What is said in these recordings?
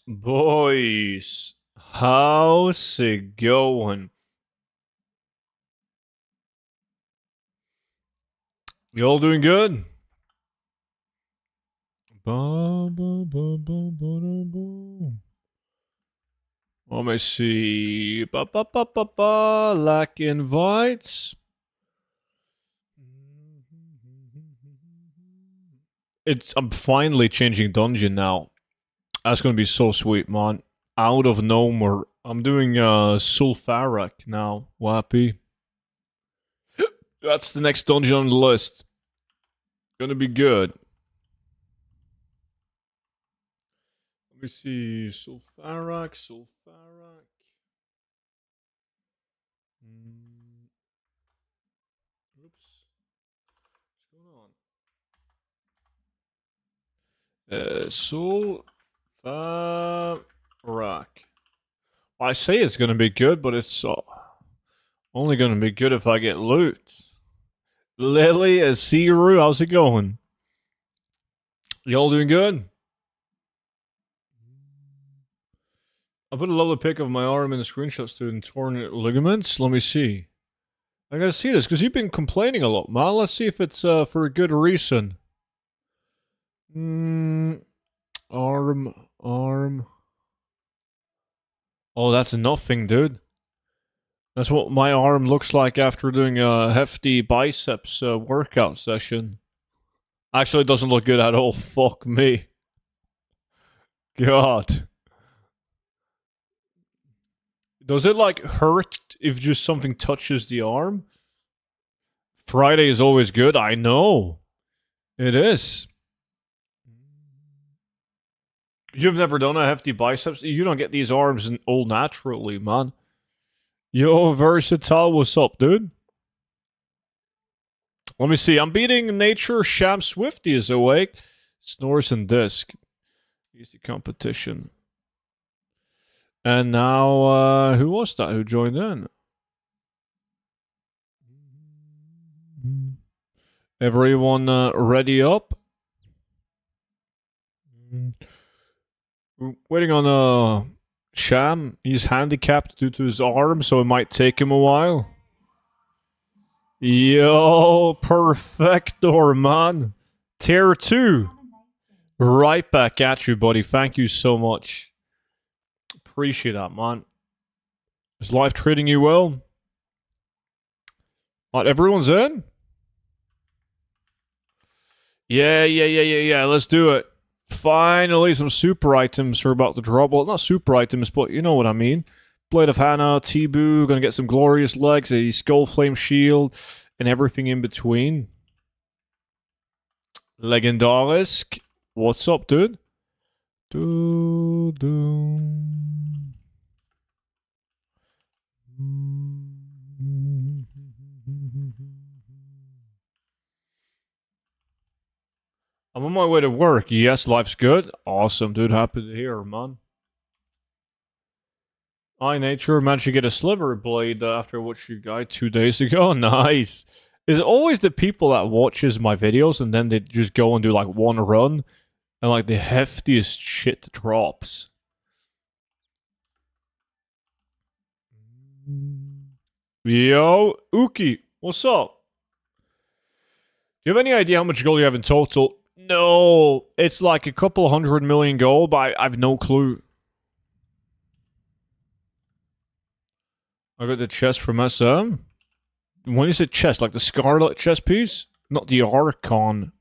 Boys, how's it going? You all doing good? Let me see. Lack invites. I'm finally changing dungeon now. That's gonna be so sweet, man. Out of nowhere. I'm doing Sulfarak now. Wappy. That's the next dungeon on the list. Gonna be good. Let me see. Sulfarak. Oops. What's going on? Sulfarak. I say it's gonna be good, but it's only gonna be good if I get loot. Lily, Asiru, how's it going? Y'all doing good? I put a lovely pic of my arm in the screenshots to torn ligaments. Let me see. I gotta see this, because you've been complaining a lot, man. Let's see if it's for a good reason. Arm. Oh, that's nothing, dude. That's what my arm looks like after doing a hefty biceps workout session. Actually, it doesn't look good at all. Fuck me. God. Does it, like, hurt if just something touches the arm? Friday is always good. I know. It is. You've never done a hefty biceps? You don't get these arms all naturally, man. Yo, Versatile, what's up, dude? Let me see. I'm beating Nature. Sham Swifty is awake. Snores and Disc. Easy competition. And now, who was that who joined in? Everyone ready up? We're waiting on Sham. He's handicapped due to his arm, so it might take him a while. Yo, perfector, man. Tier 2. Right back at you, buddy. Thank you so much. Appreciate that, man. Is life treating you well? What, everyone's in? Yeah. Let's do it. Finally, some super items are about to drop. Well, not super items, but you know what I mean. Blade of Hannah, Tibu, gonna get some glorious legs, a skull flame shield, and everything in between. Legendarisk. What's up, dude? I'm on my way to work. Yes, life's good. Awesome, dude. Happy to hear, man. I Nature managed to get a sliver blade after what you got 2 days ago. Nice. Is it always the people that watches my videos and then they just go and do like one run and like the heftiest shit drops? Yo, Uki, what's up? Do you have any idea how much gold you have in total? No, it's like a couple 100 million gold, but I've no clue. I got the chest from SM. When is it chest? Like the Scarlet chest piece? Not the Archon.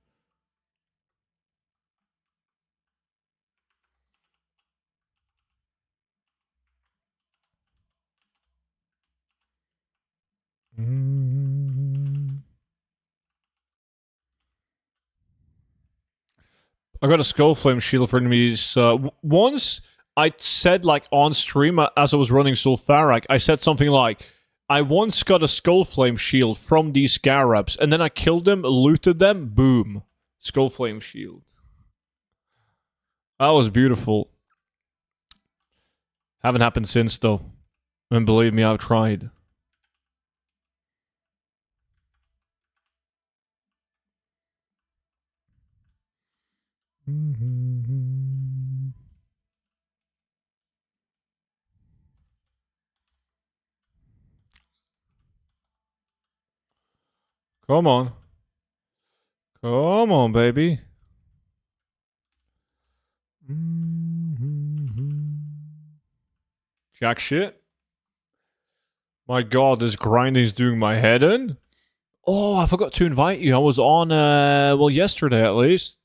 I got a skull flame shield for enemies. Once I said, like, on stream as I was running Sulfarak, I said something like, I once got a skull flame shield from these scarabs, and then I killed them, looted them, boom. Skull flame shield. That was beautiful. Haven't happened since, though. And believe me, I've tried. Come on. Come on, baby. Jack shit. My god, this grinding's doing my head in. Oh, I forgot to invite you. I was on, well, yesterday at least.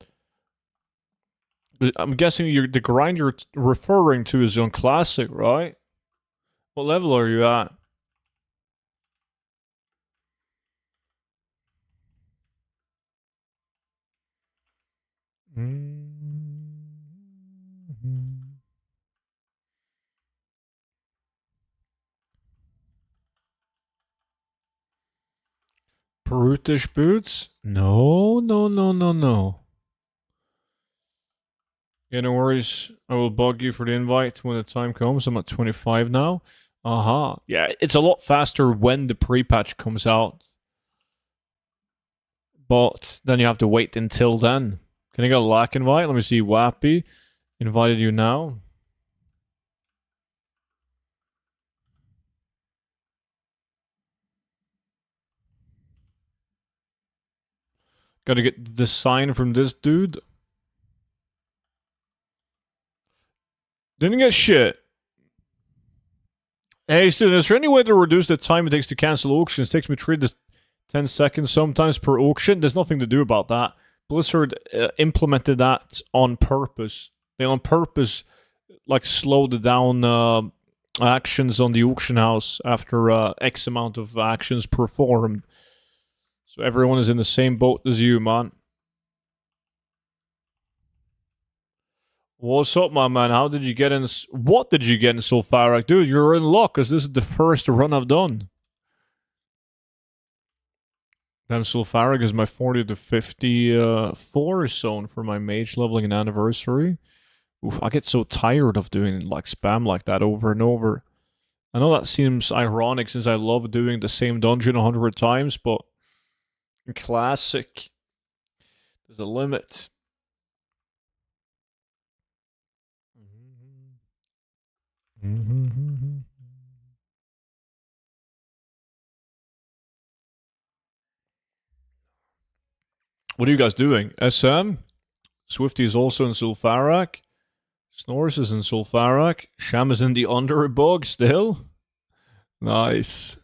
I'm guessing the grind you're referring to is on Classic, right? What level are you at? Brutish boots? No, no, no, no, no. Yeah, no worries. I will bug you for the invite when the time comes. I'm at 25 now. Uh-huh. Yeah, it's a lot faster when the pre-patch comes out. But then you have to wait until then. Can I get a lack invite? Let me see. Wappy. Invited you now. Gotta get the sign from this dude. Didn't get shit. Hey, student, is there any way to reduce the time it takes to cancel auctions? It takes me 3 to 10 seconds sometimes per auction. There's nothing to do about that. Blizzard implemented that on purpose. They on purpose like slowed down actions on the auction house after X amount of actions performed. So everyone is in the same boat as you, man. What's up, my man? How did you get in? What did you get in so far? Like, dude, you're in luck because this is the first run I've done. Damn, Sulfaric is my 40 to 54 zone for my mage leveling and anniversary. Oof, I get so tired of doing like spam like that over and over. I know that seems ironic since I love doing the same dungeon 100 times, but in Classic, there's a limit. What are you guys doing? SM? Swifty is also in Sulfaric. Snores is in Sulfaric. Sham is in the Underbug still. Nice.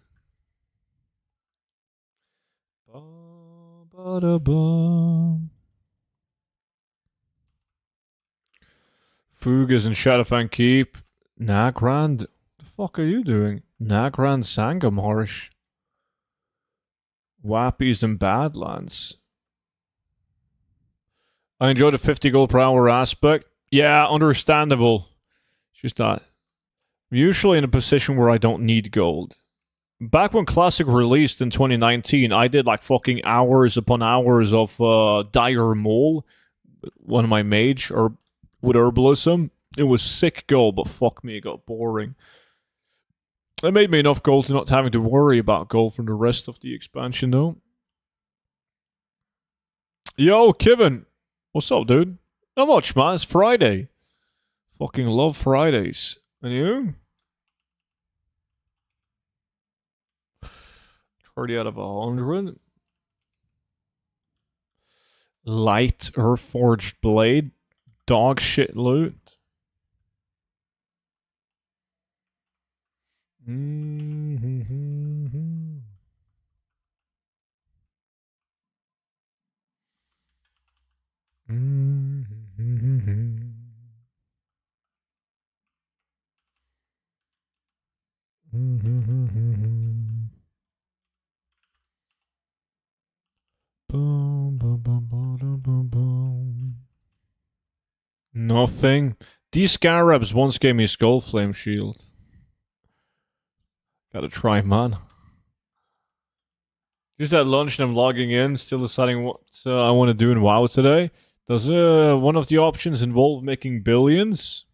Fug is in Shadowfang Keep. Nagrand? What the fuck are you doing? Nagrand Sangamarsh. Wappy's in Badlands. I enjoy the 50 gold per hour aspect. Yeah, understandable. It's just that I'm usually in a position where I don't need gold. Back when Classic released in 2019, I did like fucking hours upon hours of Dire Mole, one of my mage, or with Herbalism. It was sick gold, but fuck me, it got boring. It made me enough gold to not having to worry about gold from the rest of the expansion, though. Yo, Kevin. What's up, dude? Not much, man. It's Friday. Fucking love Fridays. And you? 30 out of 100. Light Earthforged Blade. Dog shit loot. Nothing. These scarabs once gave me Skull Flame Shield. Gotta try, man. Just at lunch and I'm logging in, still deciding what I want to do in WoW today. Does one of the options involve making billions?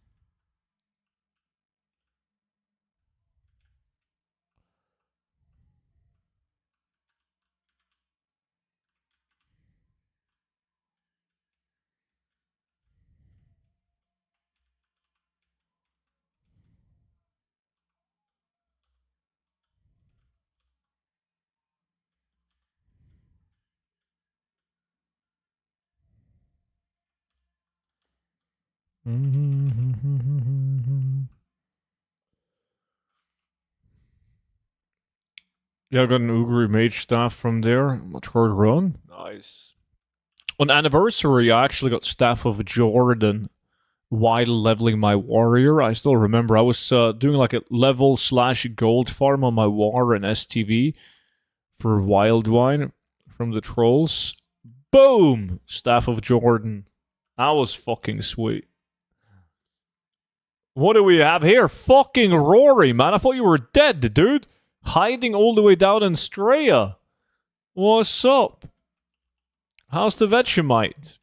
Yeah, I got an Ugri mage staff from there. Much hard run. Nice. On anniversary, I actually got Staff of Jordan while leveling my warrior. I still remember I was doing like a level / gold farm on my war and STV for wild wine from the trolls. Boom! Staff of Jordan. That was fucking sweet. What do we have here? Fucking Rory, man. I thought you were dead, dude. Hiding all the way down in Straya. What's up? How's the Vegemite?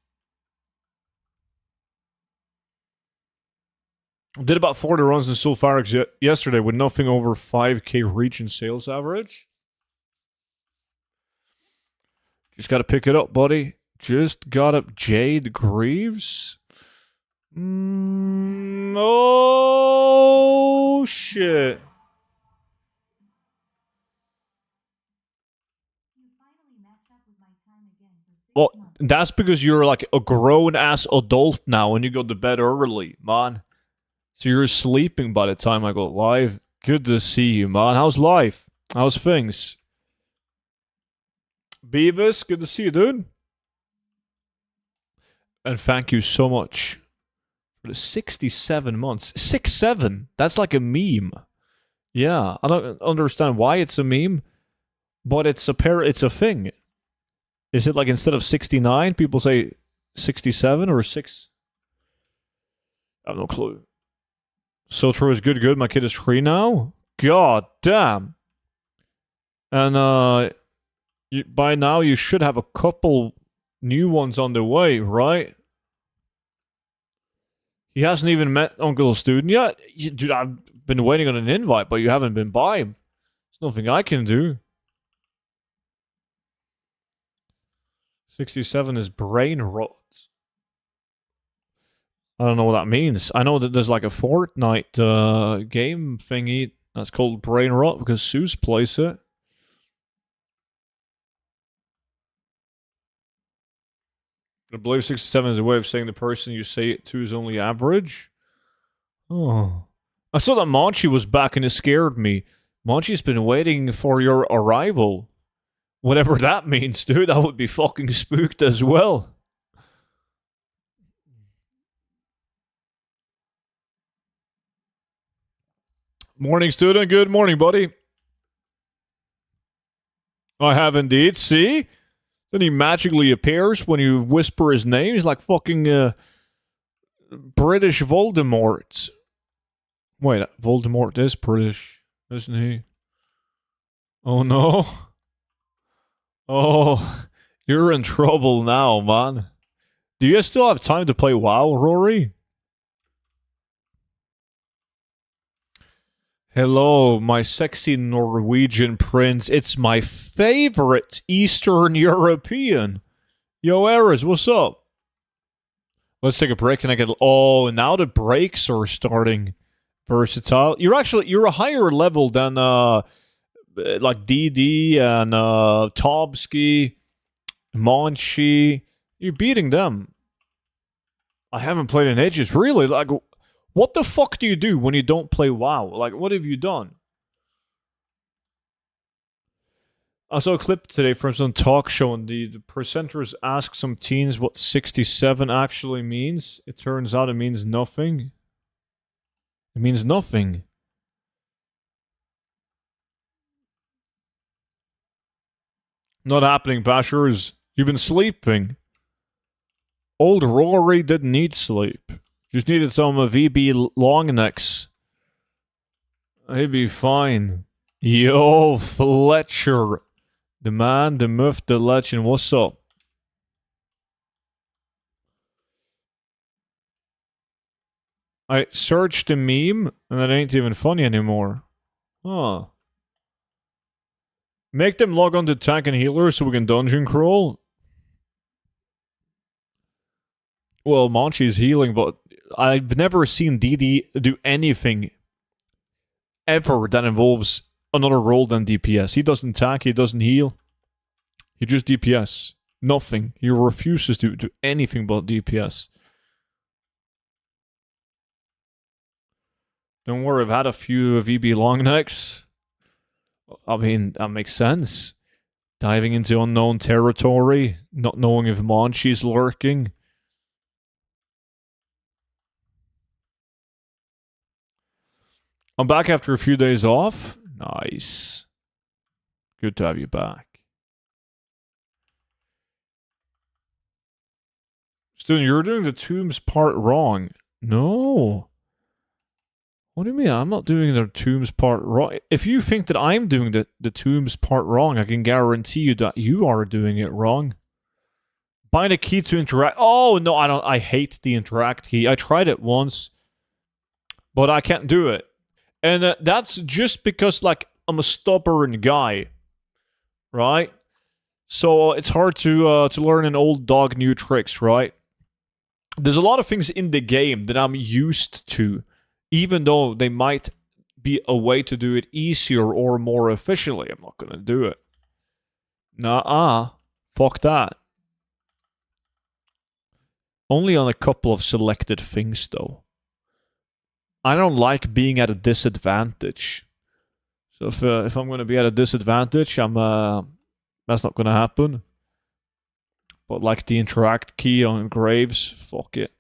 Did about 40 runs in Sulfarix yesterday with nothing over 5k reach and sales average. Just gotta pick it up, buddy. Just got up Jade Greaves. Oh, shit. Well, that's because you're like a grown-ass adult now and you go to bed early, man. So you're sleeping by the time I go live. Good to see you, man. How's life? How's things? Beavis, good to see you, dude. And thank you so much for the 67 months. 6-7. That's like a meme. Yeah, I don't understand why it's a meme, but it's a thing. Is it like instead of 69, people say 67 or 6? I have no clue. So true is good. My kid is 3 now. God damn. And by now you should have a couple new ones on the way, right? He hasn't even met Uncle Student yet. Dude, I've been waiting on an invite, but you haven't been by him. There's nothing I can do. 67 is brain rot. I don't know what that means. I know that there's like a Fortnite game thingy that's called brain rot because Zeus plays it. I believe 67 is a way of saying the person you say it to is only average. Oh. I saw that Monchi was back and it scared me. Monchi's been waiting for your arrival. Whatever that means, dude, I would be fucking spooked as well. Morning, student. Good morning, buddy. I have indeed. See? Then he magically appears when you whisper his name. He's like fucking British Voldemort. Wait, Voldemort is British, isn't he? Oh no. Oh, you're in trouble now, man. Do you still have time to play WoW, Rory? Hello, my sexy Norwegian prince. It's my favorite Eastern European. Yo, Ares, what's up? Let's take a break and I get... Oh, now the breaks are starting. Versatile. You're a higher level than, like DD and, Tobsky, Monchi. You're beating them. I haven't played in ages. Really? Like... What the fuck do you do when you don't play WoW? Like, what have you done? I saw a clip today from some talk show and the presenters asked some teens what 67 actually means. It turns out it means nothing. It means nothing. Not happening, Bashers. You've been sleeping. Old Rory didn't need sleep. Just needed some VB long necks. He'd be fine. Yo, Fletcher. The man, the myth, the legend. What's up? I searched the meme, and it ain't even funny anymore. Huh. Make them log on to tank and healer so we can dungeon crawl. Well, Monchi's healing, but I've never seen DD do anything ever that involves another role than DPS. He doesn't tank, he doesn't heal. He just DPS. Nothing. He refuses to do anything but DPS. Don't worry, I've had a few VB long necks. I mean, that makes sense. Diving into unknown territory, not knowing if Monchi's lurking. I'm back after a few days off. Nice. Good to have you back. Student, you're doing the tombs part wrong. No. What do you mean? I'm not doing the tombs part wrong. If you think that I'm doing the tombs part wrong, I can guarantee you that you are doing it wrong. Bind a key to interact. Oh, no, I don't. I hate the interact key. I tried it once, but I can't do it. And that's just because, like, I'm a stubborn guy, right? So it's hard to learn an old dog new tricks, right? There's a lot of things in the game that I'm used to, even though they might be a way to do it easier or more efficiently. I'm not gonna do it. Nah, fuck that. Only on a couple of selected things, though. I don't like being at a disadvantage. So if I'm gonna be at a disadvantage, that's not gonna happen. But like the interact key on Graves, fuck it.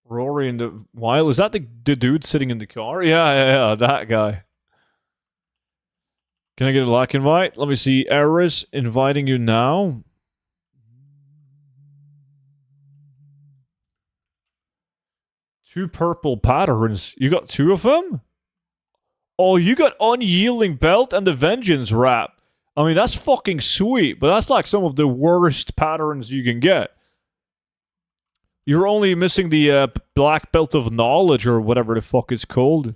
Rory in the Wild, is that the dude sitting in the car? Yeah, that guy. Can I get a like invite? Let me see. Eris inviting you now. Two purple patterns. You got two of them? Oh, you got Unyielding Belt and the Vengeance Wrap. I mean, that's fucking sweet, but that's like some of the worst patterns you can get. You're only missing the Black Belt of Knowledge or whatever the fuck it's called.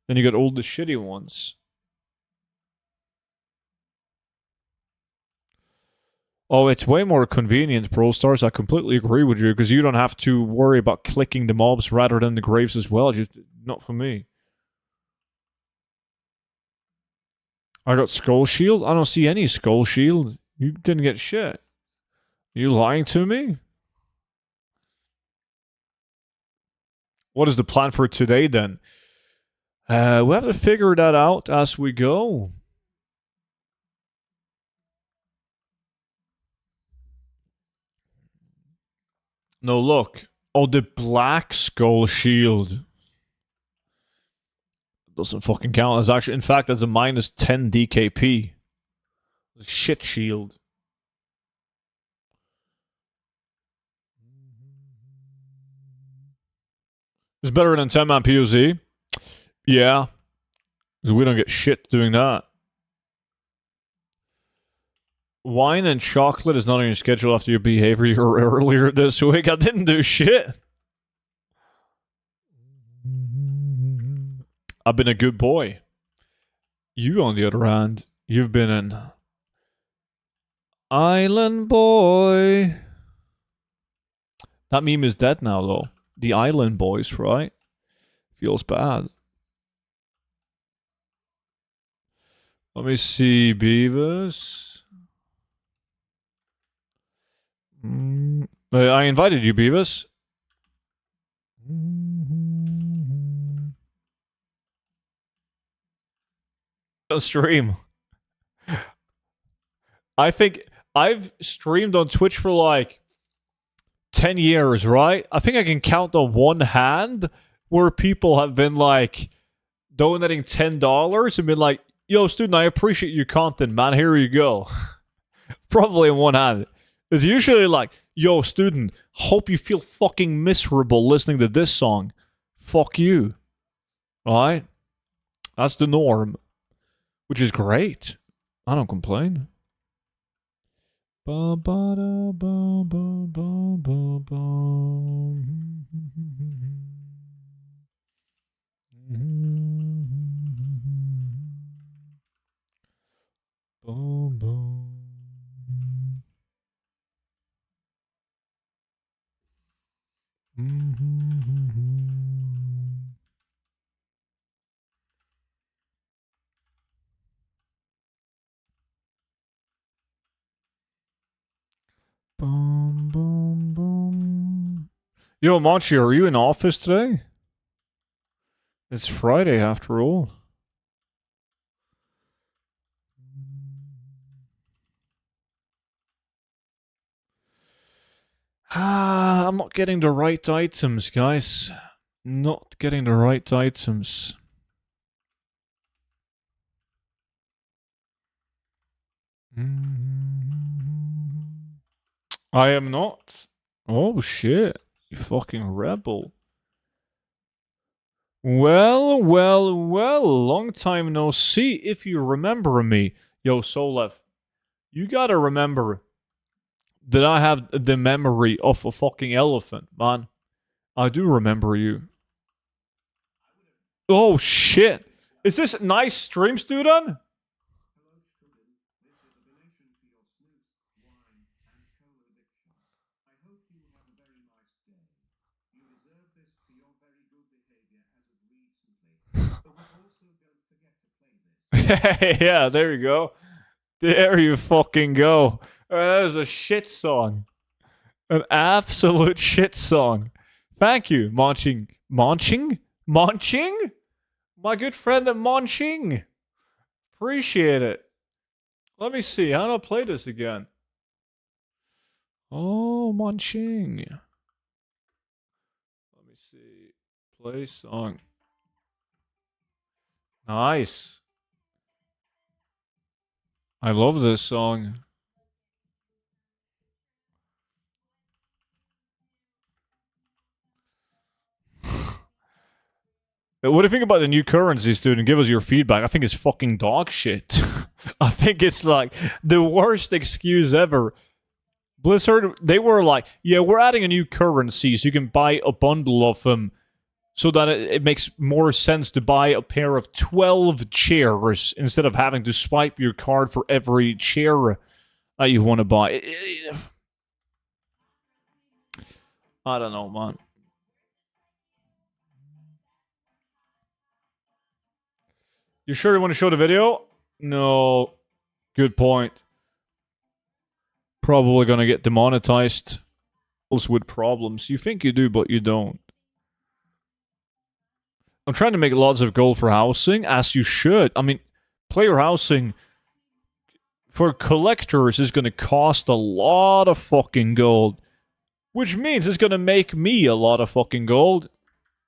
Then you got all the shitty ones. Oh, it's way more convenient, Pro Stars. I completely agree with you, because you don't have to worry about clicking the mobs rather than the graves as well. Just not for me. I got Skull Shield? I don't see any Skull Shield. You didn't get shit. Are you lying to me? What is the plan for today, then? We have to figure that out as we go. No, look. Oh, the Black Skull Shield. Doesn't fucking count. As actually, in fact, that's a minus 10 DKP. Shit shield. It's better than 10-man POZ. Yeah. Because we don't get shit doing that. Wine and chocolate is not on your schedule after your behavior earlier this week. I didn't do shit. I've been a good boy. You, on the other hand, you've been an island boy. That meme is dead now, though. The Island Boys, right? Feels bad. Let me see, Beavis. I invited you, Beavis. A stream. I think I've streamed on Twitch for like 10 years, right? I think I can count on one hand where people have been like donating $10 and been like, yo, student, I appreciate your content, man. Here you go. Probably in one hand. It's usually like, yo, student, hope you feel fucking miserable listening to this song. Fuck you. Alright? That's the norm. Which is great. I don't complain. Ba ba da ba ba ba ba ba. Boom boom. Boom, boom, boom. Yo, Monchi, are you in office today? It's Friday after all. I'm not getting the right items, guys. Not getting the right items. I am not. Oh shit. You fucking rebel. Well, long time no see. If you remember me, yo, Solev, you gotta remember that I have the memory of a fucking elephant, man. I do remember you. Oh shit. Is this nice stream, student? Yeah, there you go. There you fucking go. That is a shit song. An absolute shit song. Thank you, Monching. Monching? Monching? My good friend at Monching. Appreciate it. Let me see. How do I play this again? Oh, Monching. Let me see. Play song. Nice. I love this song. What do you think about the new currency, student? Give us your feedback. I think it's fucking dog shit. I think it's like the worst excuse ever. Blizzard, they were like, yeah, we're adding a new currency so you can buy a bundle of them so that it makes more sense to buy a pair of 12 chairs instead of having to swipe your card for every chair that you want to buy. I don't know, man. You sure you want to show the video? No. Good point. Probably gonna get demonetized. With problems. You think you do, but you don't. I'm trying to make lots of gold for housing, as you should. I mean, player housing for collectors is gonna cost a lot of fucking gold. Which means it's gonna make me a lot of fucking gold.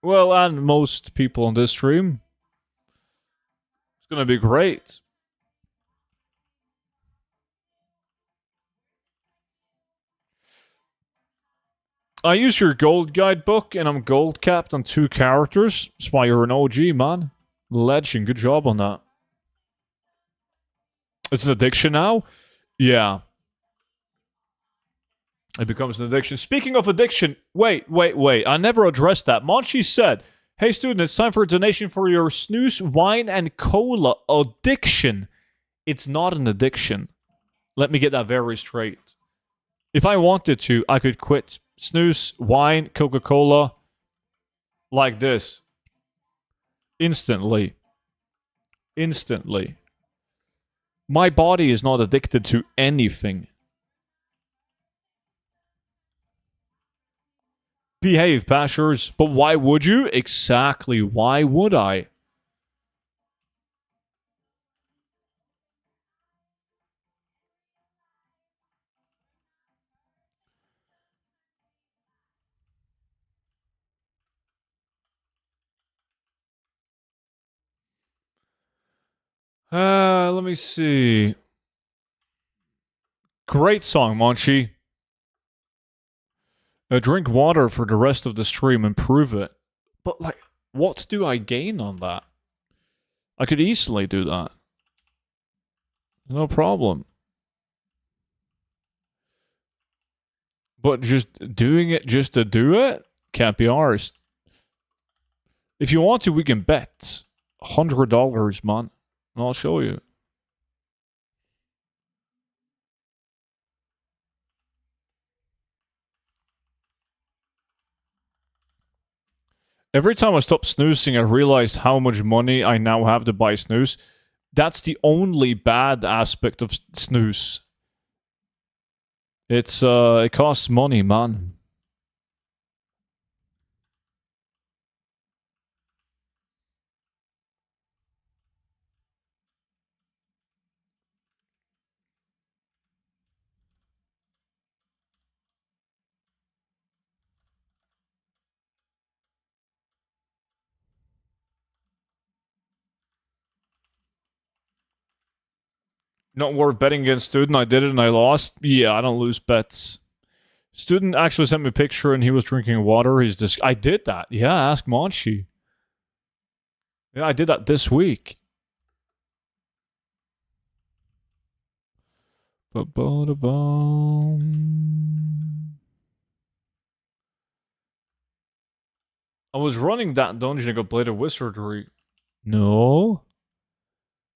Well, and most people on this stream. It's gonna be great. I use your gold guidebook, and I'm gold capped on 2 characters. That's why you're an OG, man. Legend, good job on that. It's an addiction now? Yeah. It becomes an addiction. Speaking of addiction, wait. I never addressed that. Monchi said, hey, student, it's time for a donation for your snooze, wine, and cola addiction. It's not an addiction. Let me get that very straight. If I wanted to, I could quit snooze, wine, Coca-Cola like this. Instantly. My body is not addicted to anything. Behave, Pashers. But why would you? Exactly. Why would I? Let me see. Great song, Monchi. Drink water for the rest of the stream and prove it. But, like, what do I gain on that? I could easily do that. No problem. But just doing it just to do it can't be ours. If you want to, we can bet $100, man. And I'll show you. Every time I stop snoozing, I realized how much money I now have to buy snooze. That's the only bad aspect of snooze. It costs money, man. Not worth betting against Student. I did it and I lost. Yeah, I don't lose bets. Student actually sent me a picture and he was drinking water. He's just... I did that. Yeah, ask Monchi. Yeah, I did that this week. Ba-ba-da-bum. I was running that dungeon and got Blade of Wizardry. No.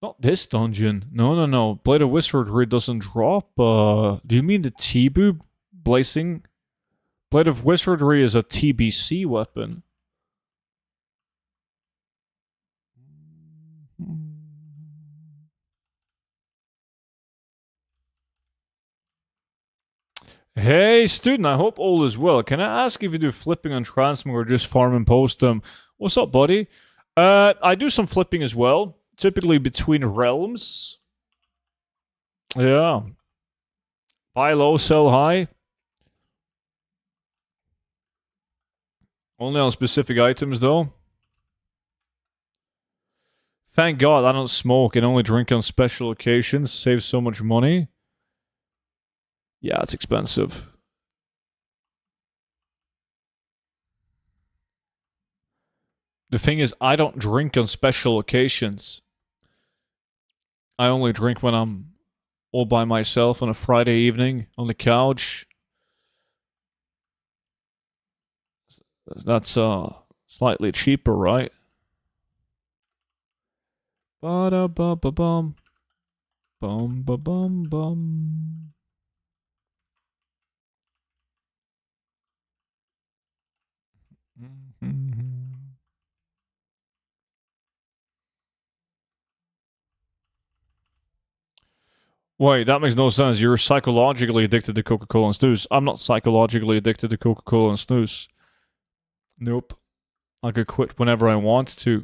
Not this dungeon. No. Blade of Wizardry doesn't drop. Do you mean the T-Boob Blazing? Blade of Wizardry is a TBC weapon. Hey, student, I hope all is well. Can I ask if you do flipping on transmog or just farm and post them? What's up, buddy? I do some flipping as well, typically between realms. Yeah. Buy low, sell high. Only on specific items, though. Thank God I don't smoke and only drink on special occasions. Saves so much money. Yeah, it's expensive. The thing is, I don't drink on special occasions. I only drink when I'm all by myself on a Friday evening on the couch. That's slightly cheaper, right? Ba-da-ba-ba-bum. Bum-ba-bum-bum. Wait, that makes no sense. You're psychologically addicted to Coca-Cola and snooze. I'm not psychologically addicted to Coca-Cola and snooze. Nope. I could quit whenever I want to.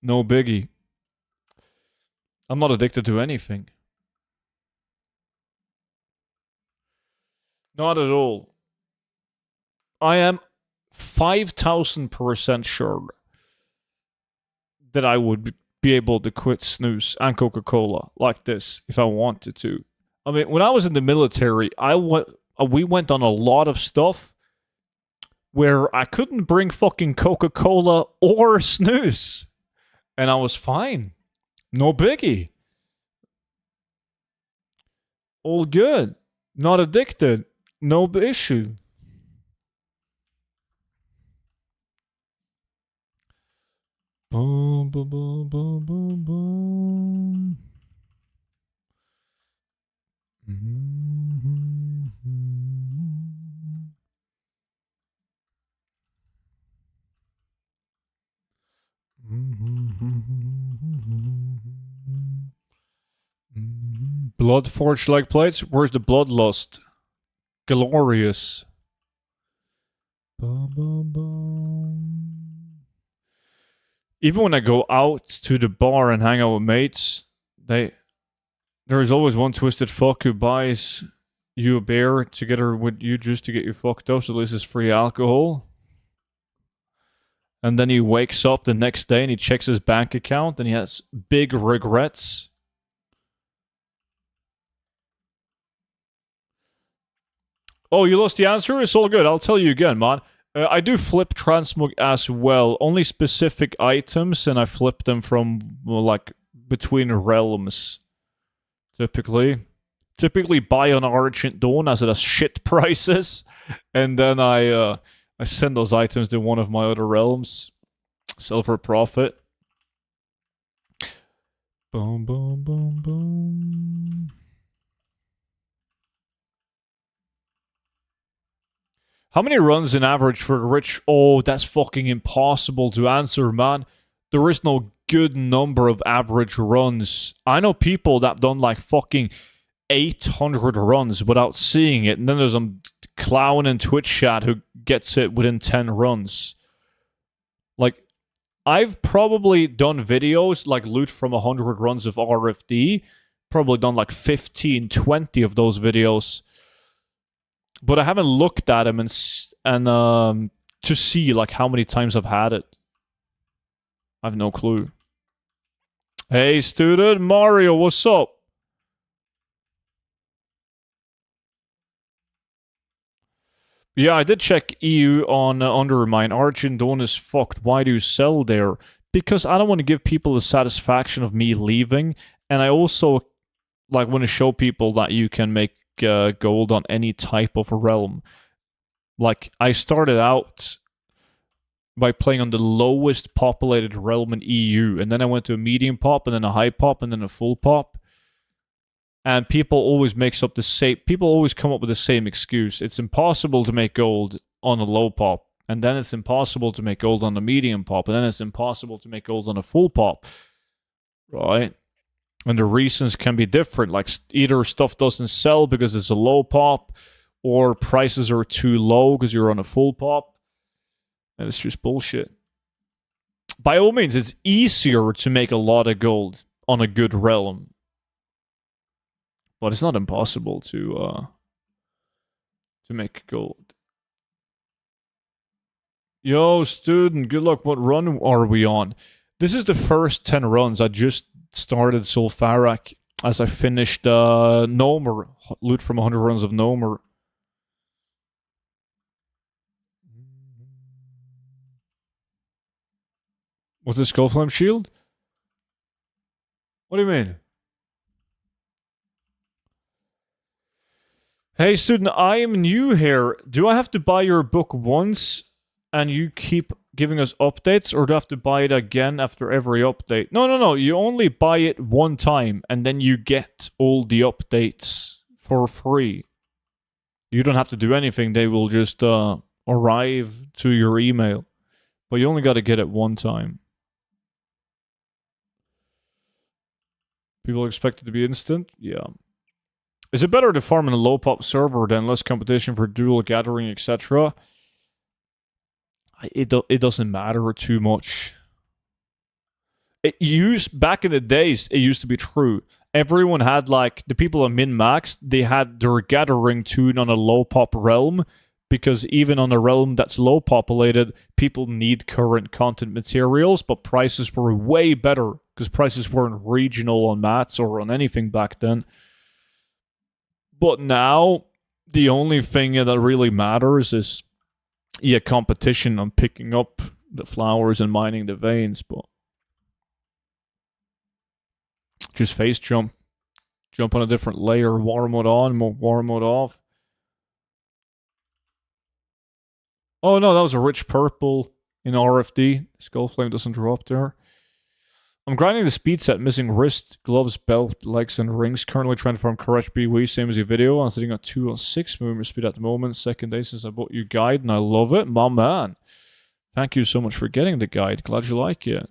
No biggie. I'm not addicted to anything. Not at all. I am 5,000% sure that I would be able to quit snooze and Coca-Cola like this if I wanted to. I mean, when I was in the military, we went on a lot of stuff where I couldn't bring fucking Coca-Cola or snooze. And I was fine. No biggie. All good. Not addicted. No issue. Boom, boom, boom, boom, boom, boom. Bloodforged like plates? Where's the bloodlust? Glorious. Even when I go out to the bar and hang out with mates, there is always one twisted fuck who buys you a beer together with you just to get you fucked up, so at least it's free alcohol. And then he wakes up the next day and he checks his bank account and he has big regrets. Oh, you lost the answer? It's all good. I'll tell you again, man. I do flip transmog as well. Only specific items, and I flip them from, well, like, between realms. Typically buy on Argent Dawn as it has shit prices, and then I send those items to one of my other realms. Sell for profit. Boom, boom, boom, boom. How many runs in average for a rich? Oh, that's fucking impossible to answer, man. There is no good number of average runs. I know people that have done like fucking 800 runs without seeing it, and then there's some clown in Twitch chat who gets it within 10 runs. Like, I've probably done videos like loot from 100 runs of RFD. Probably done like 15, 20 of those videos. But I haven't looked at them and to see like how many times I've had it. I have no clue. Hey, student Mario, what's up? Yeah, I did check EU on Undermine. Origin Dawn is fucked. Why do you sell there? Because I don't want to give people the satisfaction of me leaving, and I also like want to show people that you can make gold on any type of realm. Like I started out by playing on the lowest populated realm in EU, and then I went to a medium pop, and then a high pop, and then a full pop. And people always makes up the same. People always come up with the same excuse. It's impossible to make gold on a low pop, and then it's impossible to make gold on a medium pop, and then it's impossible to make gold on a full pop, right? And the reasons can be different. Like either stuff doesn't sell because it's a low pop, or prices are too low because you're on a full pop. And it's just bullshit. By all means, it's easier to make a lot of gold on a good realm, but it's not impossible to make gold. Yo, student, good luck. What run are we on? This is the first 10 runs. I just started Sulfarak as I finished Nomer. Loot from 100 runs of Nomer. What's the Skullflame shield? What do you mean? Hey, student, I am new here. Do I have to buy your book once and you keep giving us updates, or do I have to buy it again after every update? No. You only buy it one time and then you get all the updates for free. You don't have to do anything. They will just arrive to your email. But you only got to get it one time. People expect it to be instant? Yeah. Is it better to farm in a low pop server than less competition for dual gathering, etc.? It doesn't matter too much. Back in the days, it used to be true. Everyone had like the people on min max, they had their gathering tune on a low pop realm, because even on a realm that's low populated, people need current content materials, but prices were way better because prices weren't regional on mats or on anything back then. But now, the only thing that really matters is competition on picking up the flowers and mining the veins, but just face jump on a different layer, war mode on, war mode off. Oh no, that was a rich purple in RFD. Skullflame doesn't drop there. I'm grinding the speed set, missing wrist, gloves, belt, legs, and rings. Currently trying to farm correct BW, same as your video. I'm sitting at 206 movement speed at the moment. Second day since I bought your guide, and I love it. My man. Thank you so much for getting the guide. Glad you like it.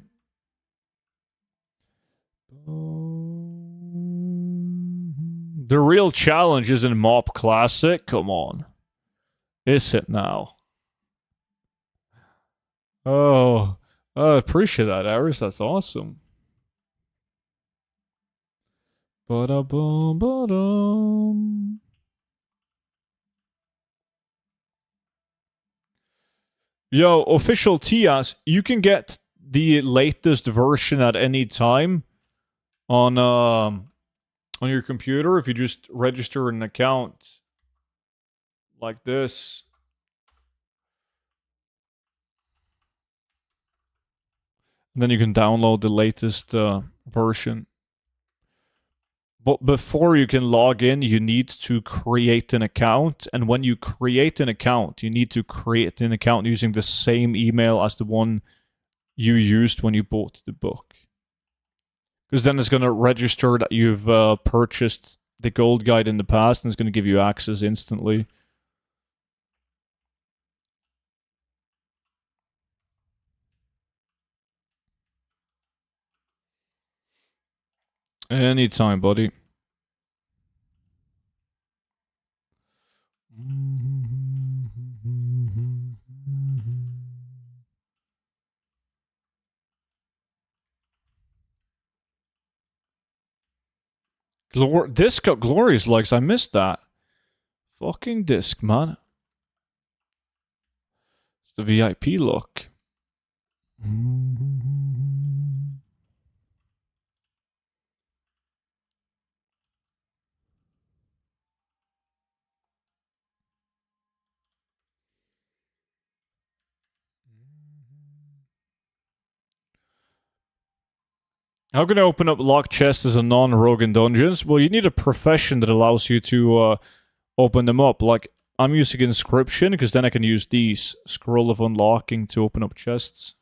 The real challenge isn't Mop Classic. Come on. Is it now? Oh, I appreciate that, Aris. That's awesome. Ba-da-bum, ba-dum. Yo, official Tias, you can get the latest version at any time on your computer if you just register an account like this. And then you can download the latest version. But before you can log in, you need to create an account. And when you create an account, you need to create an account using the same email as the one you used when you bought the book. Because then it's going to register that you've purchased the gold guide in the past, and it's going to give you access instantly. Anytime, buddy. Disc got glorious legs. I missed that. Fucking disc, man. It's the VIP look. How can I open up locked chests as a non-rogue in dungeons? Well, you need a profession that allows you to open them up. Like, I'm using inscription because then I can use these scroll of unlocking to open up chests.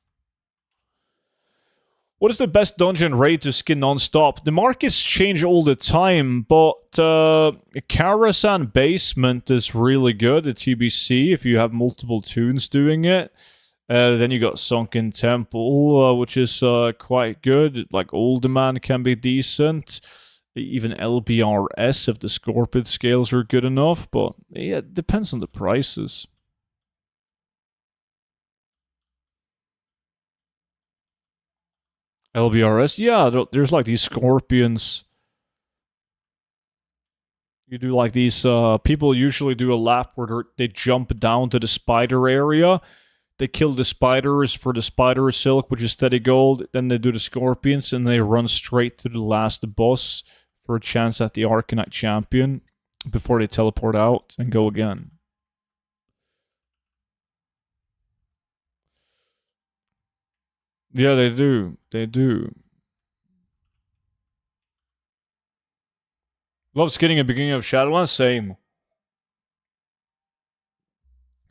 What is the best dungeon raid to skin non-stop? The markets change all the time, but Karasan Basement is really good at TBC if you have multiple tunes doing it. Then you got Sunken Temple, which is quite good. Like, Old Man can be decent. Even LBRS if the Scorpid scales are good enough, but yeah, it depends on the prices. LBRS, yeah, there's like these scorpions. You do like these, people usually do a lap where they jump down to the spider area. They kill the spiders for the spider silk, which is steady gold. Then they do the scorpions, and they run straight to the last boss for a chance at the Arcanite champion before they teleport out and go again. Yeah, they do. They do. Love skinning at the beginning of Shadowlands? Same.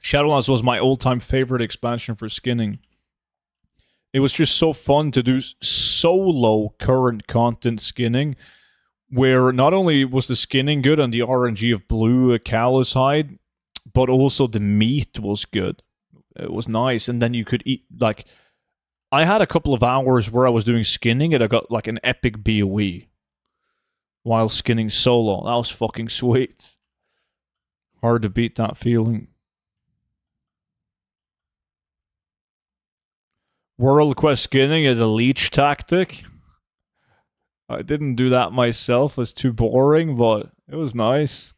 Shadowlands was my all-time favorite expansion for skinning. It was just so fun to do solo current content skinning, where not only was the skinning good and the RNG of blue callus hide, but also the meat was good. It was nice, and then you could eat, like, I had a couple of hours where I was doing skinning and I got like an epic BOE while skinning solo. That was fucking sweet. Hard to beat that feeling. World Quest skinning is a leech tactic. I didn't do that myself. It's too boring, but it was nice.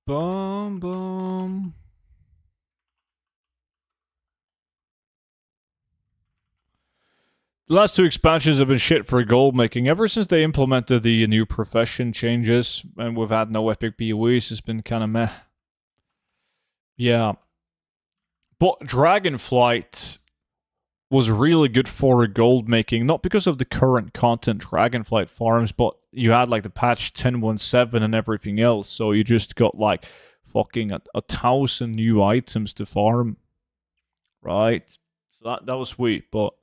Bum bum. The last two expansions have been shit for gold making. Ever since they implemented the new profession changes and we've had no epic BOEs, it's been kind of meh. Yeah. But Dragonflight was really good for gold making, not because of the current content Dragonflight farms, but you had like the patch 10.17 and everything else, so you just got like fucking 1,000 new items to farm. Right? So that was sweet, but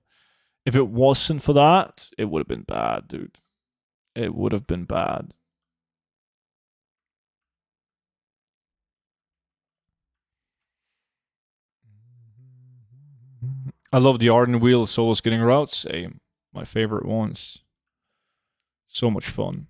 if it wasn't for that, it would have been bad, dude. It would have been bad. I love the Arden Wheel solo skinning routes. Same. My favorite ones. So much fun.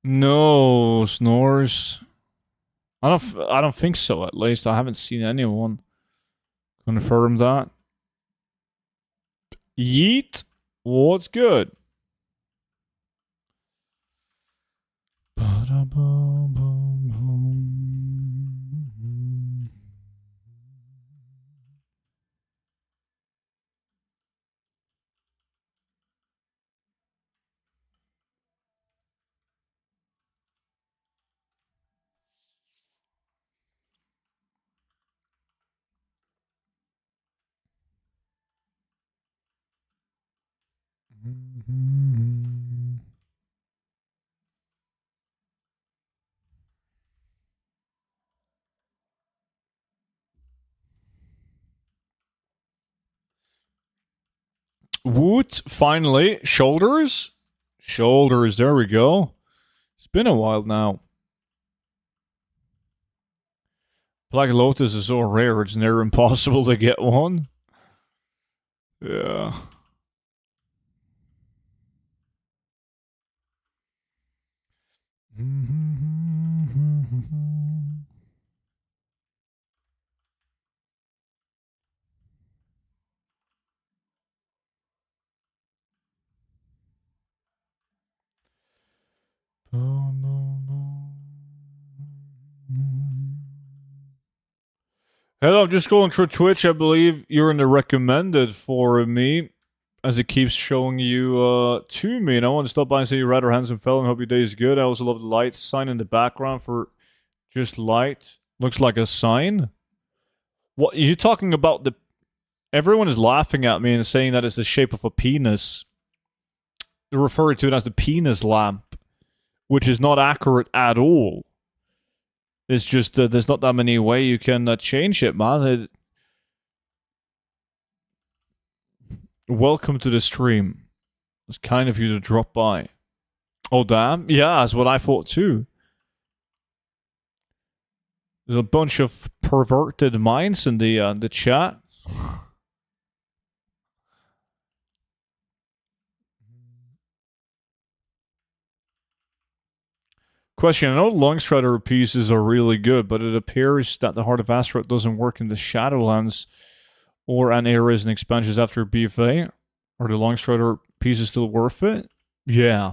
No, snores. I don't think so, at least. I haven't seen anyone confirm that. Yeet. What's good? Woot, finally. Shoulders? Shoulders, there we go. It's been a while now. Black Lotus is so rare, it's near impossible to get one. Yeah. Hello, I'm just scrolling through Twitch. I believe you're in the recommended for me, as it keeps showing you to me. And I want to stop by and say you're rather handsome fellow and hope your day is good. I also love the light sign in the background for just light. Looks like a sign. What are you talking about? Everyone is laughing at me and saying that it's the shape of a penis. They refer to it as the penis lamp, which is not accurate at all. It's just there's not that many way you can change it, man. Welcome to the stream. It's kind of you to drop by. Oh, damn. Yeah, that's what I thought too. There's a bunch of perverted minds in the chat. Question, I know Longstrider pieces are really good, but it appears that the Heart of Azeroth doesn't work in the Shadowlands or an areas and expansions after BFA. Are the Longstrider pieces still worth it? Yeah.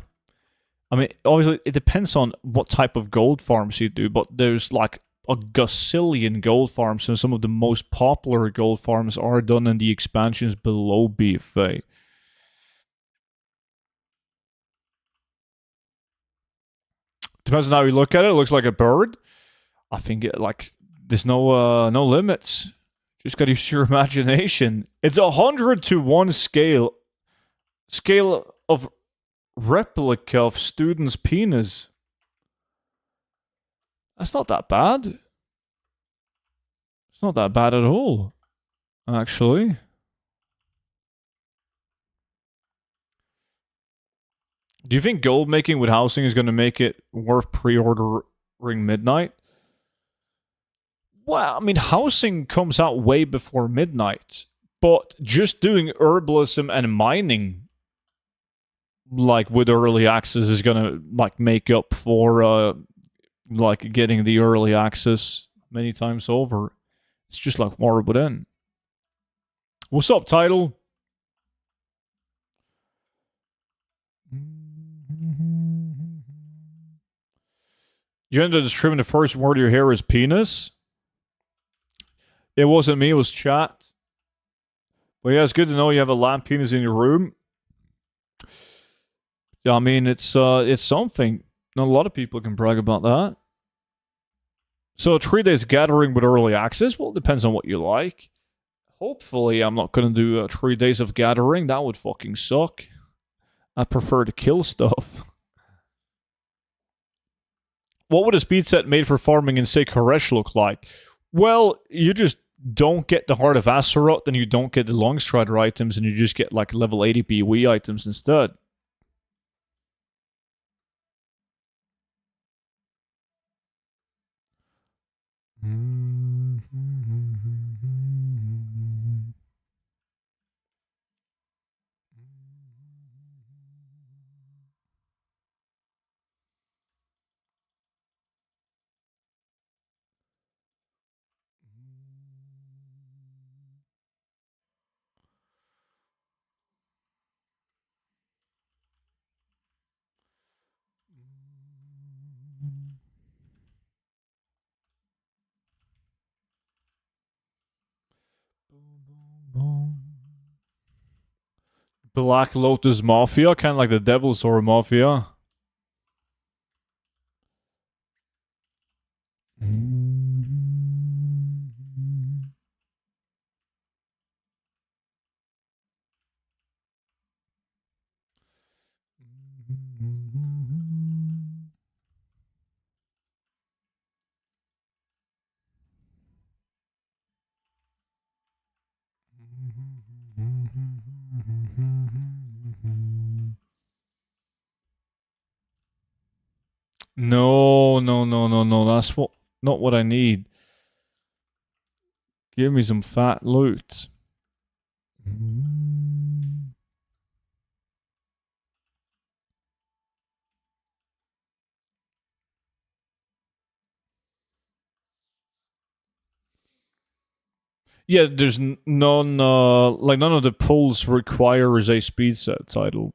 I mean, obviously, it depends on what type of gold farms you do, but there's like a gazillion gold farms, and some of the most popular gold farms are done in the expansions below BFA. Depends on how you look at it. It looks like a bird. I think there's no limits. Just gotta use your imagination. It's 100:1 scale of replica of student's penis. That's not that bad. It's not that bad at all, actually. Do you think gold making with housing is going to make it worth pre-ordering Midnight? Well, I mean, housing comes out way before Midnight, but just doing herbalism and mining, like with early access, is going to like make up for like getting the early access many times over. It's just like Morrowind. What's up, title? You ended the stream and the first word you hear is penis. It wasn't me, it was chat. But yeah, it's good to know you have a lamp penis in your room. Yeah, I mean, it's something. Not a lot of people can brag about that. So 3 days gathering with early access? Well, it depends on what you like. Hopefully, I'm not going to do 3 days of gathering. That would fucking suck. I prefer to kill stuff. What would a speed set made for farming in, say, Koresh look like? Well, you just don't get the Heart of Azeroth, then you don't get the Longstrider items, and you just get like level 80 BOE items instead. Black Lotus Mafia, kind of like the Devil's Sword Mafia. No, no, no, no, no. That's not what I need. Give me some fat loot. Yeah, there's none, like none of the pulls requires a speed set title.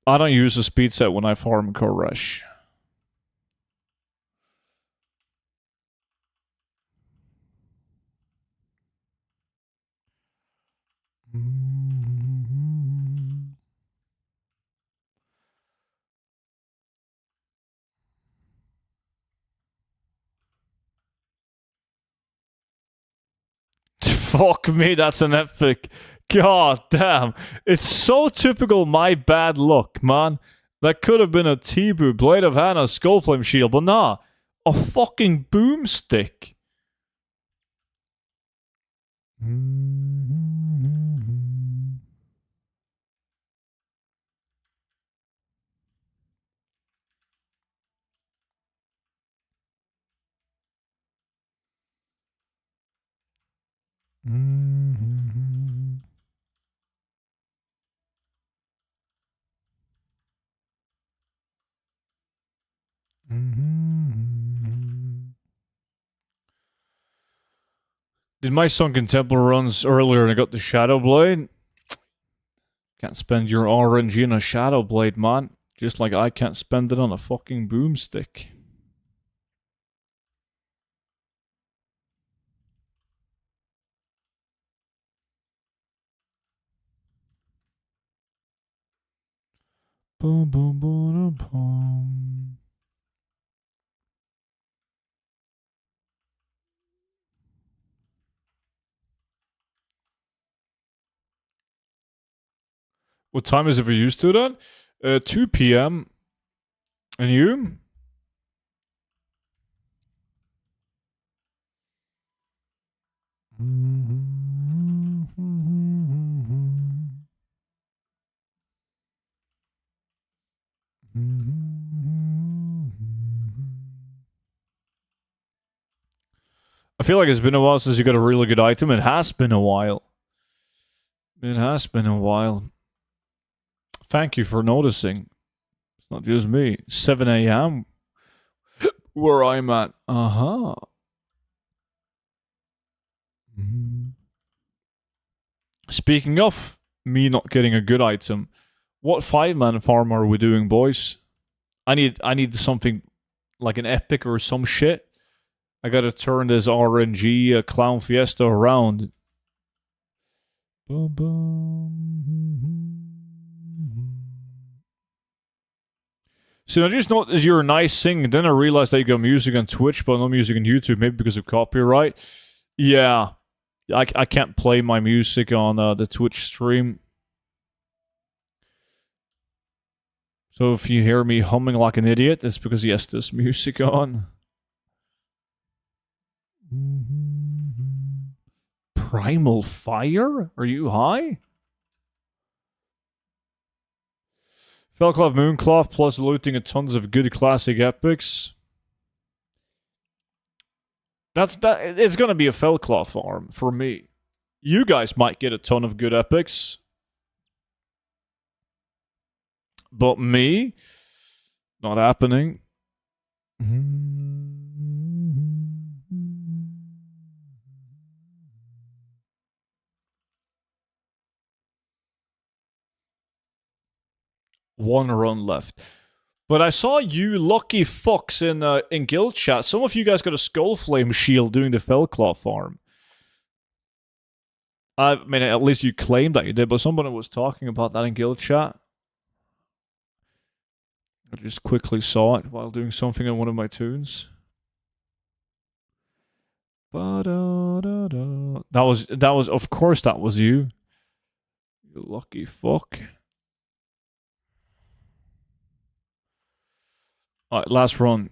I don't use a speed set when I farm Koresh. Fuck me, that's an epic. God damn. It's so typical my bad luck, man. That could have been a Tibu, Blade of Hannah, Skullflame Shield, but nah. A fucking boomstick. Did my Sunken Temple runs earlier and I got the Shadow Blade? Can't spend your RNG on a Shadow Blade, man. Just like I can't spend it on a fucking boomstick. Boom, boom, boom, boom. What time is it for you, student? 2 p.m. And you? I feel like it's been a while since you got a really good item. It has been a while. It has been a while. Thank you for noticing. It's not just me. 7 a.m. where I'm at. Uh-huh. Speaking of me not getting a good item, what 5-man farm are we doing, boys? I need something like an epic or some shit. I gotta turn this RNG Clown Fiesta around. So I just noticed you're a nice singing. Then I realized that you got music on Twitch, but no music on YouTube, maybe because of copyright. Yeah. I can't play my music on the Twitch stream. So if you hear me humming like an idiot, it's because yes, there's music on. Primal Fire? Are you high? Fellcloth Mooncloth plus looting a tons of good classic epics. It's gonna be a Fellcloth farm for me. You guys might get a ton of good epics. But me? Not happening. One run left. But I saw you lucky fucks in guild chat. Some of you guys got a Skullflame shield doing the Fellclaw farm. I mean, at least you claimed that you did, but somebody was talking about that in guild chat. I just quickly saw it while doing something on one of my tunes. That was, of course, that was you. You lucky fuck. Alright, last run.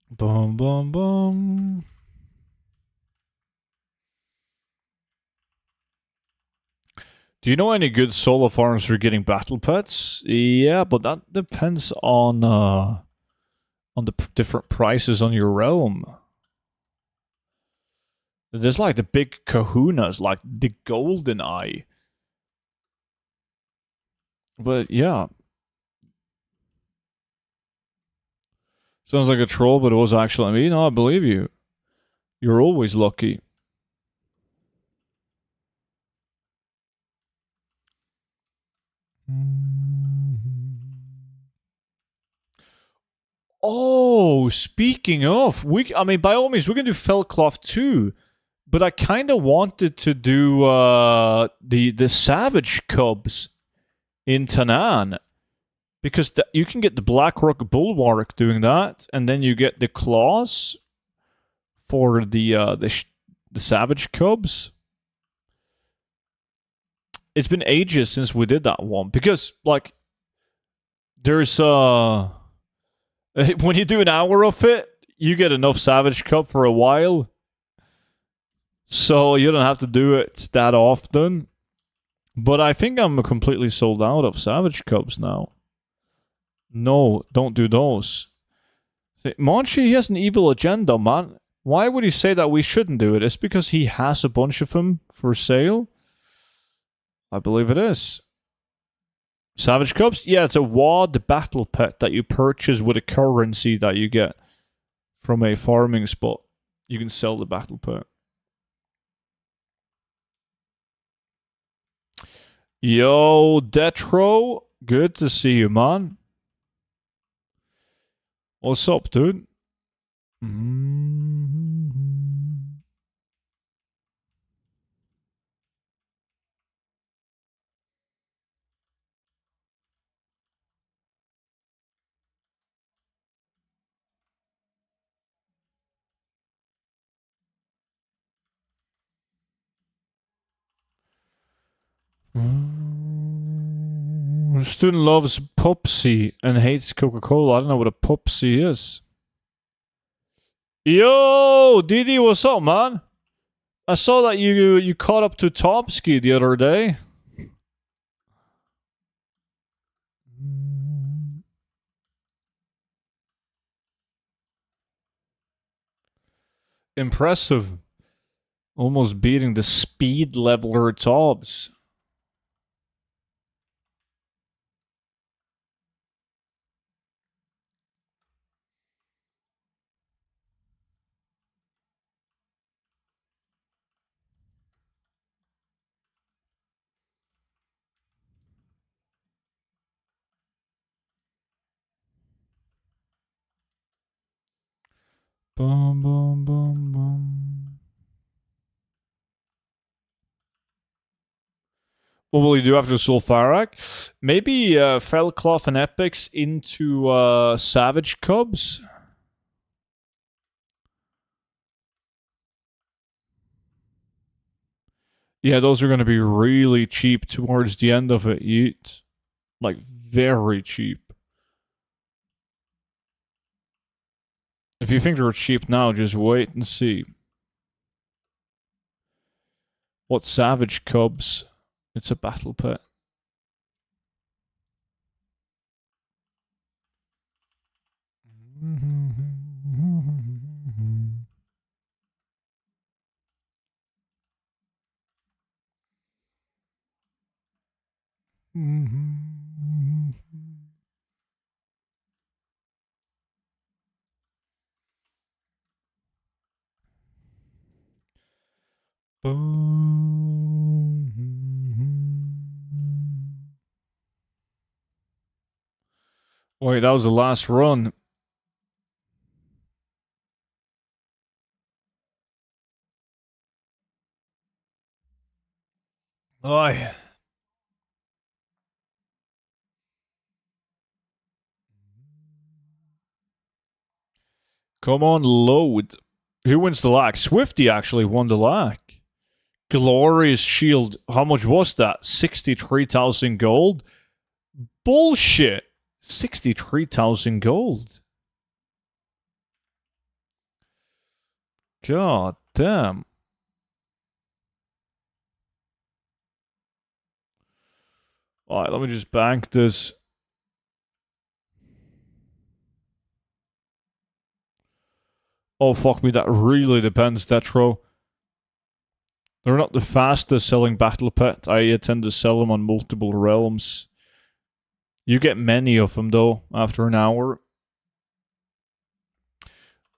Boom, boom, boom. Do you know any good solo farms for getting battle pets? Yeah, but that depends on the different prices on your realm. There's like the big kahunas, like the golden eye. But yeah. Sounds like a troll, but it was actually me. No, I believe you. You're always lucky. Oh, speaking of, I mean, by all means, we can do Fellcloth too. But I kind of wanted to do the Savage Cubs in Tanaan. Because you can get the Blackrock Bulwark doing that, and then you get the claws for the Savage Cubs. It's been ages since we did that one, because like there's when you do an hour of it, you get enough Savage Cub for a while, so you don't have to do it that often. But I think I'm completely sold out of Savage Cubs now. No, don't do those. Monchi, he has an evil agenda, man. Why would he say that we shouldn't do it? It's because he has a bunch of them for sale? I believe it is. Savage Cubs? Yeah, it's a WoD battle pet that you purchase with a currency that you get from a farming spot. You can sell the battle pet. Yo, Detro. Good to see you, man. What's up, dude? Student loves Pupsy and hates Coca-Cola. I don't know what a Pupsy is. Yo, Didi, what's up, man? I saw that you caught up to Topsky the other day. Impressive. Almost beating the speed leveler Tops. Boom, boom, boom, boom. What will you do after Sulfarak? Maybe Fellcloth and Epics into Savage Cubs? Yeah, those are going to be really cheap towards the end of it. Yeet. Like, very cheap. If you think they're cheap now, just wait and see. What Savage Cubs? It's a battle pet. Wait, that was the last run. Oi. Come on, load. Who wins the lack? Swifty actually won the lack. Glorious Shield. How much was that? 63,000 gold? Bullshit. 63,000 gold. God damn. Alright, let me just bank this. Oh, fuck me, that really depends, Detro. They're not the fastest selling battle pet. I tend to sell them on multiple realms. You get many of them, though, after an hour.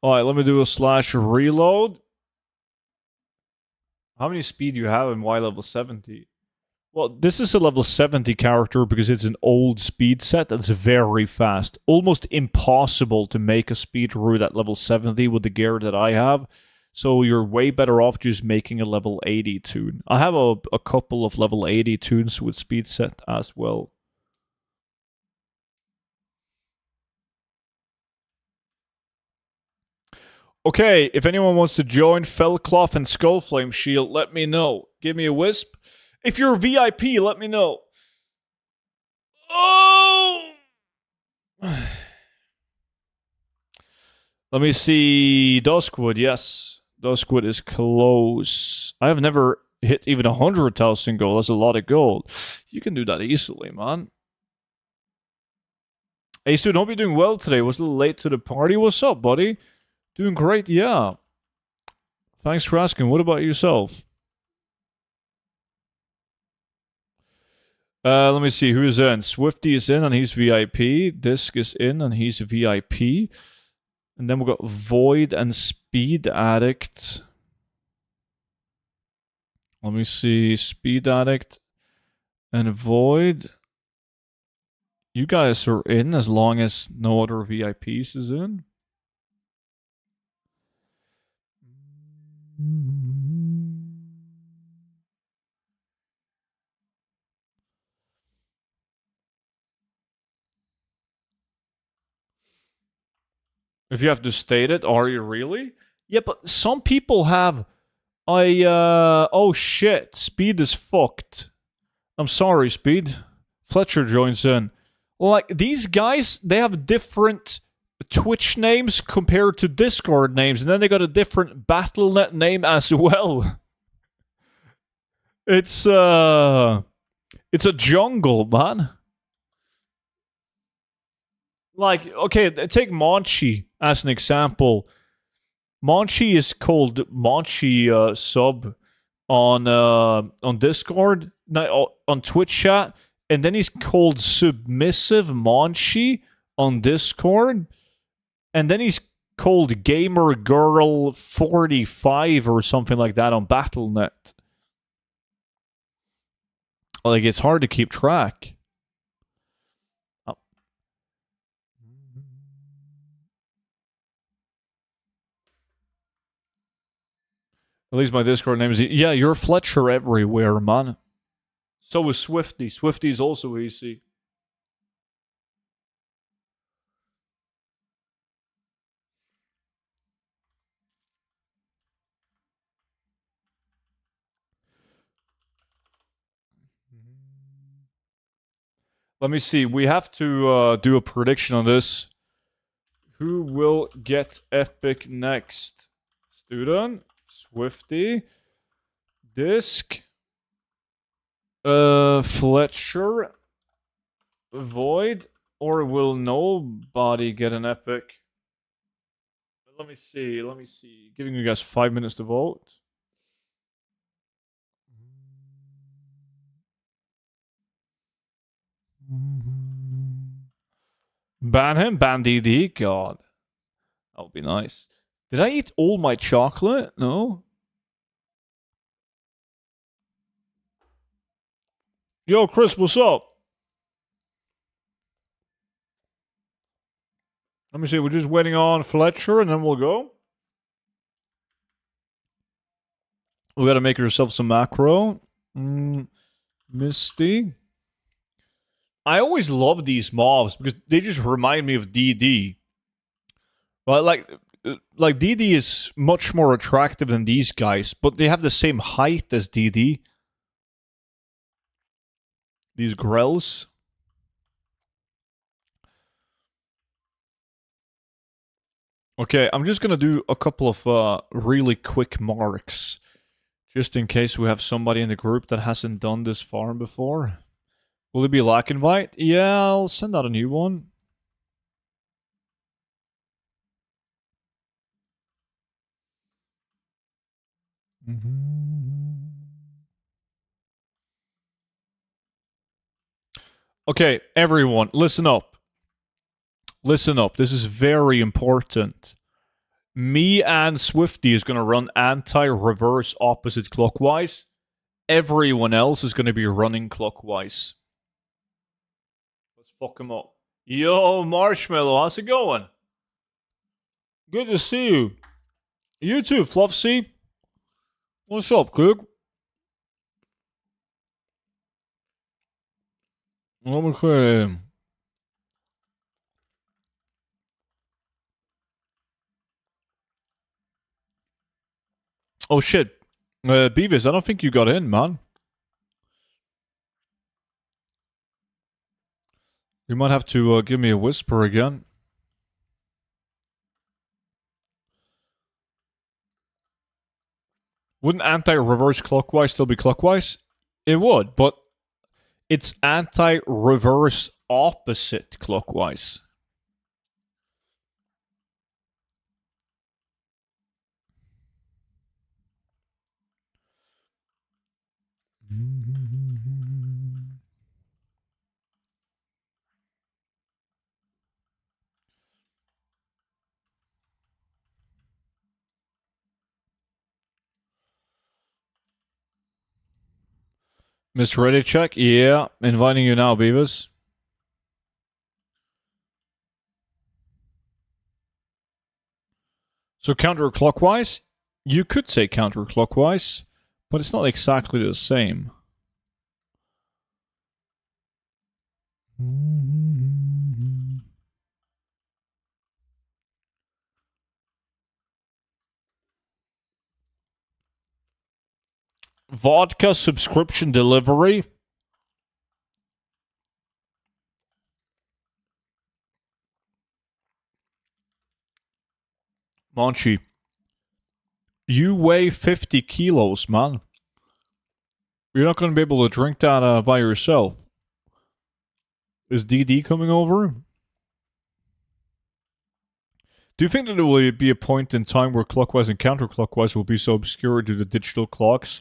Alright, let me do a slash reload. How many speed do you have and why level 70? Well, this is a level 70 character because it's an old speed set that's very fast. Almost impossible to make a speed route at level 70 with the gear that I have. So you're way better off just making a level 80 tune. I have a couple of level 80 tunes with speed set as well. Okay, if anyone wants to join Fellcloth and Skullflame Shield, let me know. Give me a wisp. If you're a VIP, let me know. Oh! Let me see. Duskwood, yes. Duskwood is close. I have never hit even 100,000 gold. That's a lot of gold. You can do that easily, man. Hey, Stu, hope you're doing well today. Was a little late to the party. What's up, buddy? Doing great, yeah. Thanks for asking. What about yourself? Let me see. Who is in? Swifty is in and he's VIP. Disc is in and he's a VIP. And then we've got Void and Speed Addict. Let me see. Speed Addict and Void. You guys are in as long as no other VIPs is in. If you have to state it, are you really? Yeah, but some people have... oh shit, Speed is fucked. I'm sorry, Speed. Fletcher joins in. Like, these guys, they have different Twitch names compared to Discord names, and then they got a different Battle.net name as well. It's a jungle, man. Like, okay, take Monchi as an example. Monchi is called Monchi sub on Discord, on Twitch chat, and then he's called Submissive Monchi on Discord, and then he's called Gamer Girl 45 or something like that on Battle.net. Like, it's hard to keep track. At least my Discord name is... Yeah, you're Fletcher everywhere, man. So is Swifty. Swifty's also easy. Let me see. We have to do a prediction on this. Who will get epic next? Student, Swifty, Disc, Fletcher, Void, or will nobody get an epic? Let me see. Let me see. Giving you guys 5 minutes to vote. Ban him? Ban DD? God. That would be nice. Did I eat all my chocolate? No. Yo, Chris, what's up? Let me see. We're just waiting on Fletcher and then we'll go. We gotta make yourself some macro. Misty. I always love these mobs because they just remind me of DD. But like DD is much more attractive than these guys, but they have the same height as DD. These Grells. Okay, I'm just gonna do a couple of really quick marks. Just in case we have somebody in the group that hasn't done this farm before. Will it be a lack invite? Yeah, I'll send out a new one. Okay, everyone, listen up. Listen up. This is very important. Me and Swifty is going to run anti-reverse opposite clockwise. Everyone else is going to be running clockwise. Let's fuck him up. Yo, Marshmallow, how's it going? Good to see you. You too, Fluffsy. What's up, Cook? Okay. Oh shit. Beavis, I don't think you got in, man. You might have to give me a whisper again. Wouldn't anti-reverse clockwise still be clockwise? It would, but it's anti-reverse opposite clockwise. Mr. Ready check? Yeah, inviting you now, Beavis. So counterclockwise? You could say counterclockwise, but it's not exactly the same. Vodka subscription delivery? Monchi, you weigh 50 kilos, man. You're not going to be able to drink that by yourself. Is DD coming over? Do you think that there will be a point in time where clockwise and counterclockwise will be so obscure due to digital clocks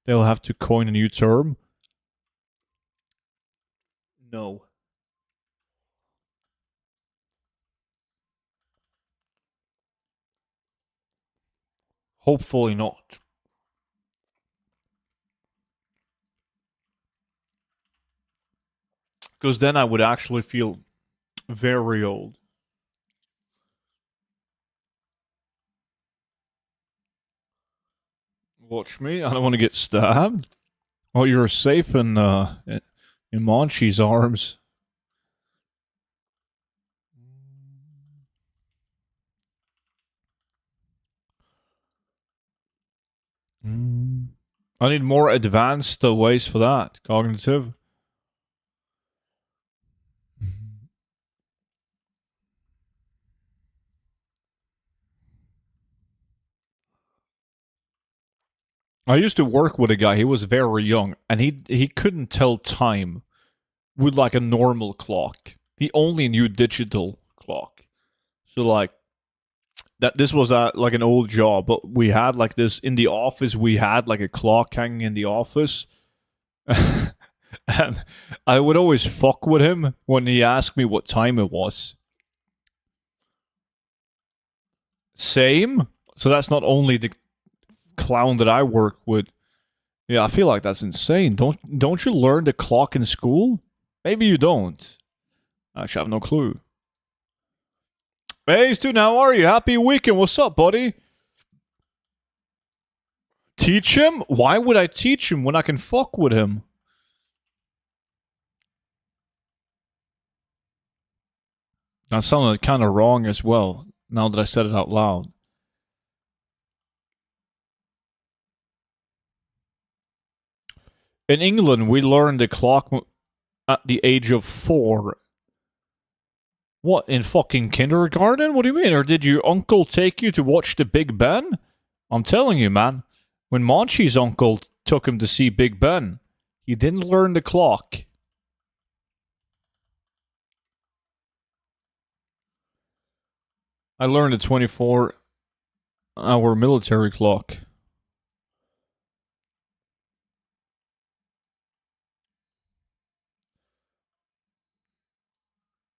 they'll have to coin a new term? No. Hopefully not. Because then I would actually feel very old. Watch me. I don't want to get stabbed. Oh, you're safe in Monchi's arms. I need more advanced ways for that. Cognitive. I used to work with a guy. He was very young, and he couldn't tell time with like a normal clock. He only knew digital clock. So like that. This was like an old job, but we had like this in the office. We had like a clock hanging in the office, and I would always fuck with him when he asked me what time it was. Same. So that's not only the clown that I work with. Yeah, I feel like that's insane. Don't you learn the clock in school? Maybe you don't. Actually, I have no clue. Hey, student, how are you? Happy weekend. What's up, buddy? Teach him? Why would I teach him when I can fuck with him? That sounded kind of wrong as well, now that I said it out loud. In England, we learned the clock at the age of 4. What, in fucking kindergarten? What do you mean? Or did your uncle take you to watch the Big Ben? I'm telling you, man. When Monchi's uncle took him to see Big Ben, he didn't learn the clock. I learned a 24-hour military clock.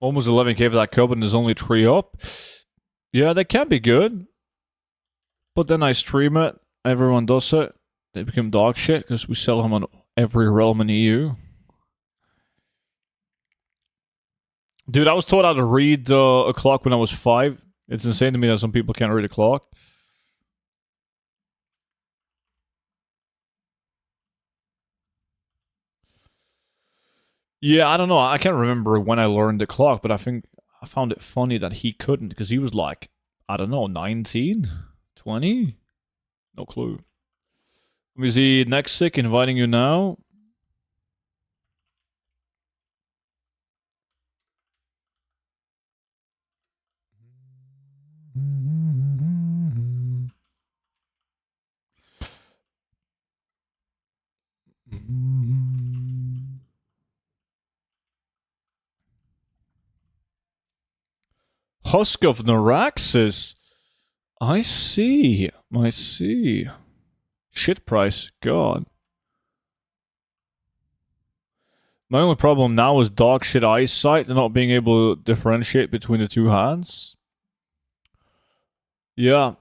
Almost 11k for that cub, and there's only 3 up. Yeah, that can be good. But then I stream it. Everyone does it. They become dog shit because we sell them on every realm in EU. Dude, I was taught how to read a clock when I was 5. It's insane to me that some people can't read a clock. Yeah, I don't know. I can't remember when I learned the clock, but I think I found it funny that he couldn't because he was like, I don't know, 19, 20? No clue. Let me see. Next sick, inviting you now. Husk of Naraxis. I see. I see. Shit price. God. My only problem now is dog shit eyesight and not being able to differentiate between the two hands. Yeah.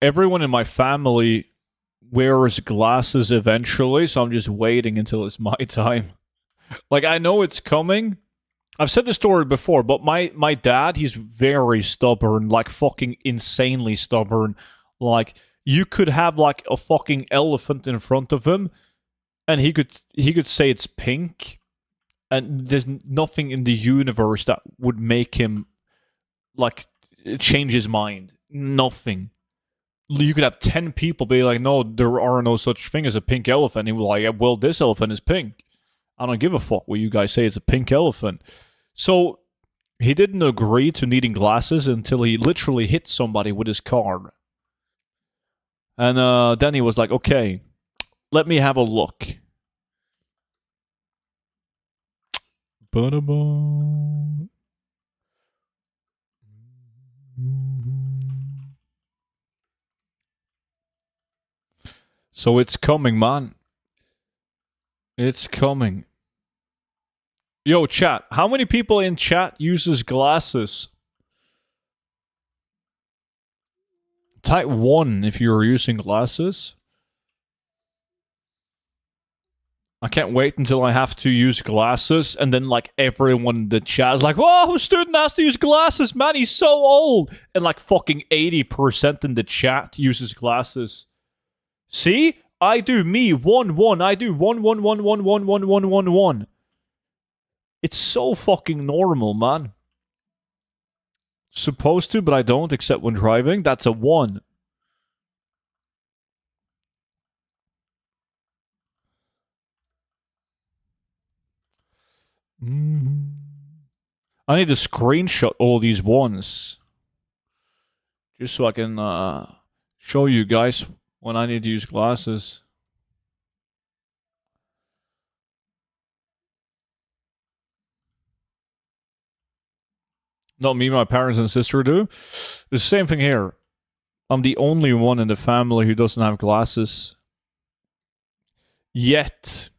Everyone in my family wears glasses eventually, so I'm just waiting until it's my time. Like, I know it's coming. I've said this story before, but my dad, he's very stubborn, like fucking insanely stubborn. Like, you could have like a fucking elephant in front of him, and he could say it's pink, and there's nothing in the universe that would make him like change his mind. Nothing. You could have 10 people be like, no, there are no such thing as a pink elephant. And he was like, well, this elephant is pink. I don't give a fuck what you guys say. It's a pink elephant. So he didn't agree to needing glasses until he literally hit somebody with his car. And then he was like, okay, let me have a look. Ba-da-ba. So it's coming, man. It's coming. Yo, chat. How many people in chat uses glasses? Type 1 if you're using glasses. I can't wait until I have to use glasses, and then like everyone in the chat is like, "Whoa, student has to use glasses, man. He's so old." And like fucking 80% in the chat uses glasses. See, I do me 1-1. I do 1-1-1-1-1-1-1-1-1. It's so fucking normal, man. Supposed to, but I don't, except when driving. That's a 1. I need to screenshot all these ones just so I can show you guys when I need to use glasses. Not me, my parents and sister do. It's the same thing here. I'm the only one in the family who doesn't have glasses. Yet.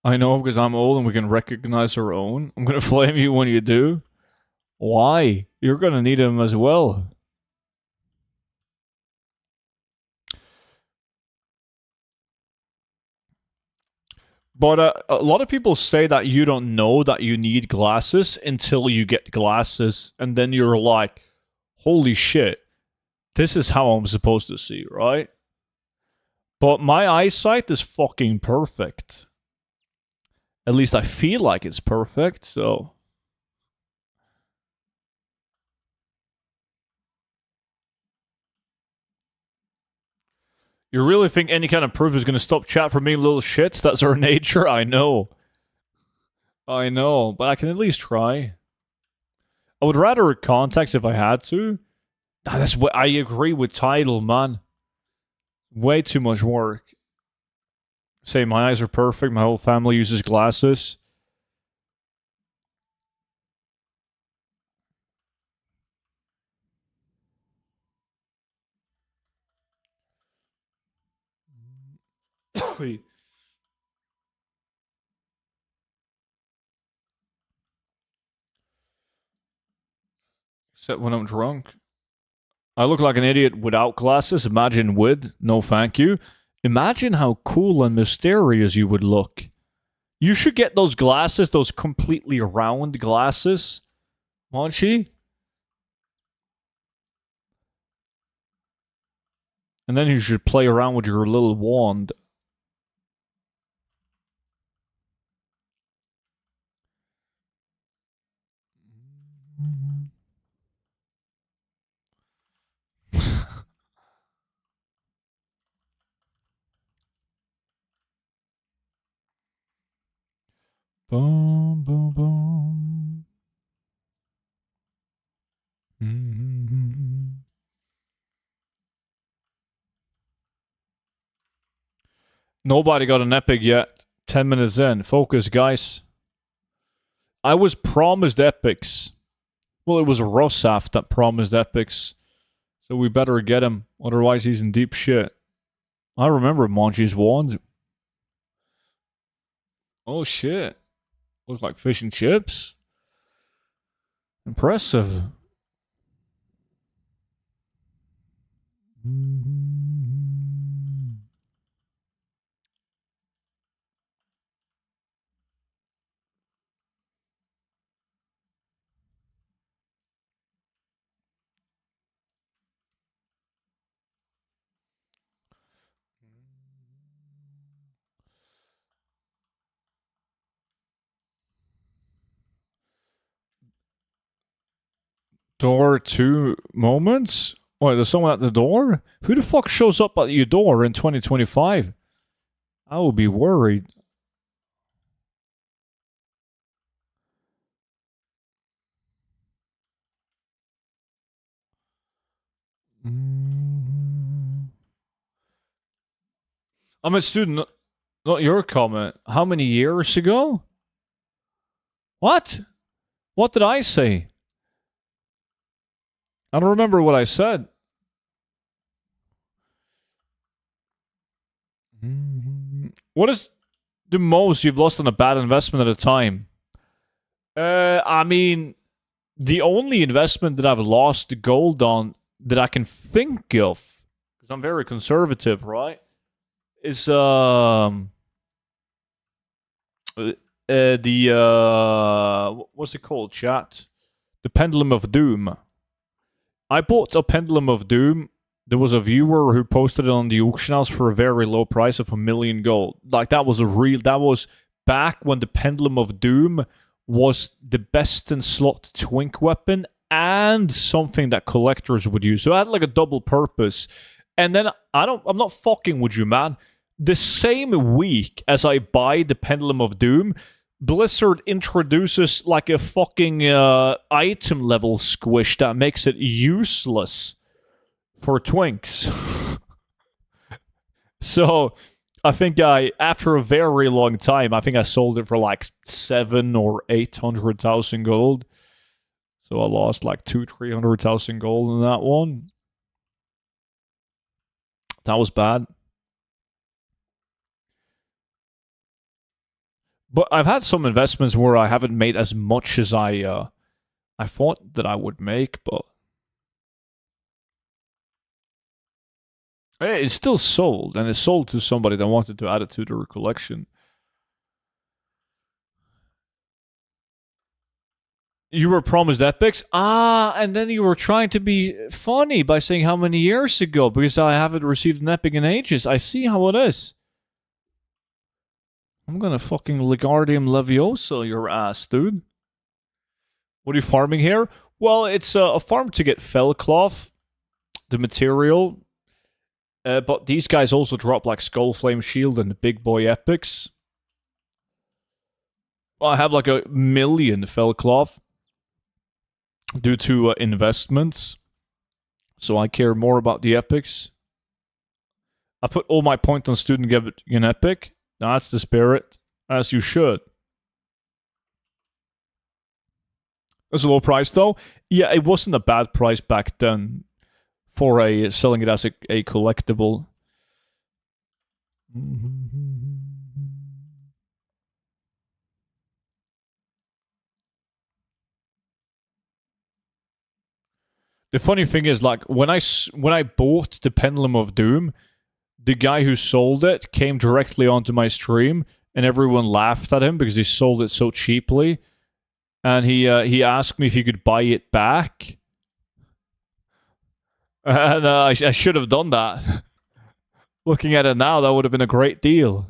I know because I'm old and we can recognize our own. I'm going to flame you when you do. Why? You're going to need them as well. But a lot of people say that you don't know that you need glasses until you get glasses. And then you're like, holy shit, this is how I'm supposed to see, right? But my eyesight is fucking perfect. At least I feel like it's perfect, so. You really think any kind of proof is going to stop chat from being little shits? That's our nature? I know. I know, but I can at least try. I would rather context if I had to. That's what I agree with title, man. Way too much work. Say my eyes are perfect, my whole family uses glasses. Except when I'm drunk. I look like an idiot without glasses. Imagine with. No thank you. Imagine how cool and mysterious you would look. You should get those glasses, those completely round glasses. Monchi. And then you should play around with your little wand. Boom, boom, boom. Mm-hmm. Nobody got an epic yet. 10 minutes in. Focus, guys. I was promised epics. Well, it was Rosaf that promised epics. So we better get him. Otherwise, he's in deep shit. I remember Monchi's wand. Oh, shit. Looks like fish and chips. Impressive. Door 2 moments? Wait, there's someone at the door? Who the fuck shows up at your door in 2025? I will be worried. I'm a student, not your comment. How many years ago? What? What did I say? I don't remember what I said. What is the most you've lost on a bad investment at a time? I mean, the only investment that I've lost gold on that I can think of, because I'm very conservative, right? Is what's it called, chat? The Pendulum of Doom. I bought a Pendulum of Doom. There was a viewer who posted it on the auction house for a very low price of 1,000,000 gold. Like, that was back when the Pendulum of Doom was the best in slot twink weapon and something that collectors would use. So it had like a double purpose. And then I'm not fucking with you, man. The same week as I buy the Pendulum of Doom, Blizzard introduces like a fucking item level squish that makes it useless for twinks. So I think after a very long time, I think I sold it for like 700,000 or 800,000 gold. So I lost like 200,000-300,000 gold in that one. That was bad. But I've had some investments where I haven't made as much as I thought that I would make, but it's still sold, and it's sold to somebody that wanted to add it to their collection. You were promised epics? And then you were trying to be funny by saying how many years ago, because I haven't received an epic in ages. I see how it is. I'm gonna fucking Legardium Leviosa your ass, dude. What are you farming here? Well, it's a farm to get Fellcloth, the material. But these guys also drop like Skullflame Shield and the big boy epics. Well, I have like 1,000,000 Fellcloth due to investments. So I care more about the epics. I put all my point on student get an epic. That's the spirit, as you should. It's a low price though. Yeah, it wasn't a bad price back then for selling it as a collectible. The funny thing is, like, when I bought the Pendulum of Doom, the guy who sold it came directly onto my stream, and everyone laughed at him because he sold it so cheaply. And he asked me if he could buy it back, and I should have done that. Looking at it now, that would have been a great deal,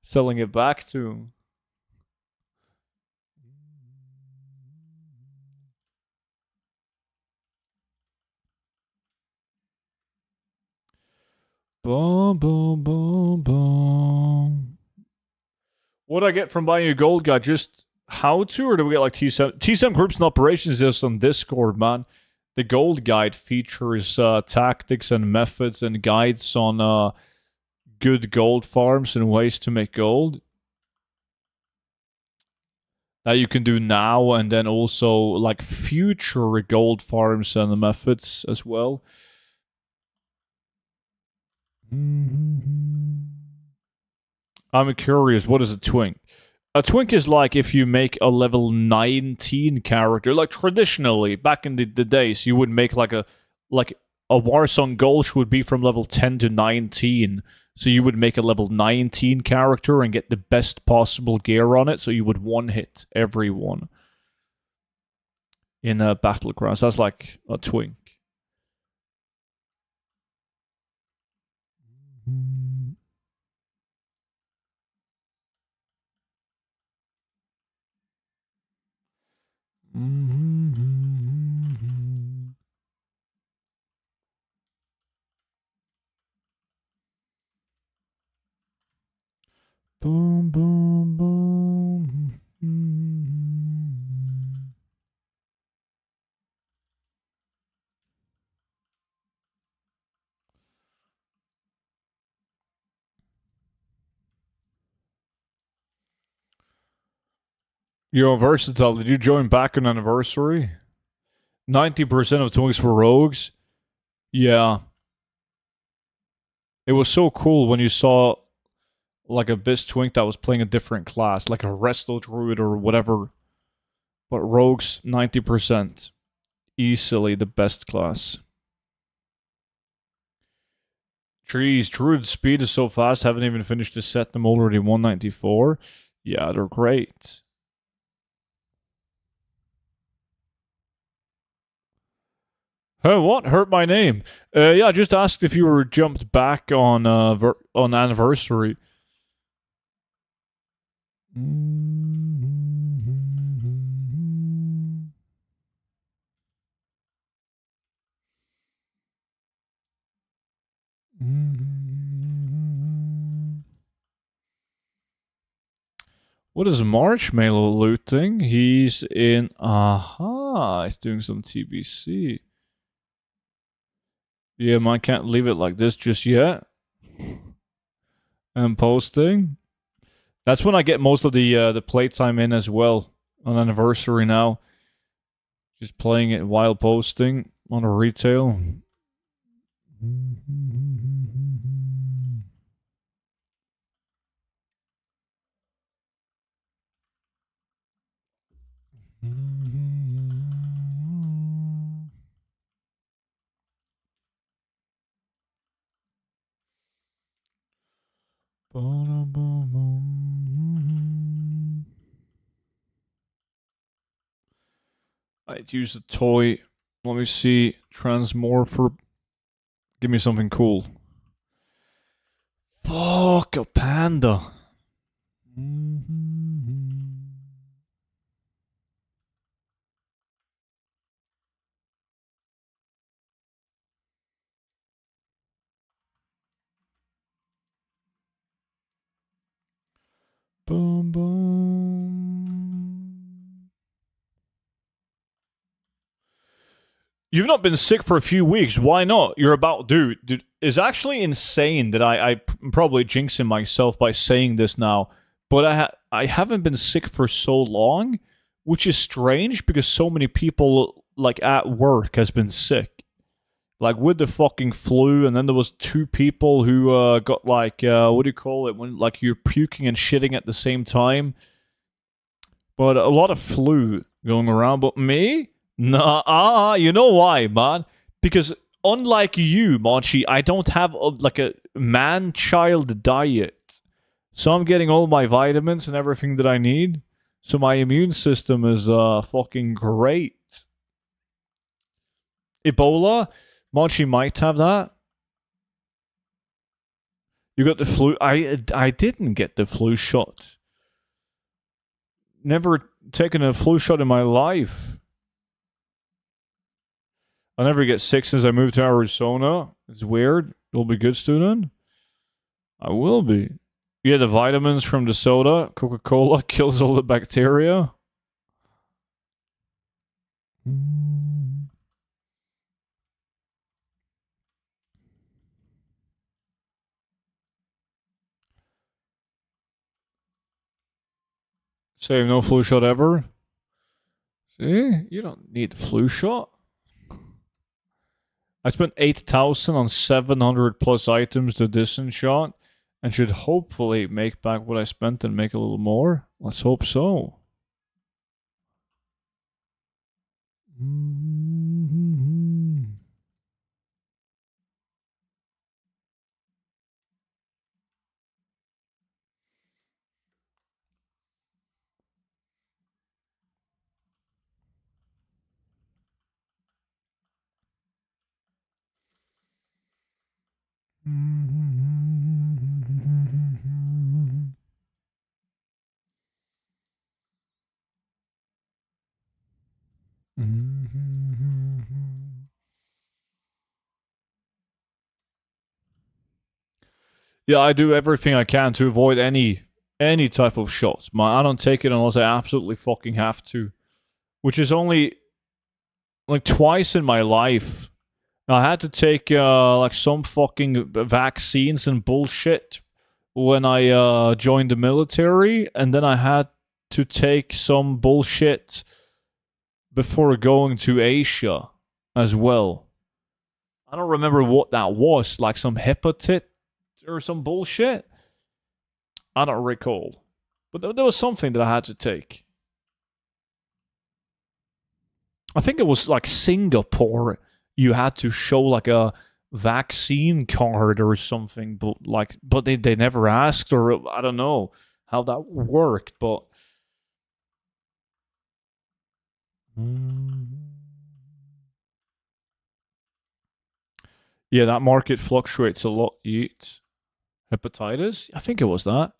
selling it back to him. Boom, boom, boom, boom. What do I get from buying a gold guy? Just how to, or do we get like T7? T7 groups and operations is on Discord, man. The gold guide features tactics and methods and guides on good gold farms and ways to make gold that you can do now, and then also like future gold farms and the methods as well. I'm curious, what is a twink? A twink is like if you make a level 19 character, like traditionally back in the days, you would make like a Warsong Gulch would be from level 10 to 19. So you would make a level 19 character and get the best possible gear on it, so you would one-hit everyone in Battlegrounds. That's like a twink. Boom, boom, boom. Yo, Versatile, did you join back on anniversary? 90% of twinks were rogues. Yeah. It was so cool when you saw like a Biz twink that was playing a different class, like a Resto Druid or whatever. But rogues, 90%. Easily the best class. Trees, Druid speed is so fast, haven't even finished the set, I'm already 194. Yeah, they're great. Oh, what? Hurt my name. Yeah, I just asked if you were jumped back on anniversary. What is Marshmallow looting? He's in... Aha, he's doing some TBC. Yeah, mine can't leave it like this just yet. And posting. That's when I get most of the playtime in as well. On anniversary now. Just playing it while posting on a retail. I'd use a toy. Let me see. Transmorpher. Give me something cool. Fuck a panda. Boom, boom. You've not been sick for a few weeks. Why not? You're about... Dude, it's actually insane that I'm probably jinxing myself by saying this now, but I haven't been sick for so long, which is strange because so many people, like, at work has been sick. Like, with the fucking flu, and then there was 2 people who got, like, what do you call it? When, like, you're puking and shitting at the same time. But a lot of flu going around. But me? Nah, you know why, man? Because unlike you, Monchi, I don't have like a man-child diet. So I'm getting all my vitamins and everything that I need. So my immune system is fucking great. Ebola? Monchi might have that. You got the flu? I didn't get the flu shot. Never taken a flu shot in my life. I'll never get sick since I moved to Arizona. It's weird. You'll be good, student? I will be. Yeah, the vitamins from the soda. Coca-Cola kills all the bacteria. Save no flu shot ever. See? You don't need the flu shot. I spent 8,000 on 700 plus items to distance shot and should hopefully make back what I spent and make a little more. Let's hope so. Yeah, I do everything I can to avoid any type of shots. I don't take it unless I absolutely fucking have to, which is only like twice in my life. I had to take like some fucking vaccines and bullshit when I joined the military, and then I had to take some bullshit before going to Asia as well. I don't remember what that was, like some hepatitis or some bullshit. I don't recall. But there was something that I had to take. I think it was like Singapore. You had to show like a vaccine card or something, but they never asked, or I don't know how that worked, but yeah, that market fluctuates a lot. Yeet. Hepatitis? I think it was that.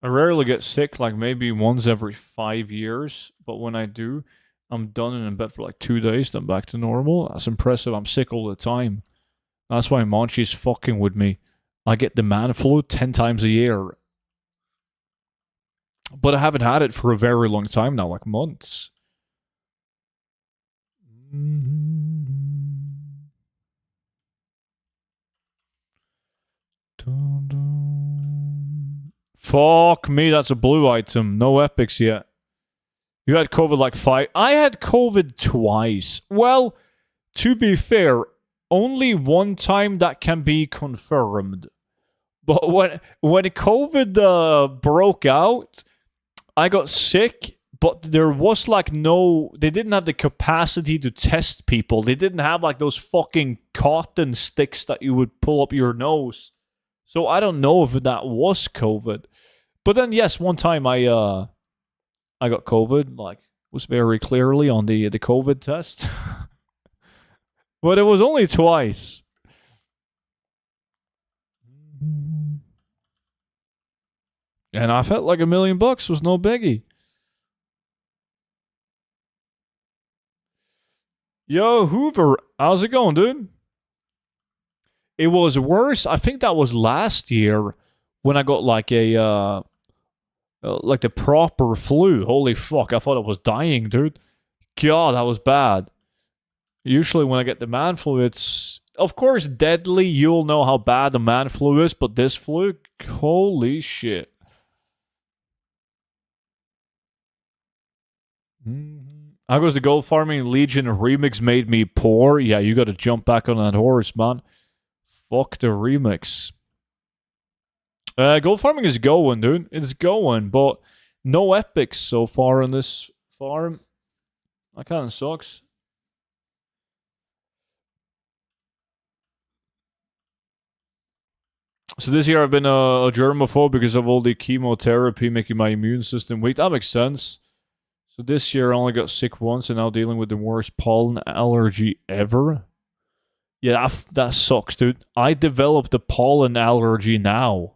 I rarely get sick, like maybe once every 5 years, but when I do, I'm done and in bed for like 2 days, then back to normal. That's impressive. I'm sick all the time. That's why Monchi's fucking with me. I get the man flu 10 times a year. But I haven't had it for a very long time now, like months. Fuck me, that's a blue item. No epics yet. You had COVID like 5. I had COVID twice. Well, to be fair, only one time that can be confirmed. But when COVID broke out, I got sick, but there was like they didn't have the capacity to test people. They didn't have like those fucking cotton sticks that you would pull up your nose. So I don't know if that was COVID. But then yes, one time I got COVID, like was very clearly on the COVID test. But it was only twice. And I felt like $1 million was no biggie. Yo, Hoover, how's it going, dude? It was worse. I think that was last year when I got like like the proper flu. Holy fuck, I thought I was dying, dude. God, that was bad. Usually when I get the man flu, it's, of course, deadly. You'll know how bad the man flu is, but this flu, holy shit. How goes the gold farming? Legion remix made me poor. Yeah, you got to jump back on that horse, man. Fuck the remix. Gold farming is going, dude. It's going, but no epics so far on this farm. That kind of sucks. So this year I've been a germaphobe because of all the chemotherapy making my immune system weak. That makes sense. So this year I only got sick once and now dealing with the worst pollen allergy ever. Yeah, that sucks, dude. I developed a pollen allergy now.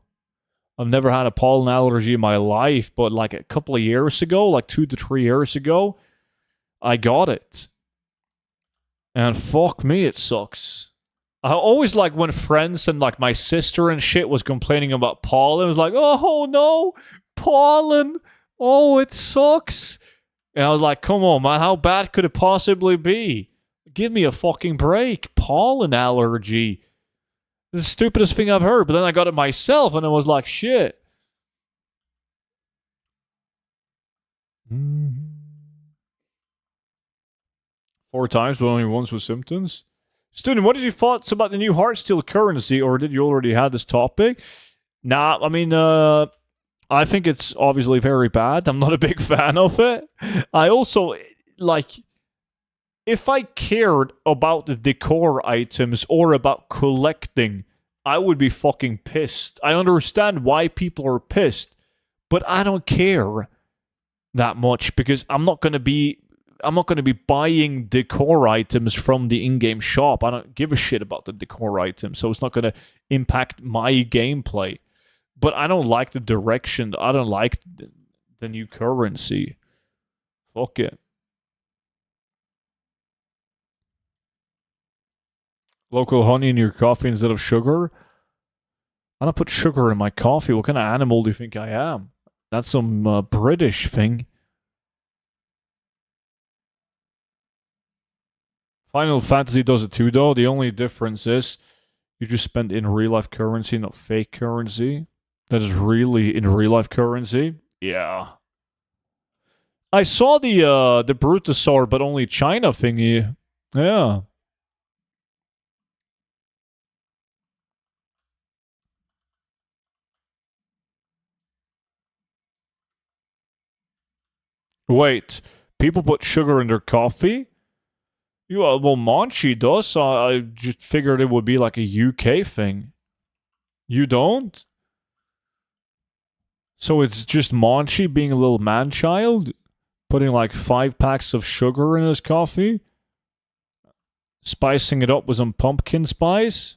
I've never had a pollen allergy in my life, but like a couple of years ago, like 2 to 3 years ago, I got it. And fuck me, it sucks. I always like when friends and like my sister and shit was complaining about pollen. It was like, oh no, pollen. Oh, it sucks. And I was like, come on, man, how bad could it possibly be? Give me a fucking break. Pollen allergy. The stupidest thing I've heard. But then I got it myself and I was like, shit. Mm-hmm. 4 times, but only once with symptoms. Student, what did you thoughts about the new Heartsteel currency, or did you already have this topic? Nah, I mean, I think it's obviously very bad. I'm not a big fan of it. I also, like, if I cared about the decor items or about collecting, I would be fucking pissed. I understand why people are pissed, but I don't care that much because I'm not going to be buying decor items from the in-game shop. I don't give a shit about the decor items, so it's not going to impact my gameplay. But I don't like the direction. I don't like the new currency. Fuck it. Local honey in your coffee instead of sugar? I don't put sugar in my coffee. What kind of animal do you think I am? That's some British thing. Final Fantasy does it too, though. The only difference is you just spend in real life currency, not fake currency. That is really in real life currency. Yeah. I saw the Brutosaur, but only China thingy. Yeah. Wait, people put sugar in their coffee? Well, Monchi does, so I just figured it would be like a UK thing. You don't? So it's just Monchi being a little man-child? Putting like 5 packs of sugar in his coffee? Spicing it up with some pumpkin spice?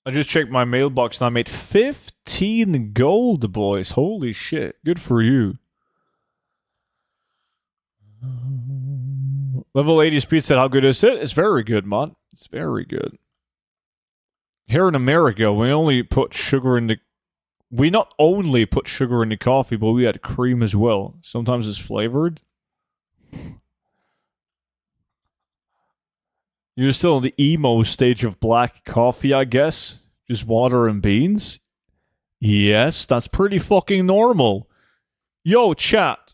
I just checked my mailbox and I made 15 gold, boys. Holy shit. Good for you. Level 80 speed said, how good is it? It's very good, man. It's very good. Here in America, we only put sugar in the... We not only put sugar in the coffee, but we add cream as well. Sometimes it's flavored. You're still in the emo stage of black coffee, I guess. Just water and beans. Yes, that's pretty fucking normal. Yo, chat.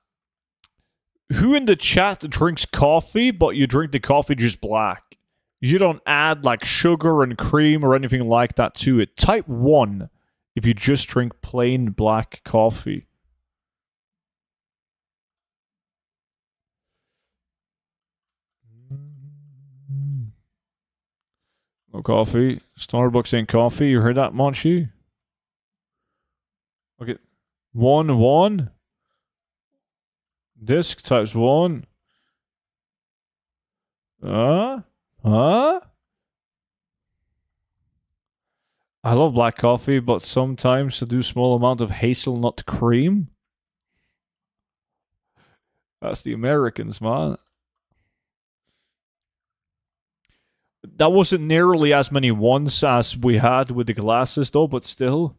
Who in the chat drinks coffee, but you drink the coffee just black? You don't add like sugar and cream or anything like that to it. Type 1 if you just drink plain black coffee. No coffee. Starbucks ain't coffee. You heard that, Monchi? Okay. 1, 1. Disk types 1. Huh? I love black coffee, but sometimes to do small amount of hazelnut cream. That's the Americans, man. That wasn't nearly as many ones as we had with the glasses, though, but still.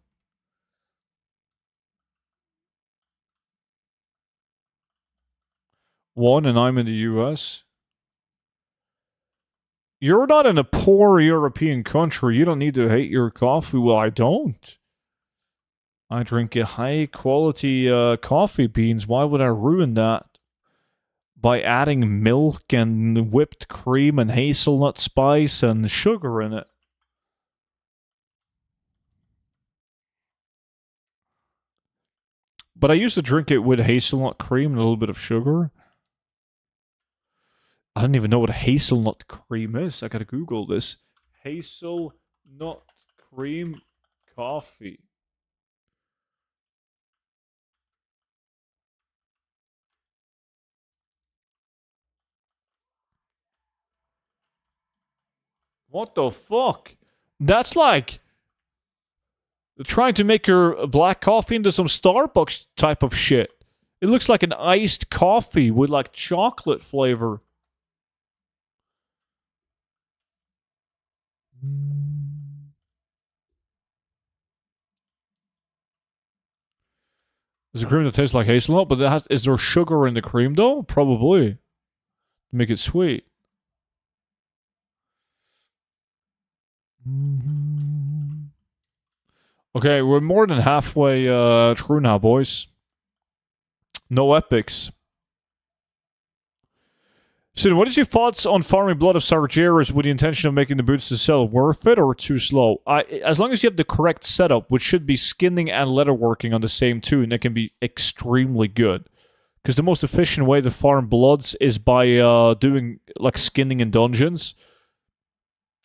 One, and I'm in the US. You're not in a poor European country. You don't need to hate your coffee. Well, I don't. I drink a high quality coffee beans. Why would I ruin that? By adding milk and whipped cream and hazelnut spice and sugar in it. But I used to drink it with hazelnut cream and a little bit of sugar. I don't even know what a hazelnut cream is. I gotta Google this. Hazelnut cream coffee. What the fuck? That's like trying to make your black coffee into some Starbucks type of shit. It looks like an iced coffee with like chocolate flavor. Is a cream that tastes like hazelnut, but is there sugar in the cream though? Probably. To make it sweet. Okay, we're more than halfway through now, boys. No epics. So, what is your thoughts on farming Blood of Sargeras with the intention of making the boots to sell? Worth it or too slow? As long as you have the correct setup, which should be skinning and leatherworking on the same tune, that can be extremely good. Because the most efficient way to farm Bloods is by doing like skinning in dungeons.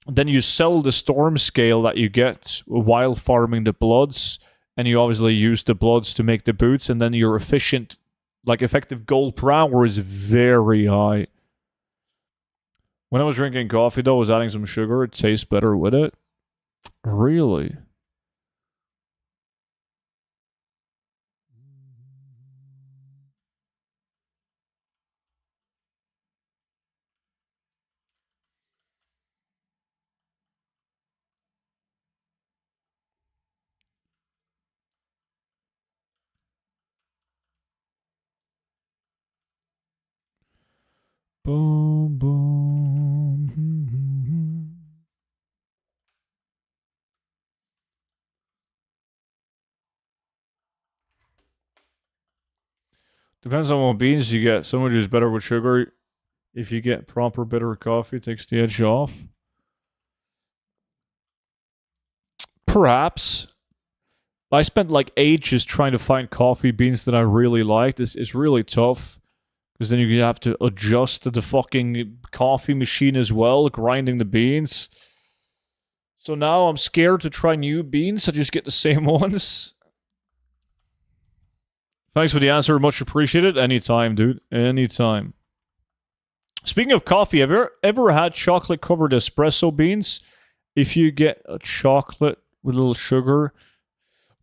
Then you sell the storm scale that you get while farming the Bloods, and you obviously use the Bloods to make the boots, and then your effective gold per hour is very high. When I was drinking coffee, though, I was adding some sugar. It tastes better with it. Really? Boom, boom. Depends on what beans you get. Some are just better with sugar. If you get proper bitter coffee, it takes the edge off. Perhaps. I spent like ages trying to find coffee beans that I really liked. This is really tough. Because then you have to adjust to the fucking coffee machine as well, grinding the beans. So now I'm scared to try new beans. I just get the same ones. Thanks for the answer. Much appreciated. Anytime, dude. Anytime. Speaking of coffee, have you ever had chocolate covered espresso beans? If you get a chocolate with a little sugar,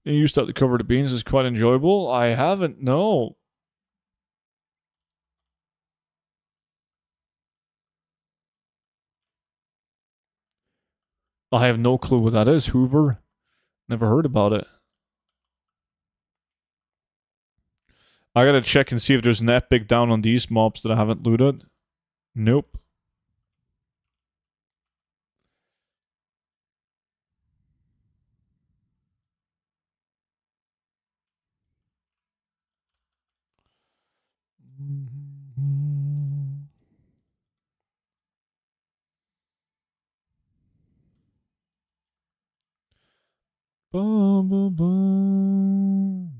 and you use that to cover the beans, it's quite enjoyable. I haven't, no. I have no clue what that is. Hoover? Never heard about it. I gotta check and see if there's an epic down on these mobs that I haven't looted. Nope. Bum, bum, bum.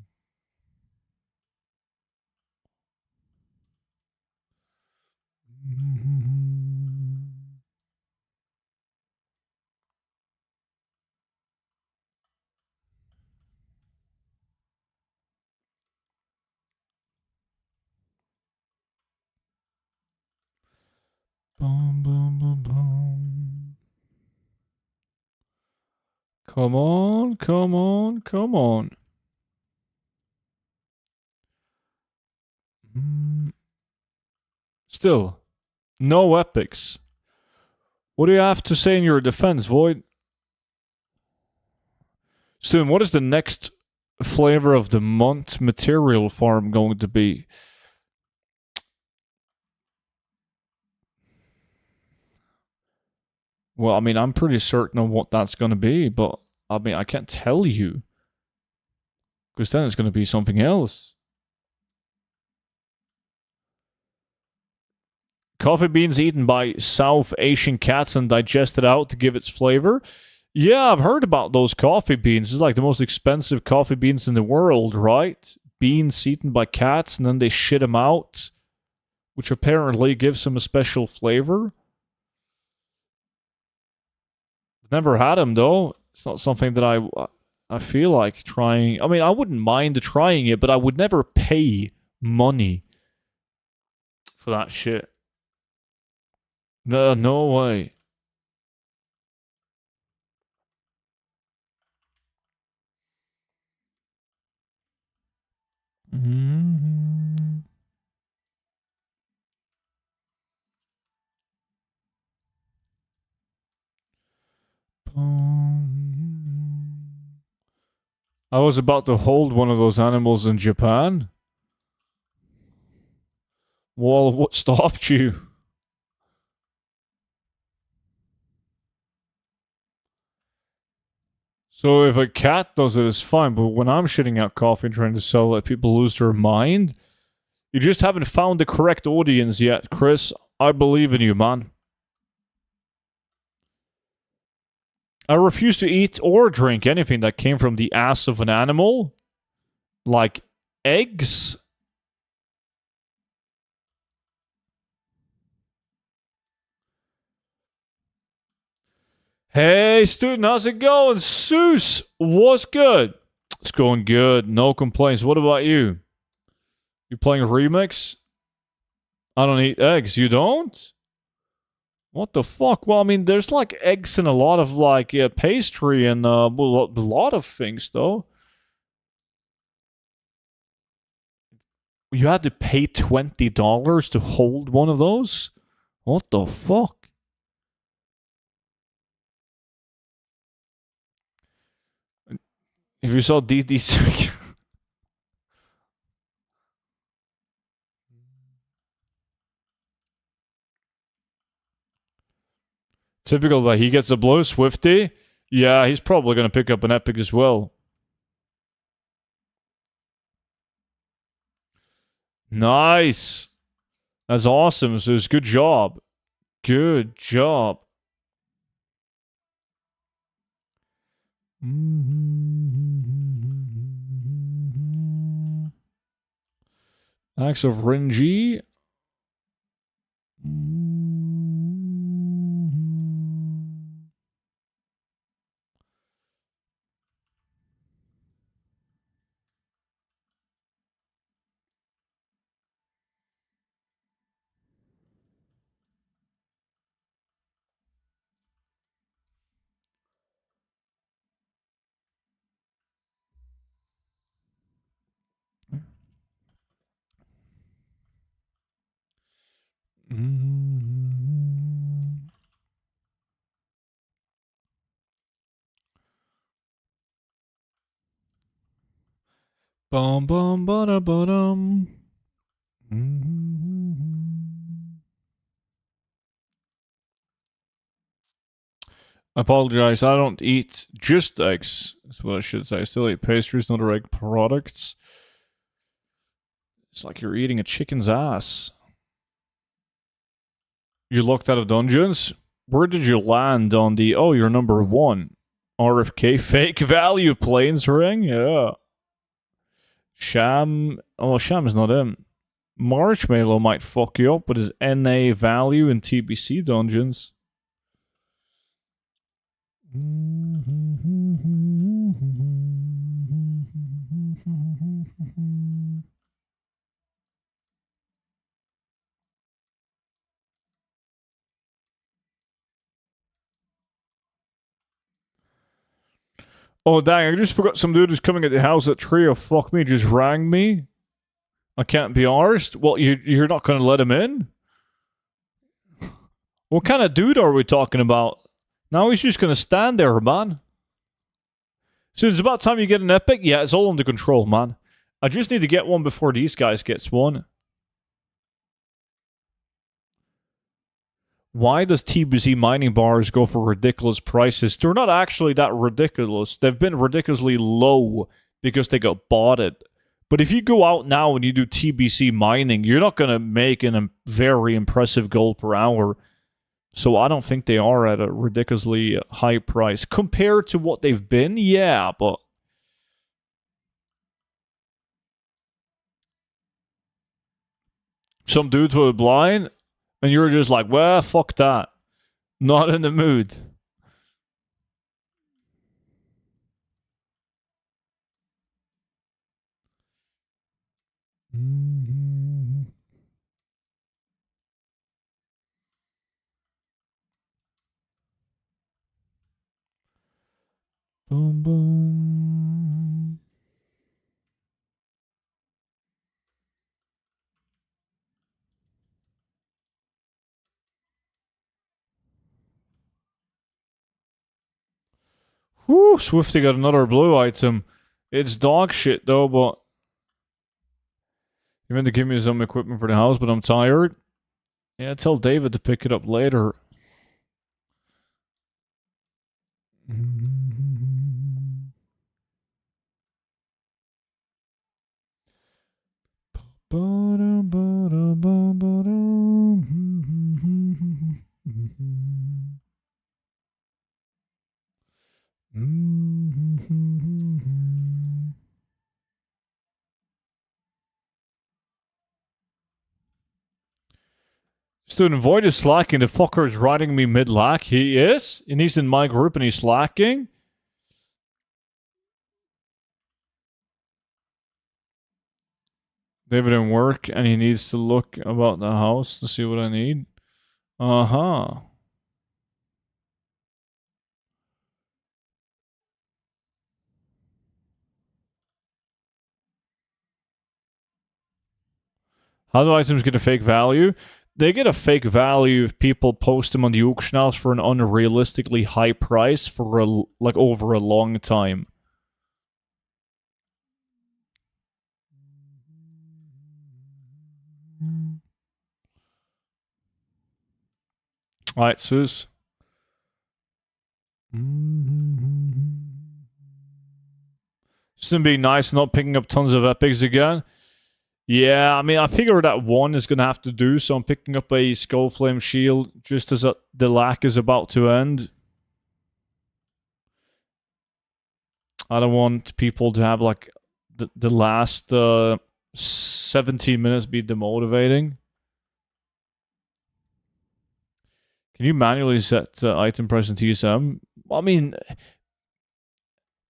Bum, bum, bum, bum. Come on, come on, come on. still. No epics. What do you have to say in your defense, Void? Soon, what is the next flavor of the month material farm going to be? Well, I mean, I'm pretty certain of what that's going to be, but I mean, I can't tell you. Because then it's going to be something else. Coffee beans eaten by South Asian cats and digested out to give its flavor. Yeah, I've heard about those coffee beans. It's like the most expensive coffee beans in the world, right? Beans eaten by cats and then they shit them out, which apparently gives them a special flavor. Never had them though. It's not something that I feel like trying. I mean, I wouldn't mind trying it, but I would never pay money for that shit. No way. Mm-hmm. I was about to hold one of those animals in Japan. Well, what stopped you? So if a cat does it, it's fine. But when I'm shitting out coffee and trying to sell it, people lose their mind. You just haven't found the correct audience yet, Chris. I believe in you, man. I refuse to eat or drink anything that came from the ass of an animal. Like eggs. Hey, student, how's it going? Seuss, what's good? It's going good. No complaints. What about you? You playing a remix? I don't eat eggs. You don't? What the fuck? Well, I mean, there's like eggs in a lot of like pastry and a lot of things, though. You had to pay $20 to hold one of those? What the fuck? If you saw DDC... Typical that he gets a blow, Swifty. Yeah, he's probably going to pick up an epic as well. Nice. That's awesome. So it's good job. Good job. Axe of Renji. Bum bum ba ba I apologize. I don't eat just eggs. That's what I should say. I still eat pastries, not egg products. It's like you're eating a chicken's ass. You locked out of dungeons? Where did you land on the... Oh, you're number 1. RFK fake value planes ring? Yeah. Sham... Oh, Sham is not in. Marshmallow might fuck you up with his NA value in TBC dungeons. Oh, dang, I just forgot some dude who's coming at the house at 3. Oh, fuck me, just rang me. I can't be arsed. Well, you're not going to let him in? What kind of dude are we talking about? Now he's just gonna stand there, man. So it's about time you get an epic. Yeah, it's all under control, man. I just need to get one before these guys gets one. Why does TBC mining bars go for ridiculous prices? They're not actually that ridiculous. They've been ridiculously low because they got bought it. But if you go out now and you do TBC mining, you're not going to make a very impressive gold per hour. So I don't think they are at a ridiculously high price. Compared to what they've been, yeah, but... Some dudes with a blind, and you're just like, well, fuck that. Not in the mood. Mm-hmm. Boom, boom. Whew, Swifty got another blue item. It's dog shit though, but you meant to give me some equipment for the house, but I'm tired. Yeah, tell David to pick it up later. Student Void is slacking. The fucker is riding me mid-lack. He is? And he's in my group and he's slacking? David in work and he needs to look about the house to see what I need. Uh-huh. How do items get a fake value? They get a fake value if people post them on the auction house for an unrealistically high price for over a long time. Alright, Sus. It's gonna be nice not picking up tons of epics again. Yeah, I mean, I figure that one is gonna have to do, so I'm picking up a Skullflame Shield just as the lack is about to end. I don't want people to have, like, the last 17 minutes be demotivating. Can you manually set item price in TSM? I mean,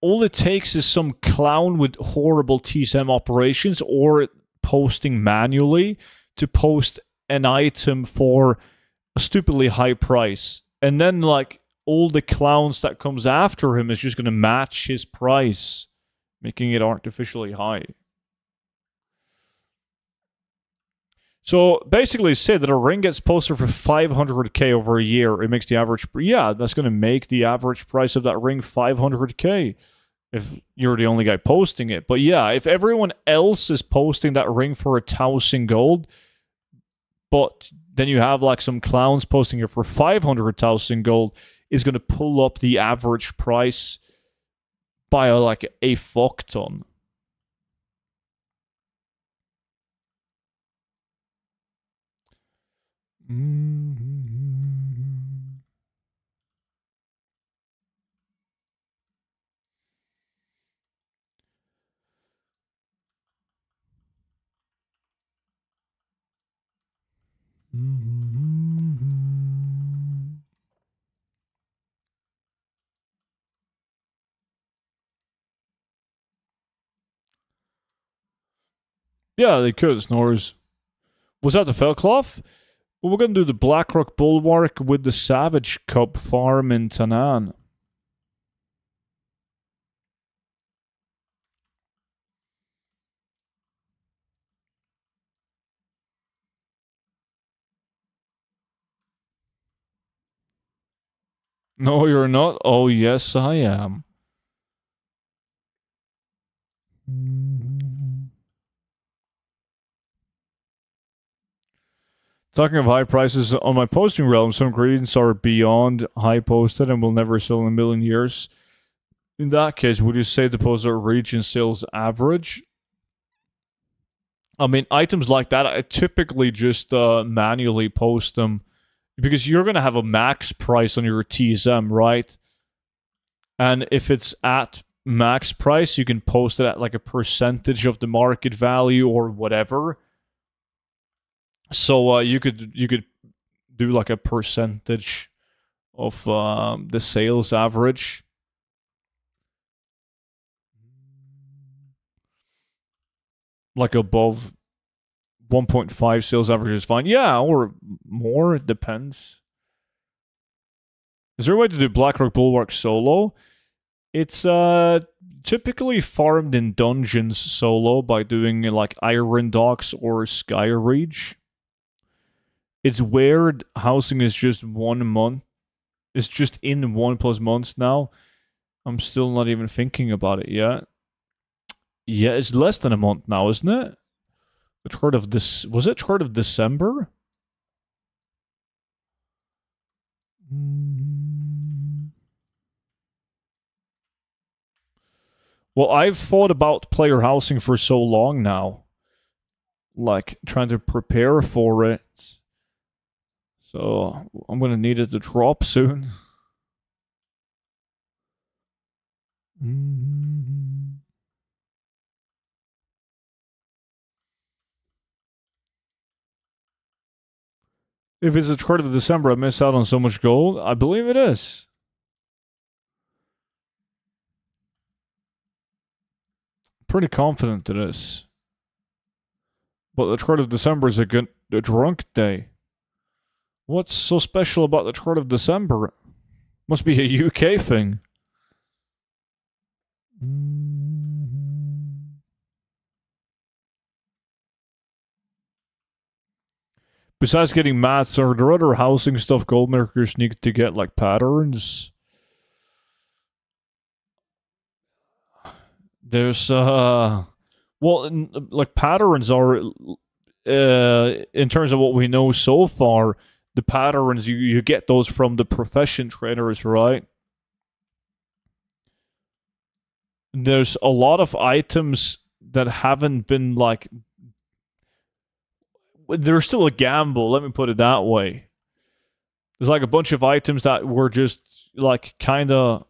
all it takes is some clown with horrible TSM operations or posting manually to post an item for a stupidly high price. And then, like, all the clowns that comes after him is just going to match his price, making it artificially high. So basically, say that a ring gets posted for 500k over a year. It makes the average. Yeah, that's going to make the average price of that ring 500k if you're the only guy posting it. But yeah, if everyone else is posting that ring for 1,000 gold, but then you have like some clowns posting it for 500,000 gold, is going to pull up the average price by like a fuck ton. Yeah, they could, Snores. Was that the Felcloth? Well, we're going to do the Blackrock Bulwark with the Savage Cup farm in Tanan. No, you're not. Oh, yes, I am. Talking of high prices, on my posting realm, some ingredients are beyond high posted and will never sell in a million years. In that case, would you say the poster region sales average? I mean, items like that, I typically just manually post them because you're going to have a max price on your TSM, right? And if it's at max price, you can post it at like a percentage of the market value or whatever. So you could do like a percentage of the sales average. Like above 1.5 sales average is fine. Yeah, or more. It depends. Is there a way to do Blackrock Bulwark solo? It's typically farmed in dungeons solo by doing like Iron Docks or Skyreach. It's weird. Housing is just 1 month. It's just in 1+ months now. I'm still not even thinking about it yet. Yeah, it's less than a month now, isn't it? The third of this was it 3rd of December? Well, I've thought about player housing for so long now. Like trying to prepare for it. So I'm gonna need it to drop soon. If it's the 3rd of December, I miss out on so much gold. I believe it is. Pretty confident it is. But the 3rd of December is a drunk day. What's so special about the 3rd of December? Must be a UK thing. Besides getting mats, are there other housing stuff gold makers need to get, like patterns? There's well, like patterns are in terms of what we know so far, the patterns you get those from the profession trainers, right? There's a lot of items that haven't been like there's still a gamble, let me put it that way. There's like a bunch of items that were just like kind of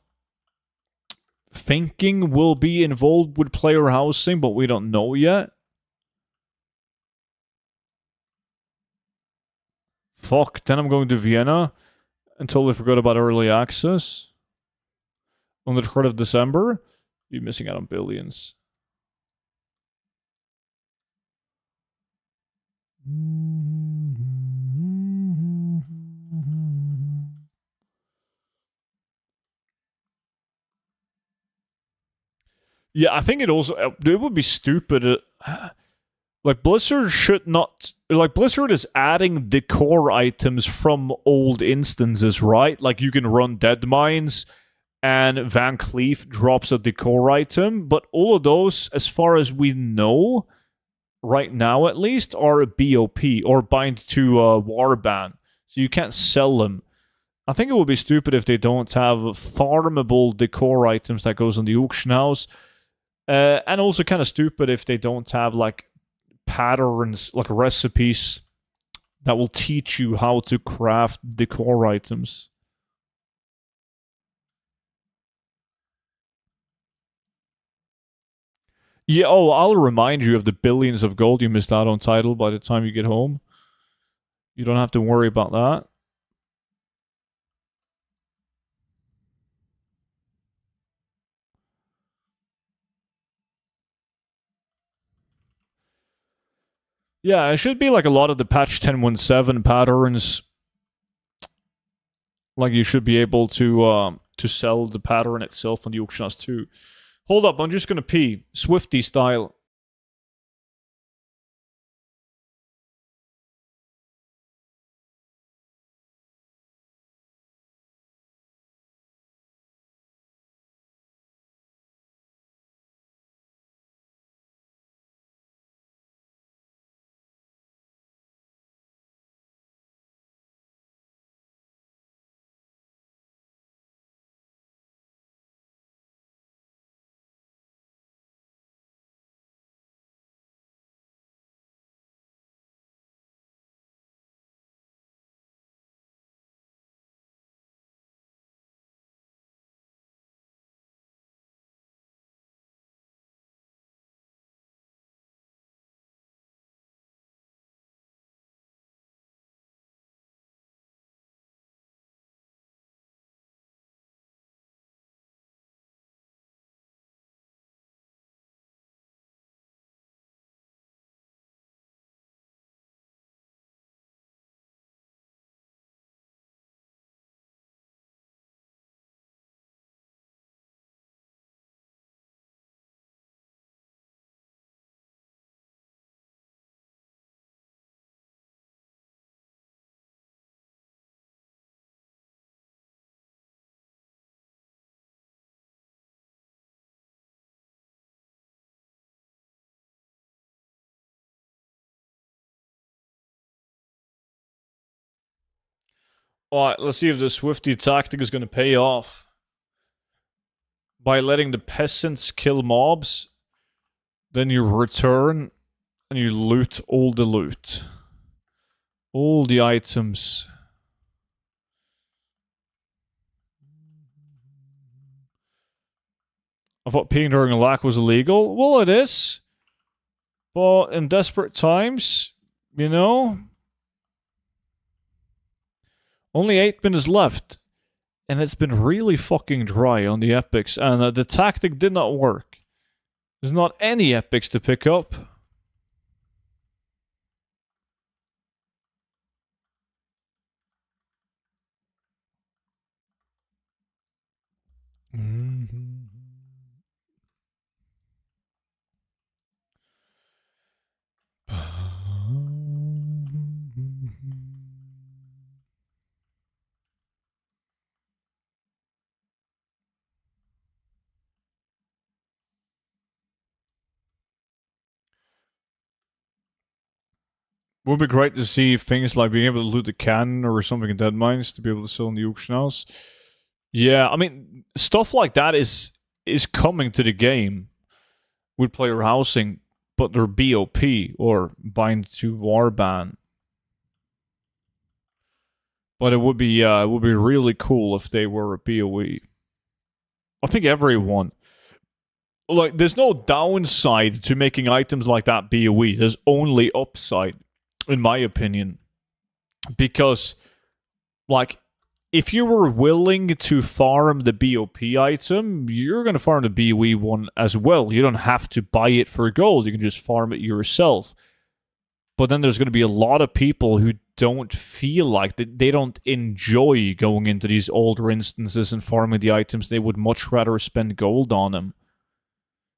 thinking will be involved with player housing, but we don't know yet. Fuck, then I'm going to Vienna until we forgot about early access on the 3rd of December. You're missing out on billions. Yeah, I think it would be stupid. Like Blizzard should not. Like Blizzard is adding decor items from old instances, right? Like you can run Dead Mines, and Van Cleef drops a decor item, but all of those, as far as we know, right now at least, are BOP or bind to Warband, so you can't sell them. I think it would be stupid if they don't have farmable decor items that goes on the auction house, and also kind of stupid if they don't have like patterns, like recipes that will teach you how to craft decor items. Yeah, oh, I'll remind you of the billions of gold you missed out on title by the time you get home. You don't have to worry about that. Yeah, it should be like a lot of the patch 10.17 patterns. Like you should be able to sell the pattern itself on the auction house too. Hold up, I'm just gonna pee. Swifty style. Alright, let's see if the Swifty tactic is gonna pay off. By letting the peasants kill mobs, then you return and you loot all the loot. All the items. I thought peeing during a lack was illegal. Well, it is. But in desperate times, you know... Only 8 minutes left. And it's been really fucking dry on the epics. And the tactic did not work. There's not any epics to pick up. Would be great to see things like being able to loot the cannon or something in Dead Mines to be able to sell in the auction house. Yeah, I mean, stuff like that is coming to the game with player housing, but they're BOP or bind to warband. But it would be really cool if they were a BOE. I think everyone. Like, there's no downside to making items like that BOE. There's only upside, in my opinion. Because, like, if you were willing to farm the BOP item, you're going to farm the BOE one as well. You don't have to buy it for gold. You can just farm it yourself. But then there's going to be a lot of people who don't feel like they don't enjoy going into these older instances and farming the items. They would much rather spend gold on them.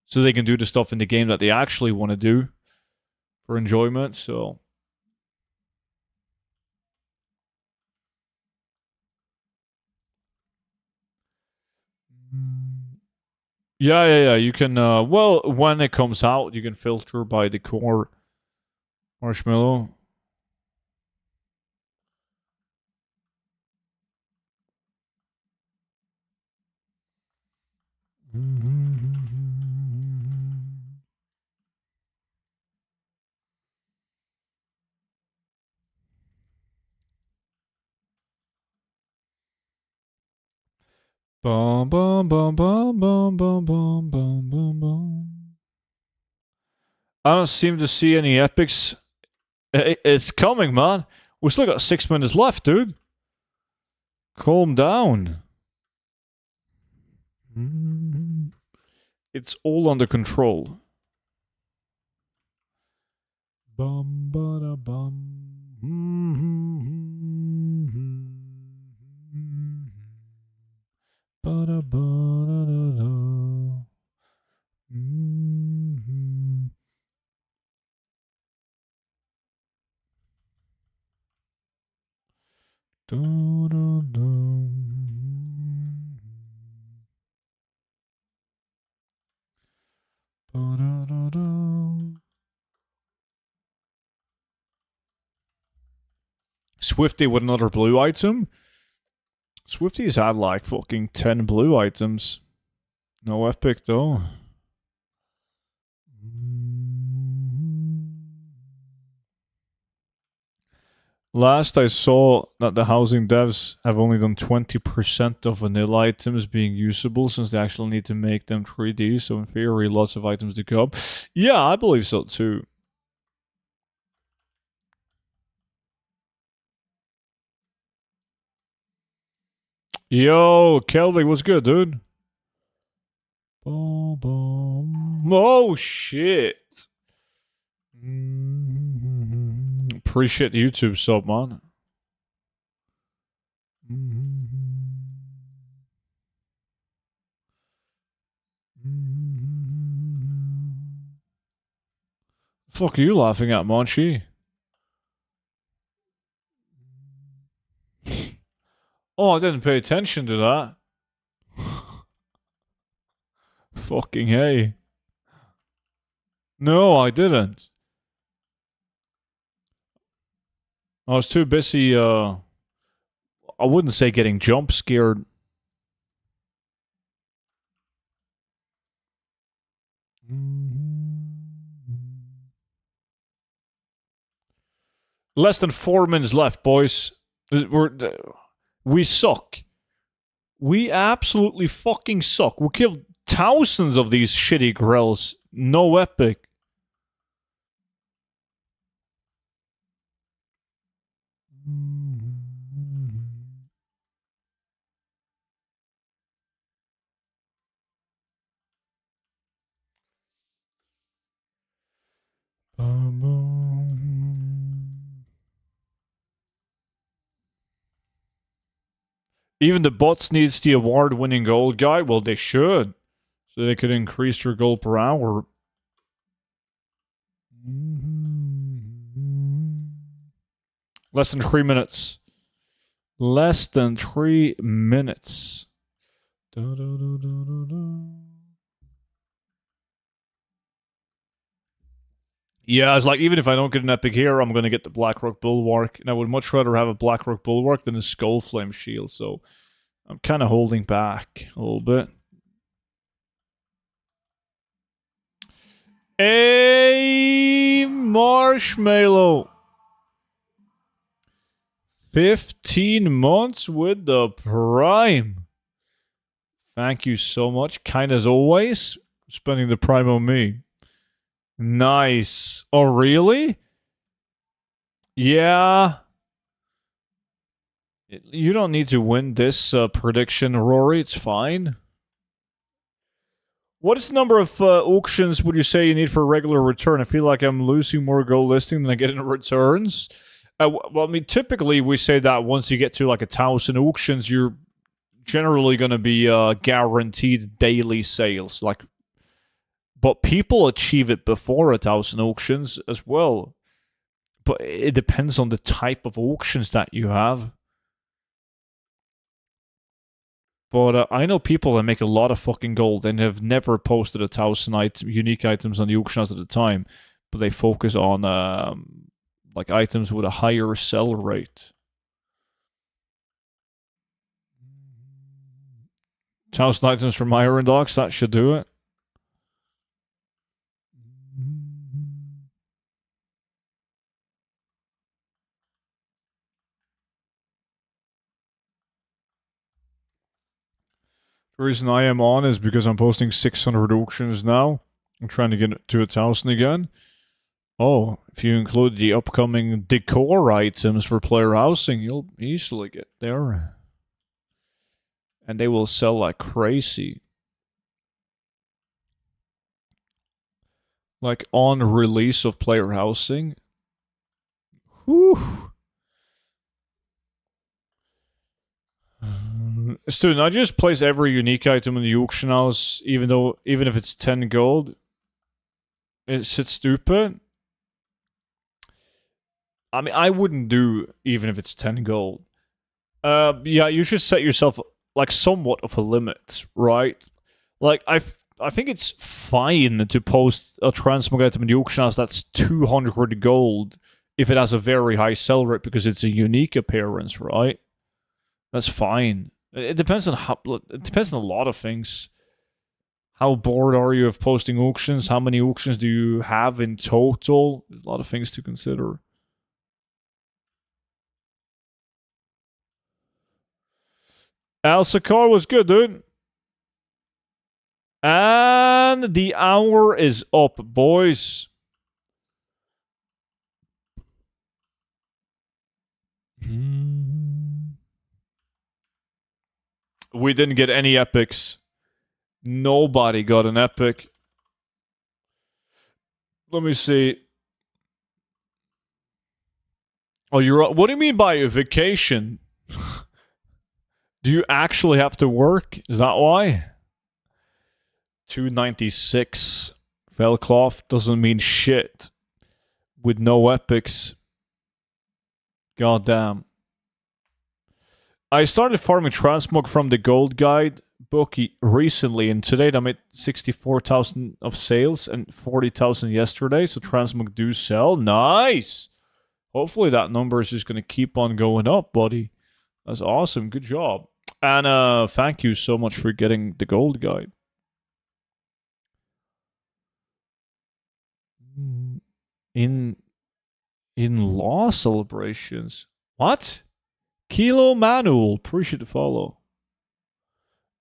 So they can do the stuff in the game that they actually want to do for enjoyment, so... Yeah, you can, well, when it comes out, you can filter by the core marshmallow. Bum bum bum bum bum bum bum bum bum bum. I don't seem to see any epics. It's coming, man. We still got 6 minutes left, dude. Calm down. It's all under control. Bum ba da bum. Ba da ba da da da. Da da da. Ba da da da. Swifty with another blue item. Swifty's had like fucking 10 blue items. No epic though. Last I saw that the housing devs have only done 20% of vanilla items being usable since they actually need to make them 3D, so in theory lots of items to come. Yeah, I believe so too. Yo, Kelvin, what's good, dude? Oh, shit. Appreciate the YouTube sub, man. Fuck are you laughing at, Monchi? Oh, I didn't pay attention to that. Fucking hey. No, I didn't. I was too busy, I wouldn't say getting jump scared. Less than 4 minutes left, boys. We suck. We absolutely fucking suck. We killed thousands of these shitty grills. No epic. Even the bots needs the award-winning gold guy. Well, they should, so they could increase their gold per hour. Less than 3 minutes. Less than 3 minutes. Yeah, it's like, even if I don't get an epic here, I'm going to get the Blackrock Bulwark. And I would much rather have a Blackrock Bulwark than a Skullflame Shield, so I'm kind of holding back a little bit. A marshmallow. 15 months with the Prime. Thank you so much, kind as always, for spending the Prime on me. Nice. Oh, really? Yeah. You don't need to win this prediction, Rory. It's fine. What is the number of auctions would you say you need for a regular return? I feel like I'm losing more gold listing than I get in returns. Well, I mean, typically we say that once you get to like 1,000 auctions, you're generally going to be guaranteed daily sales. But people achieve it before 1,000 auctions as well. But it depends on the type of auctions that you have. But I know people that make a lot of fucking gold and have never posted 1,000 unique items on the auction house at a time. But they focus on like items with a higher sell rate. 1,000 items from Iron Dogs, that should do it. The reason I am on is because I'm posting 600 auctions now. I'm trying to get to 1,000 again. Oh, if you include the upcoming decor items for player housing, you'll easily get there. And they will sell like crazy. Like on release of player housing. Whew. Student, I just place every unique item in the auction house, even if it's 10 gold. Is it stupid? I mean, I wouldn't do even if it's 10 gold. Yeah, you should set yourself like somewhat of a limit, right? Like I think it's fine to post a transmog item in the auction house that's 200 gold if it has a very high sell rate because it's a unique appearance, right? That's fine. It depends on a lot of things. How bored are you of posting auctions? How many auctions do you have in total? There's a lot of things to consider. Alsakar was good, dude. And the hour is up, boys. We didn't get any epics. Nobody got an epic. Let me see. Oh, what do you mean by a vacation? Do you actually have to work? Is that why? 296. Velcloth doesn't mean shit. With no epics. Goddamn. I started farming transmog from the gold guide book recently, and today I made 64,000 of sales and 40,000 yesterday, so transmog do sell. Nice! Hopefully that number is just going to keep on going up, buddy. That's awesome. Good job. And thank you so much for getting the gold guide. In law celebrations. What? Kilo Manual. Appreciate the follow.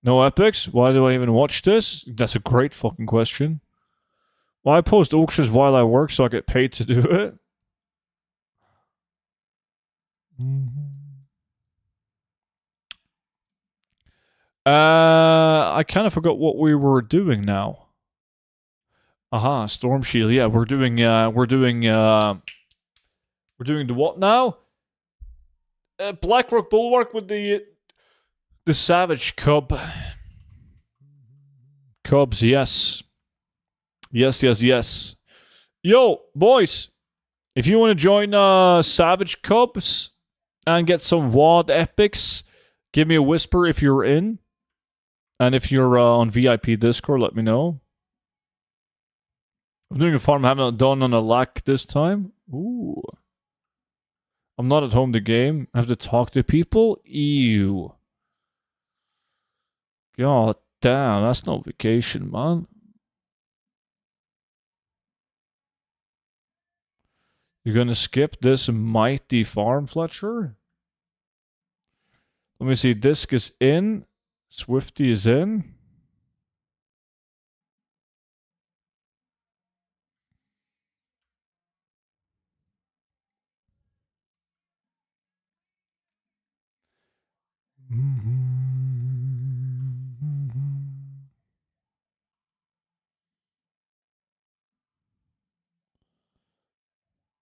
No epics? Why do I even watch this? That's a great fucking question. Well, I post auctions while I work so I get paid to do it. I kind of forgot what we were doing now. Aha, Storm Shield. Yeah, we're doing the what now? Blackrock Bulwark with the Savage Cub. Cubs, yes. Yes. Yo, boys, if you want to join Savage Cubs and get some WoD epics, give me a whisper if you're in. And if you're on VIP Discord, let me know. I'm doing a farm I haven't done on a lack this time. Ooh. I'm not at home the game. I have to talk to people? Ew. God damn, that's no vacation, man. You're gonna skip this mighty farm, Fletcher? Let me see. Disc is in. Swifty is in.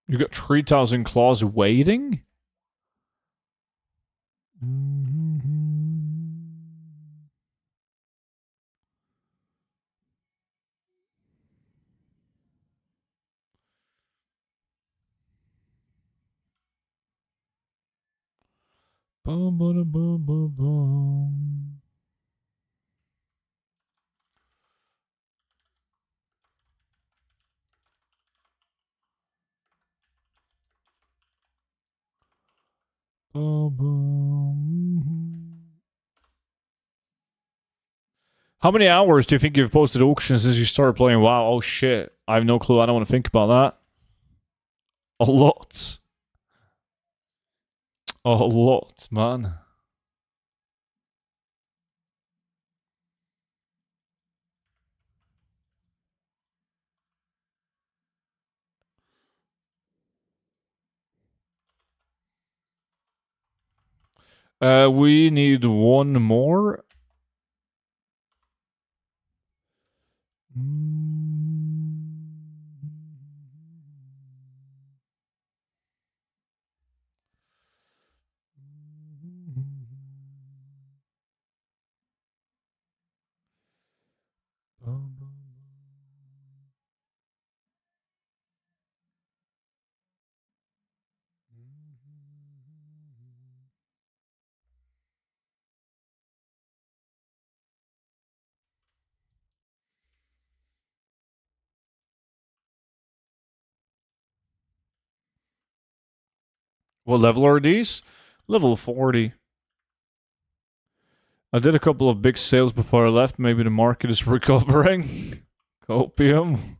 You got 3,000 claws waiting? Bum, bum, bum, bum, bum. Bum, bum. How many hours do you think you've posted auctions since you started playing WoW? Oh shit. I have no clue. I don't want to think about that. A lot. A lot, man. We need one more. What level are these? Level 40. I did a couple of big sales before I left. Maybe the market is recovering. Copium.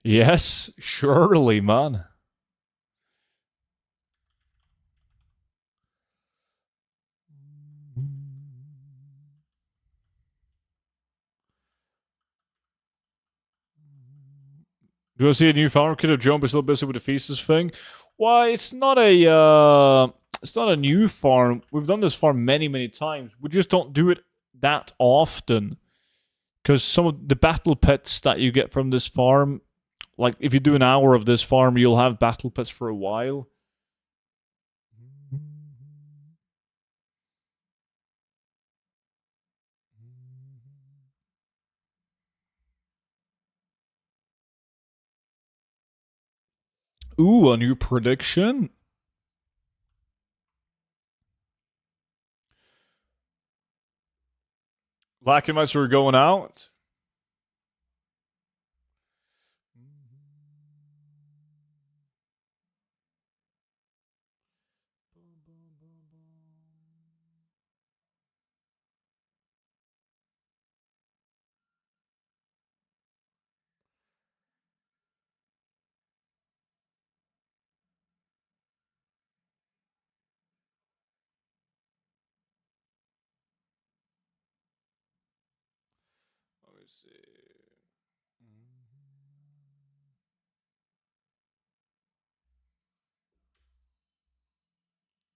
Yes, surely, man. Do I see a new farm kit of Jump is a little busy with the Feasts thing? Why, it's not a new farm. We've done this farm many times. We just don't do it that often. Because some of the battle pets that you get from this farm, like if you do an hour of this farm, you'll have battle pets for a while. Ooh, a new prediction? Lacumites are going out?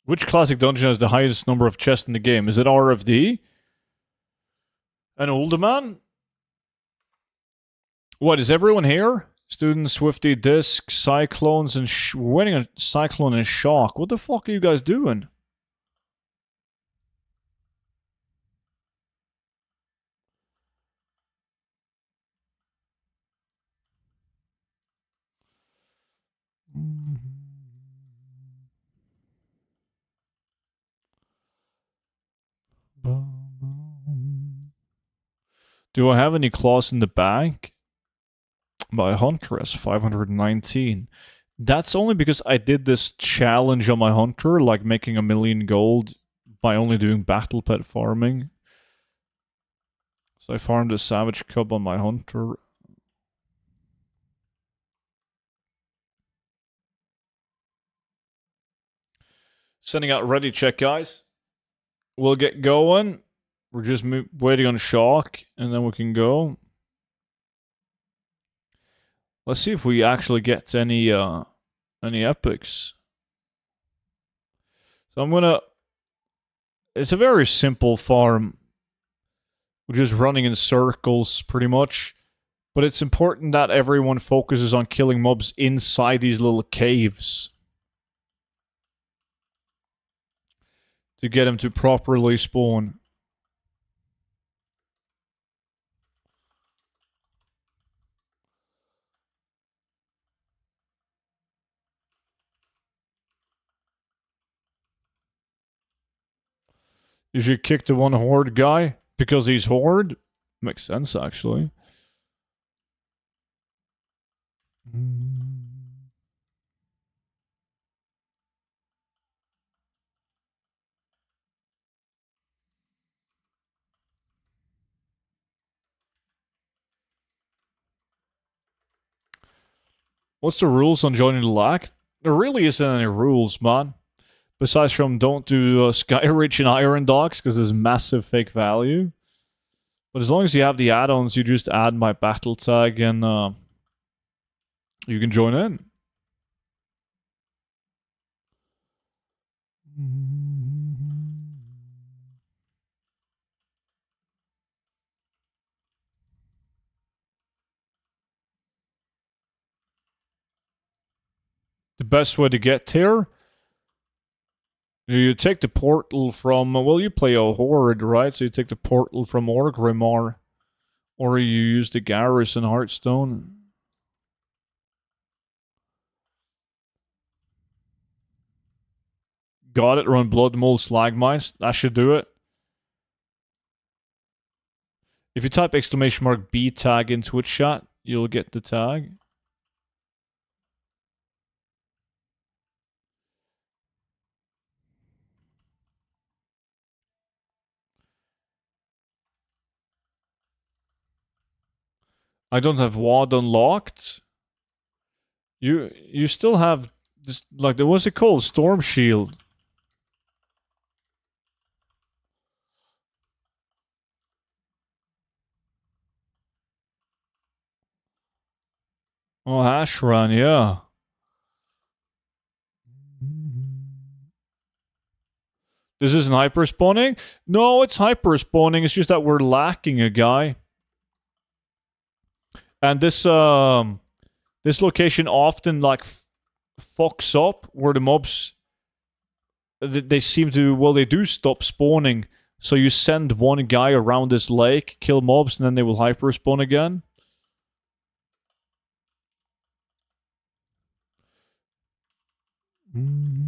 Which classic dungeon has the highest number of chests in the game? Is it RFD? An older man? What, is everyone here? Student, Swifty, Disc, Cyclones, and we're waiting on Cyclone and Shock. What the fuck are you guys doing? Do I have any claws in the bank? My Huntress, 519. That's only because I did this challenge on my Hunter, like making 1,000,000 gold by only doing battle pet farming. So I farmed a Savage Cub on my Hunter. Sending out ready check, guys. We'll get going. We're just waiting on Shock, and then we can go. Let's see if we actually get any epics. So I'm gonna... It's a very simple farm. We're just running in circles, pretty much. But it's important that everyone focuses on killing mobs inside these little caves. To get them to properly spawn. You should kick the one horde guy because he's horde. Makes sense, actually. What's the rules on joining the LAC? There really isn't any rules, man. Besides from don't do Skyreach and Iron Dogs because there's massive fake value. But as long as you have the add-ons, you just add my battle tag and you can join in. The best way to get here? You take the portal from... Well, you play a horde, right? So you take the portal from Orgrimmar. Or you use the Garrison Hearthstone. Got it, run Blood Mold Slagmice. That should do it. If you type exclamation mark B tag in Twitch chat, you'll get the tag. I don't have WAD unlocked. You still have this, like, what's it called? Storm Shield. Oh, Ashran, yeah. This isn't hyper spawning? No, it's hyper spawning. It's just that we're lacking a guy. And this this location often like fucks up where the mobs they seem to, well, they do stop spawning. So you send one guy around this lake, kill mobs, and then they will hyper spawn again. Mm.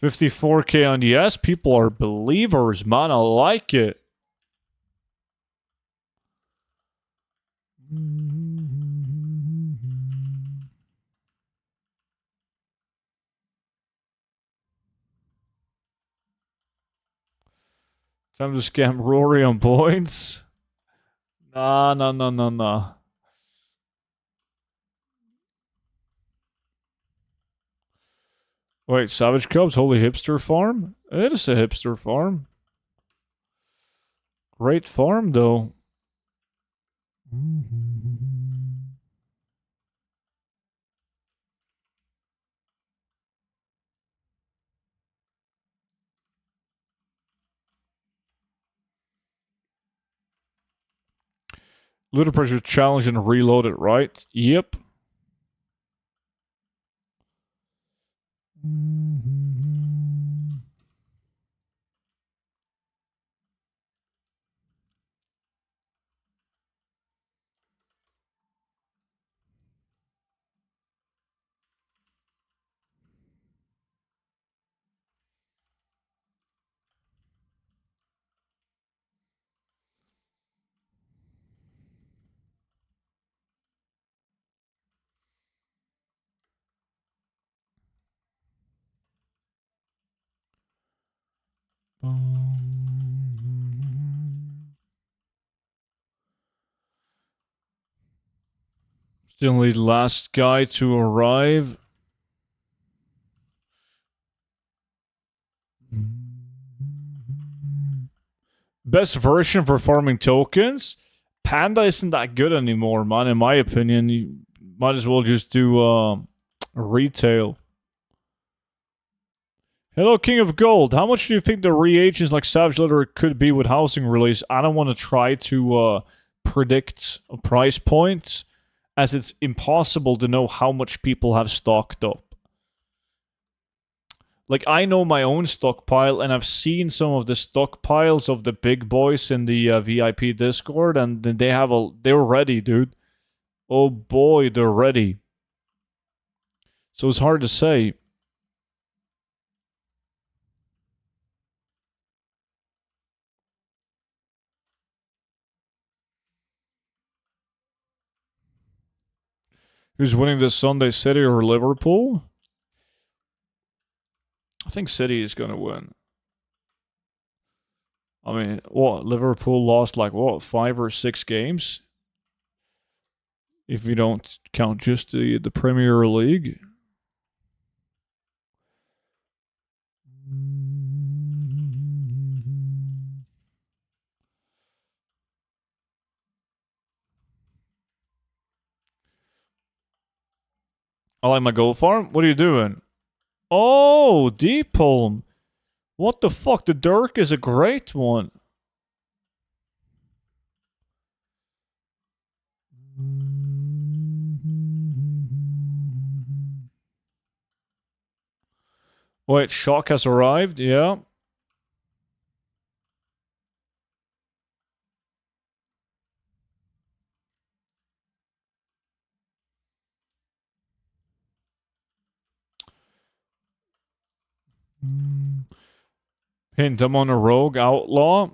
54k on yes, people are believers, man. I like it. Time to scam Rory on points. Nah. Wait, Savage Cubs, holy hipster farm? It is a hipster farm. Great farm, though. Little pressure challenge and reload it, right? Yep. Still need last guy to arrive. Best version for farming tokens? Panda isn't that good anymore, man. In my opinion, you might as well just do retail. Hello, King of Gold. How much do you think the reagents like Savage Leather could be with housing release? I don't want to try to predict a price point, as it's impossible to know how much people have stocked up. Like, I know my own stockpile, and I've seen some of the stockpiles of the big boys in the VIP Discord, and they're ready, dude. Oh boy, they're ready. So it's hard to say. Who's winning this Sunday, City or Liverpool? I think City is going to win. I mean, what? Liverpool lost like, what, 5 or 6 games? If you don't count just the Premier League. I like my gold farm. What are you doing? Oh, Deep Palm. What the fuck? The Dirk is a great one. Wait, Shock has arrived? Yeah. Hint, I'm on a rogue outlaw.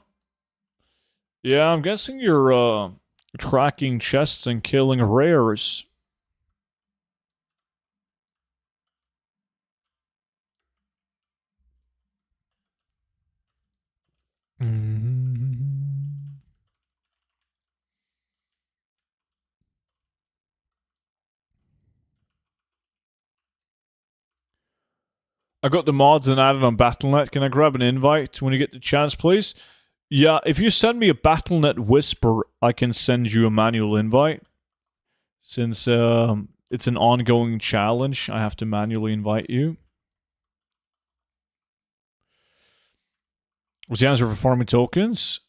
Yeah, I'm guessing you're tracking chests and killing rares. I got the mods and added on Battle.net. Can I grab an invite when you get the chance, please? Yeah, if you send me a Battle.net whisper, I can send you a manual invite. Since it's an ongoing challenge, I have to manually invite you. What's the answer for farming tokens?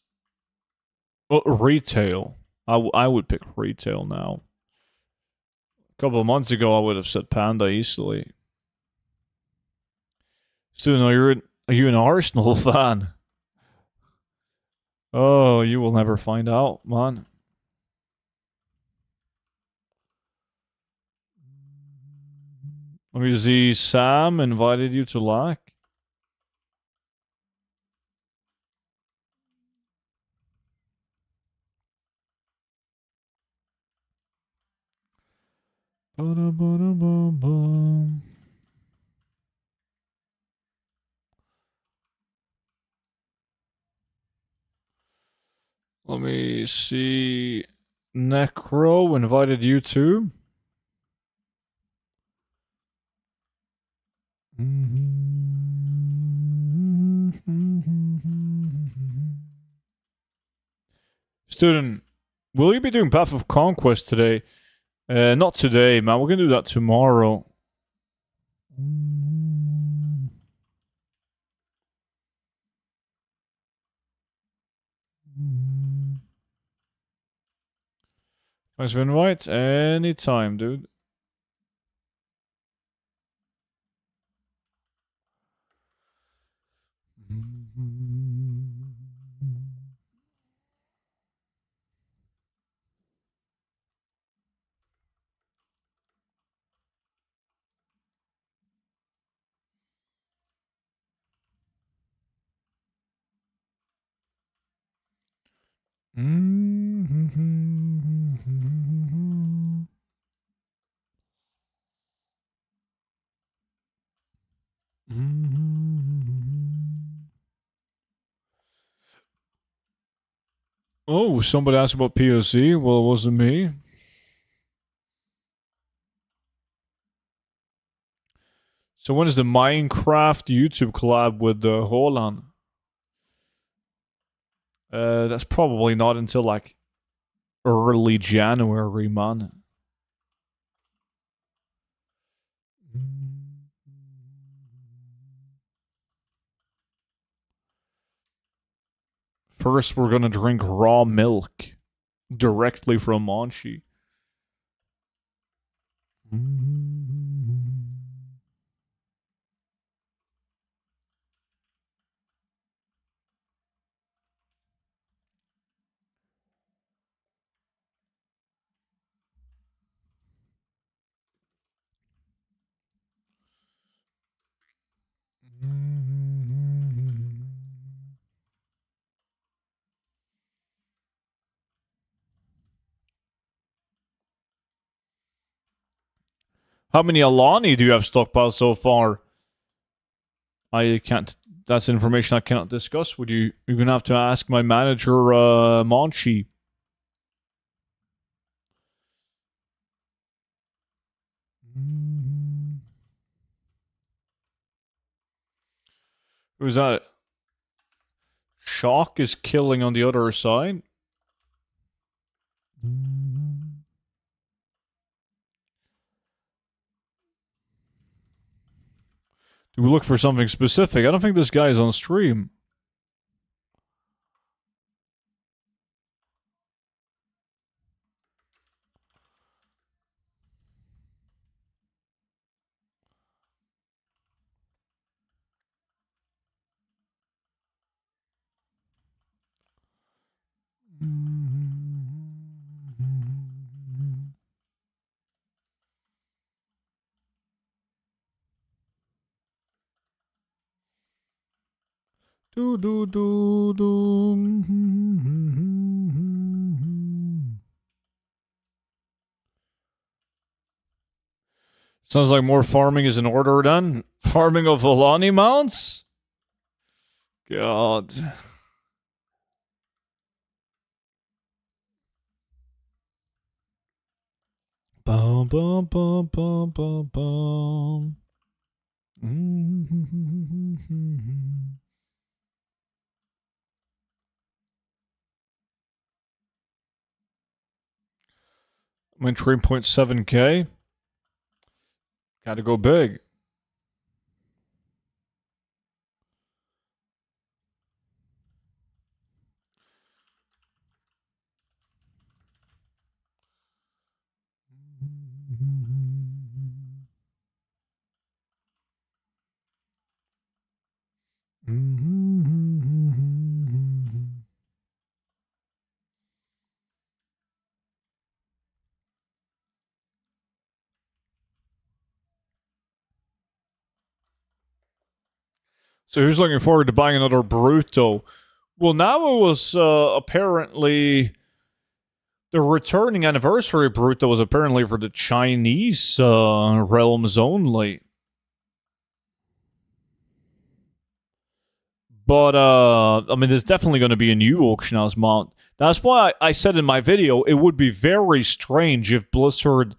Well, retail. I would pick retail now. A couple of months ago, I would have said Panda easily. Stu, no, are you an Arsenal fan? Oh, you will never find out, man. Let me see. Sam invited you to LAC. Let me see. Necro invited you too. Student, will you be doing Path of Conquest today? Not today, man. We're gonna do that tomorrow. Thanks for invite. Anytime, dude. Oh, somebody asked about POC. Well, it wasn't me. So when is the Minecraft YouTube collab with Holland? That's probably not until like early January, man. First, we're gonna drink raw milk directly from Monchi. How many Alani do you have stockpiled so far? I can't. That's information I cannot discuss with you. You're gonna have to ask my manager, Monchi. Who's that? Shock is killing on the other side. Do we look for something specific? I don't think this guy is on stream. Do do do do. Sounds like more farming is in order then. Farming of Volani mounts? God. Bum bum bum bum bum bum. I'm in 3.7k. Gotta go big. So who's looking forward to buying another Bruto? Well, now it was apparently the returning anniversary Bruto was apparently for the Chinese realms only. But I mean, there's definitely going to be a new auction house mount. That's why I said in my video it would be very strange if Blizzard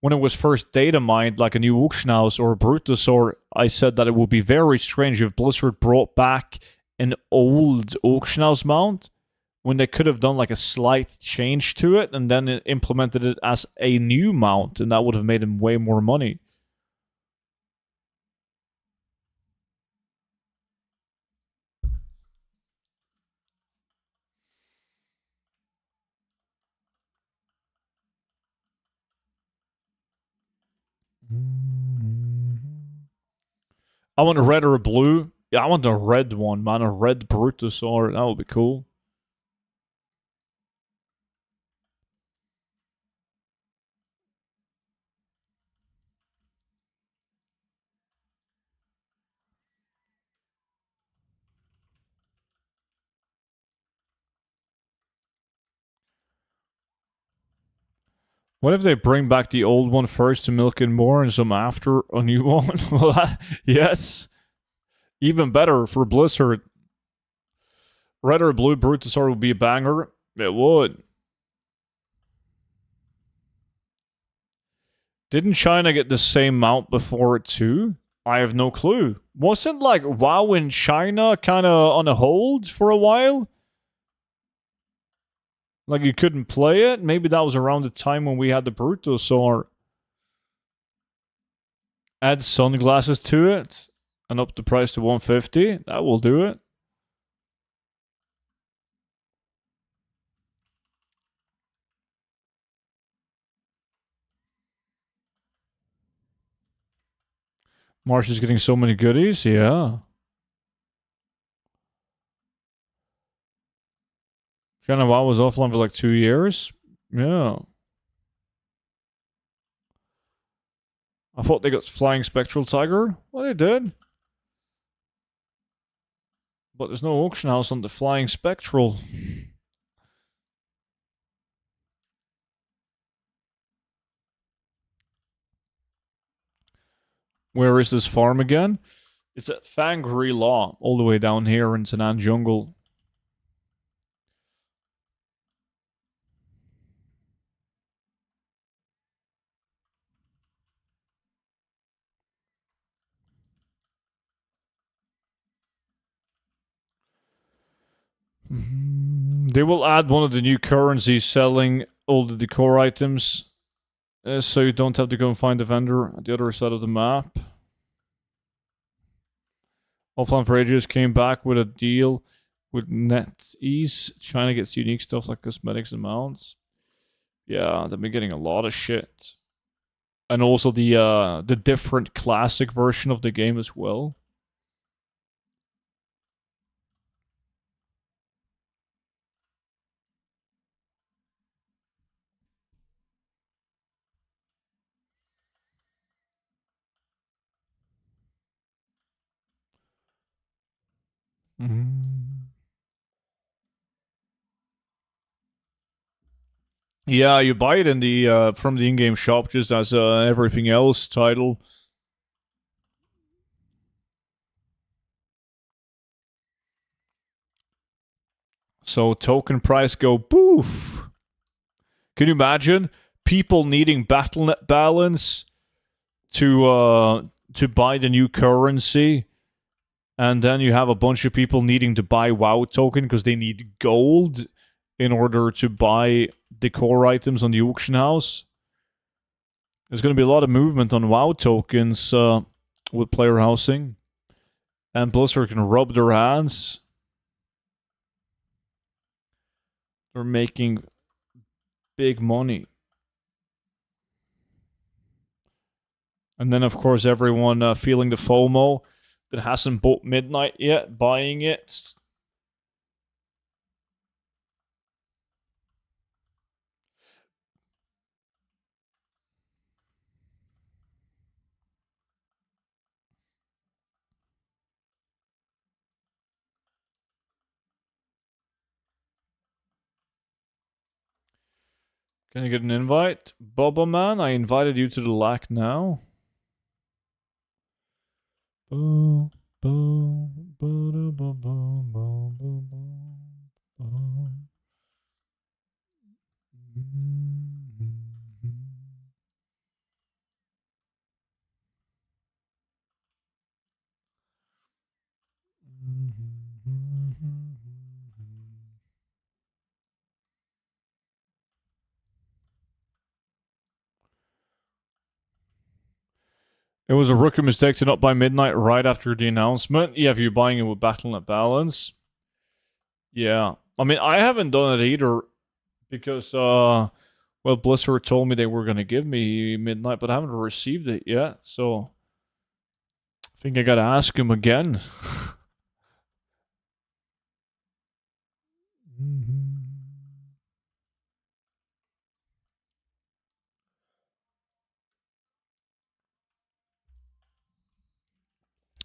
when it was first data mined, like a new auction house or a Brutosaur, I said that it would be very strange if Blizzard brought back an old auction house mount when they could have done like a slight change to it and then implemented it as a new mount, and that would have made them way more money. I want a red or a blue. Yeah, I want a red one, man. A red Brutosaur. That would be cool. What if they bring back the old one first to milk it more and some after a new one? Yes. Even better for Blizzard. Red or blue Brutosaur would be a banger. It would. Didn't China get the same mount before it too? I have no clue. Wasn't like WoW in China kind of on a hold for a while? Like you couldn't play it? Maybe that was around the time when we had the Brutosaur. Add sunglasses to it and up the price to 150. That will do it. Marsh is getting so many goodies. Yeah. China WoW was offline for like 2 years. Yeah. I thought they got Flying Spectral Tiger. Well, they did. But there's no auction house on the Flying Spectral. Where is this farm again? It's at Fangri Law, all the way down here in Sanan Jungle. They will add one of the new currencies selling all the decor items, so you don't have to go and find the vendor at the other side of the map. Offline for Ages came back with a deal with NetEase. China gets unique stuff like cosmetics and mounts. Yeah, they've been getting a lot of shit. And also the different classic version of the game as well. Mm. Yeah, you buy it in the from the in-game shop just as everything else title. So token price go boof. Can you imagine people needing BattleNet balance to buy the new currency, and then you have a bunch of people needing to buy WoW token because they need gold in order to buy decor items on the auction house? There's going to be a lot of movement on WoW tokens with player housing, and Blizzard can rub their hands. They're making big money. And then, of course, everyone feeling the FOMO that hasn't bought Midnight yet, buying it. Can you get an invite? Boba Man, I invited you to the LAC now. It was a rookie mistake to not buy Midnight right after the announcement. Yeah, if you're buying it with Battle.net Balance. Yeah. I mean, I haven't done it either because, well, Blizzard told me they were going to give me Midnight, but I haven't received it yet. So I think I got to ask him again.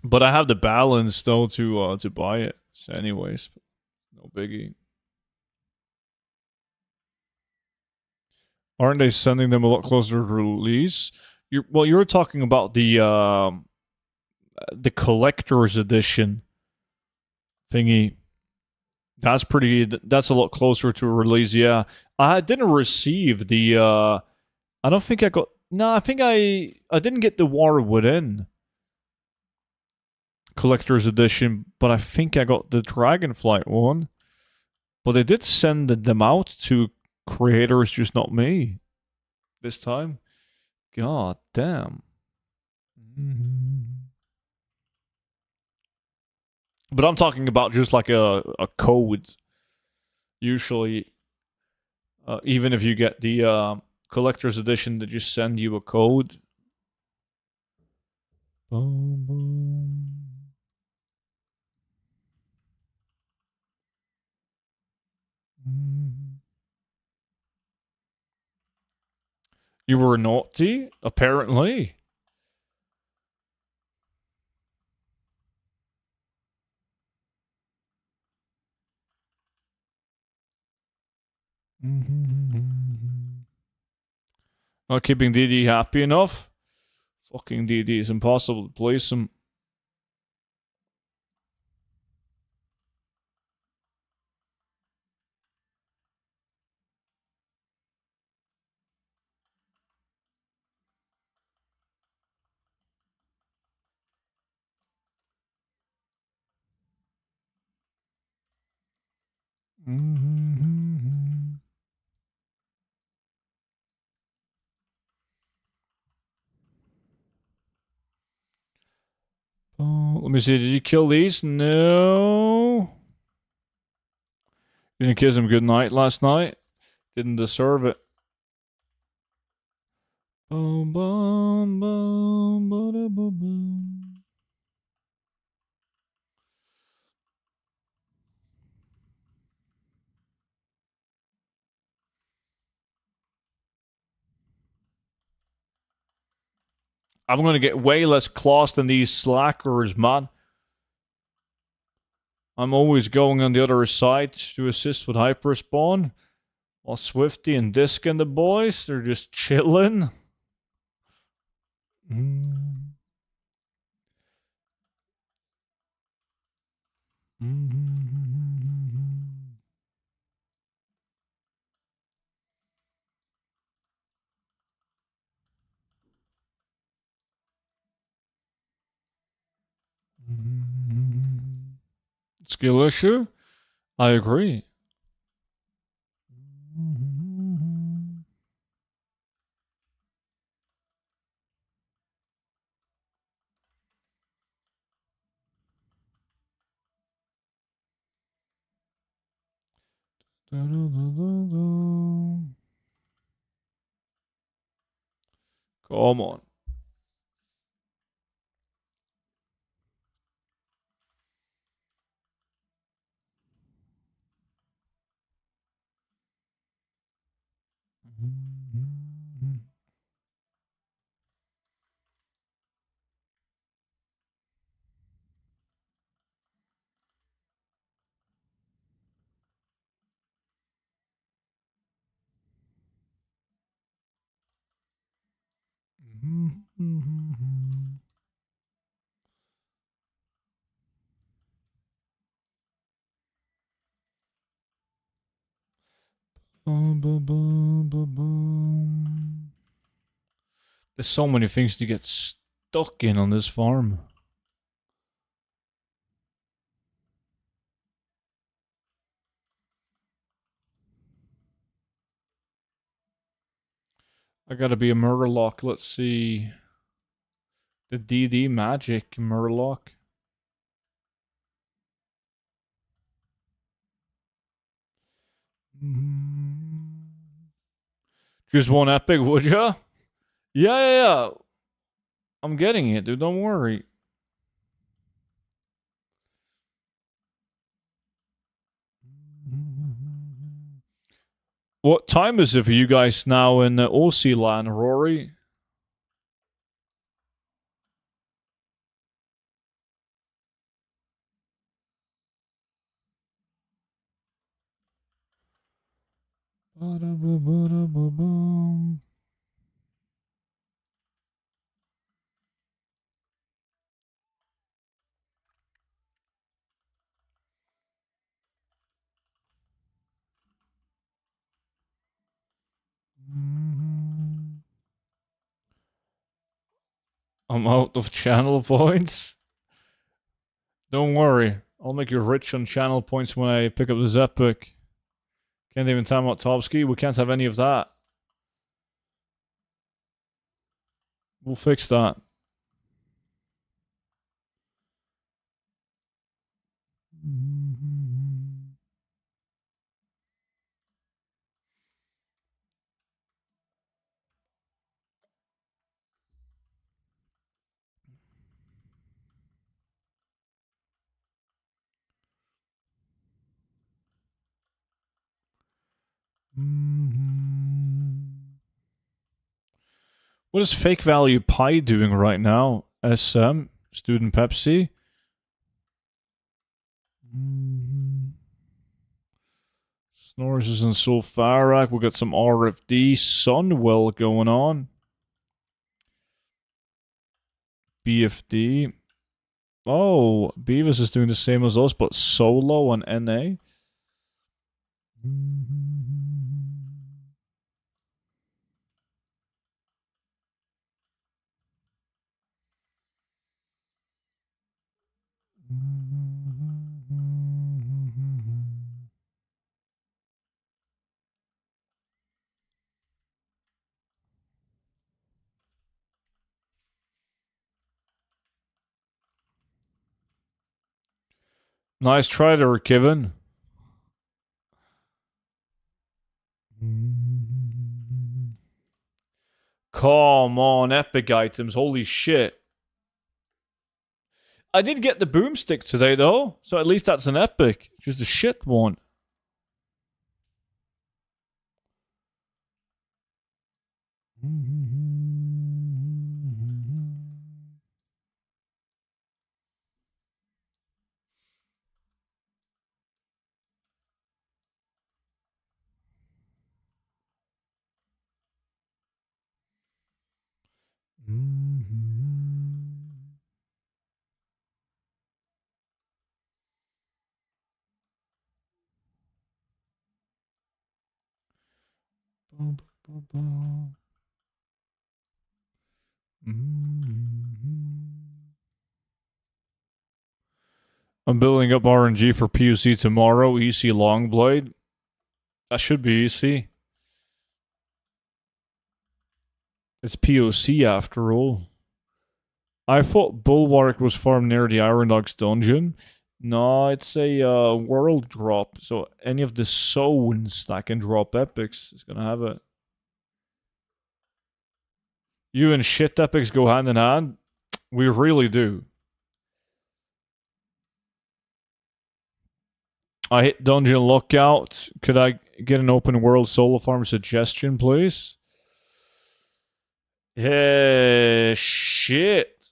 But I have the balance though to buy it. So anyways, no biggie. Aren't they sending them a lot closer to release? You're talking about the collector's edition thingy. That's pretty. That's a lot closer to a release. Yeah, I didn't receive the. I don't think I got. No, I think I didn't get the War Within collector's edition, but I think I got the Dragonflight one. But they did send them out to creators, just not me this time. God damn. But I'm talking about just like a code. Usually, even if you get the collector's edition, they just send you a code. Boom, boom. You were naughty, apparently. Not keeping DD happy enough. Fucking DD is impossible to place him. Oh, let me see. Did you kill these? No. Didn't kiss him good night last night. Didn't deserve it. Boom, boom, boom, boom, boom, boom. I'm gonna get way less claws than these slackers, man. I'm always going on the other side to assist with hyper spawn. While Swifty and Disc and the boys, they're just chilling. Skill issue? I agree. Come on. There's so many things to get stuck in on this farm. I gotta be a Murloc. Let's see. The DD Magic Murloc. Just one epic, would ya? Yeah. I'm getting it, dude. Don't worry. What time is it for you guys now in OC land, Rory? I'm out of channel points. Don't worry. I'll make you rich on channel points when I pick up this epic. Can't even time out Topsky. We can't have any of that. We'll fix that. What is fake value pi doing right now? SM, student Pepsi. Snores is in Sulfarak. We got some RFD Sunwell going on. BFD. Oh, Beavis is doing the same as us, but solo on NA. Nice try there, Kevin. Come on, epic items. Holy shit. I did get the boomstick today, though, so at least that's an epic. Just a shit one. I'm building up RNG for POC tomorrow. EC Longblade. That should be easy. It's POC after all. I thought Bulwark was farmed near the Iron Dogs dungeon. No, it's a world drop. So any of the zones that can drop epics is gonna have it. You and shit epics go hand in hand. We really do. I hit Dungeon Lookout. Could I get an open world solo farm suggestion, please? Yeah, shit.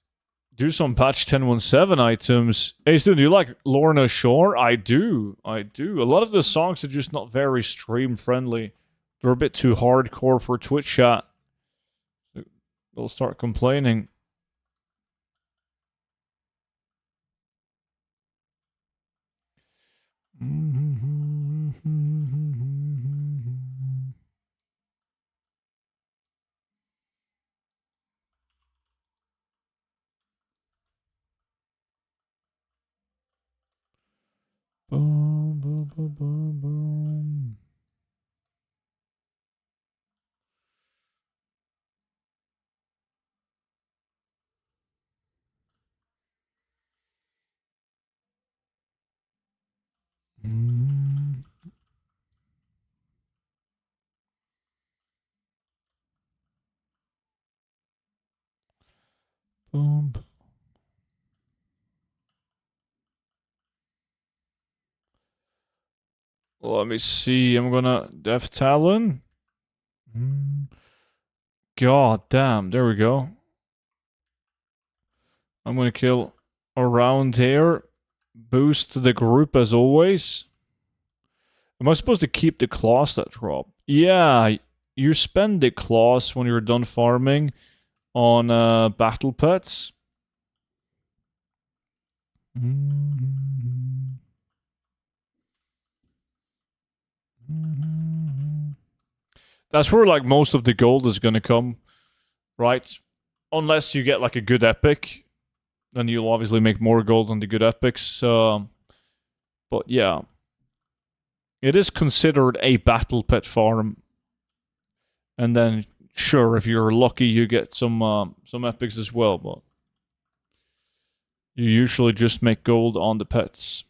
Do some patch 1017 items. Hey, Stu, do you like Lorna Shore? I do. A lot of the songs are just not very stream friendly. They're a bit too hardcore for Twitch chat. They'll start complaining. Boom, boom, boom, boom, boom. Boom. Let me see. I'm gonna Death Talon. God damn. There we go. I'm gonna kill around here. Boost the group as always. Am I supposed to keep the claws that drop? Yeah, you spend the claws when you're done farming on battle pets. That's where like most of the gold is gonna come, right? Unless you get like a good epic, then you'll obviously make more gold on the good epics. But yeah, it is considered a battle pet farm, and then sure, if you're lucky, you get some epics as well. But you usually just make gold on the pets.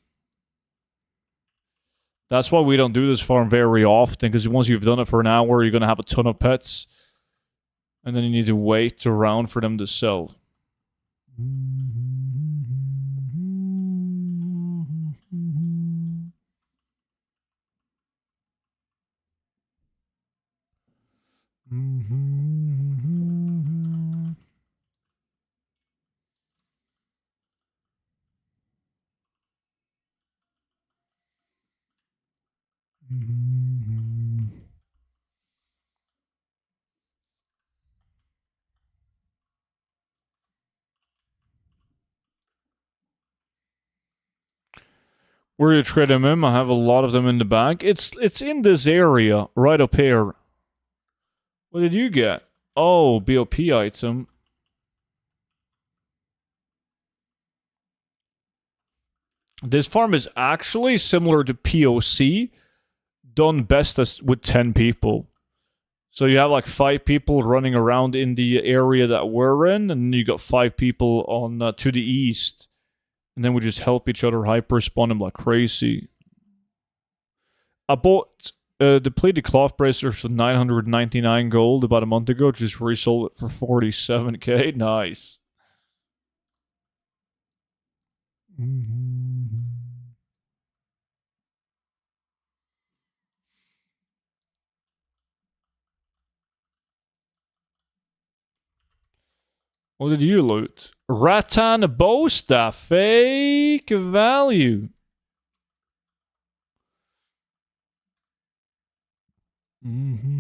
That's why we don't do this farm very often, because once you've done it for an hour, you're gonna have a ton of pets, and then you need to wait around for them to sell. Where do you trade them in? I have a lot of them in the bag. It's in this area, right up here. What did you get? Oh, BOP item. This farm is actually similar to POC, done best as with 10 people. So you have like 5 people running around in the area that we're in, and you got 5 people on to the east. And then we just help each other hyper spawn them like crazy. I bought depleted cloth bracers for 999 gold about a month ago. Just resold it for 47k. Nice. What did you loot? Rattan Bowstaff. Fake value. Mm-hmm.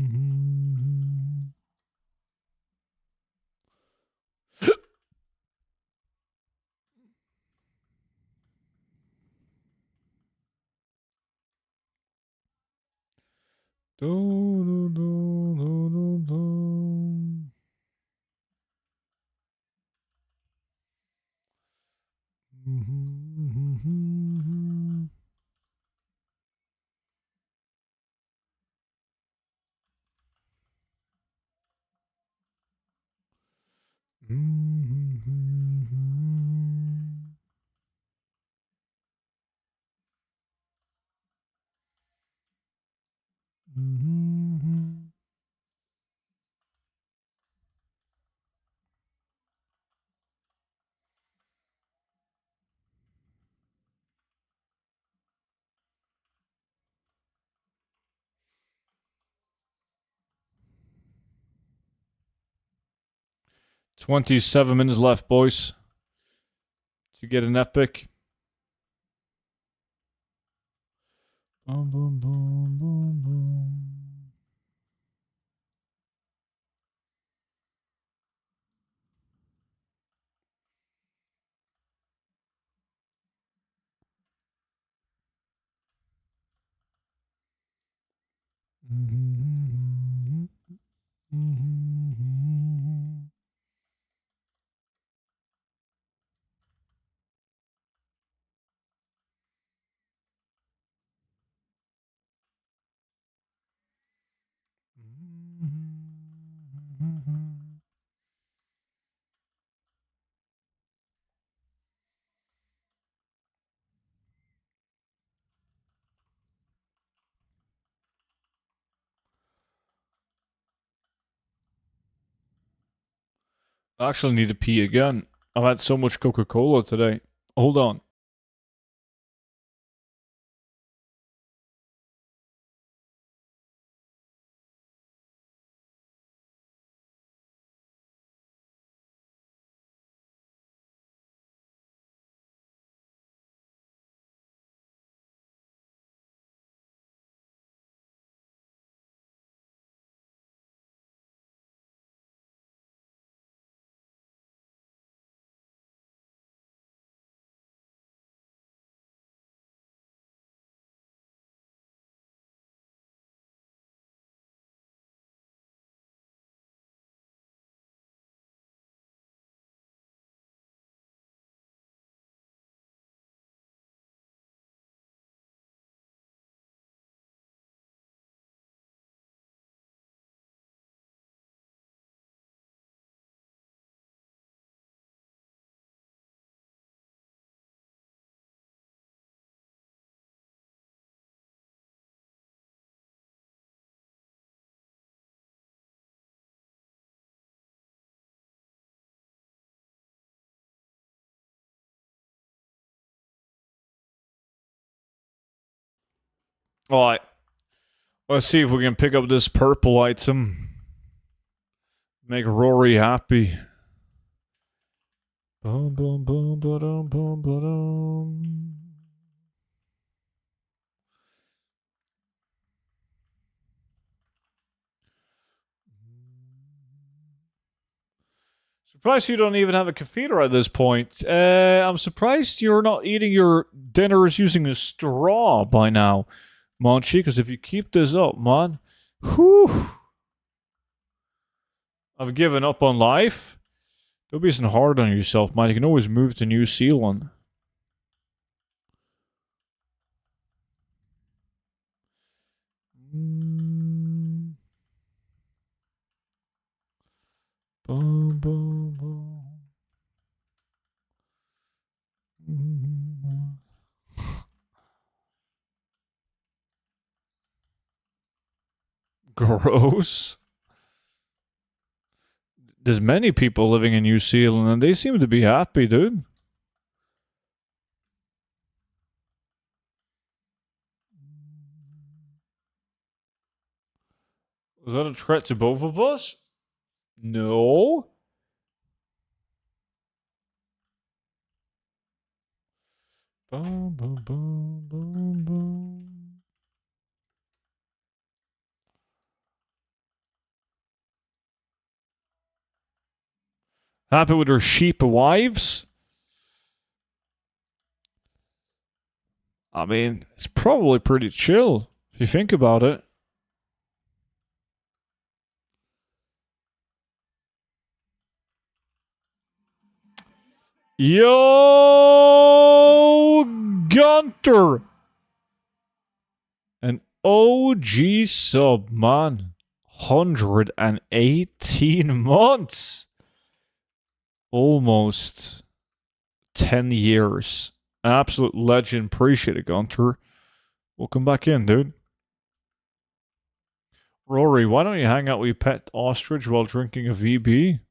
27 minutes left, boys, to get an epic. Boom, boom, boom, boom, boom. I actually need to pee again. I've had so much Coca-Cola today. Hold on. Alright. Let's see if we can pick up this purple item. Make Rory happy. Boom, boom, boom, ba-dum, boom, ba-dum. Surprised you don't even have a catheter at this point. I'm surprised you're not eating your dinners using a straw by now, Monchi, because if you keep this up, man, whew, I've given up on life. Don't be so hard on yourself, man. You can always move to New Zealand. Boom, boom, boom. Gross. There's many people living in New Zealand and they seem to be happy, dude. Was that a threat to both of us? No. Boom, boom, boom, boom, boom. Happy with her sheep wives? I mean, it's probably pretty chill if you think about it. Yo, Gunter! An OG sub, man. 118 months. Almost 10 years. An absolute legend. Appreciate it, Gunter. Welcome back in, dude. Rory, why don't you hang out with your pet ostrich while drinking a VB?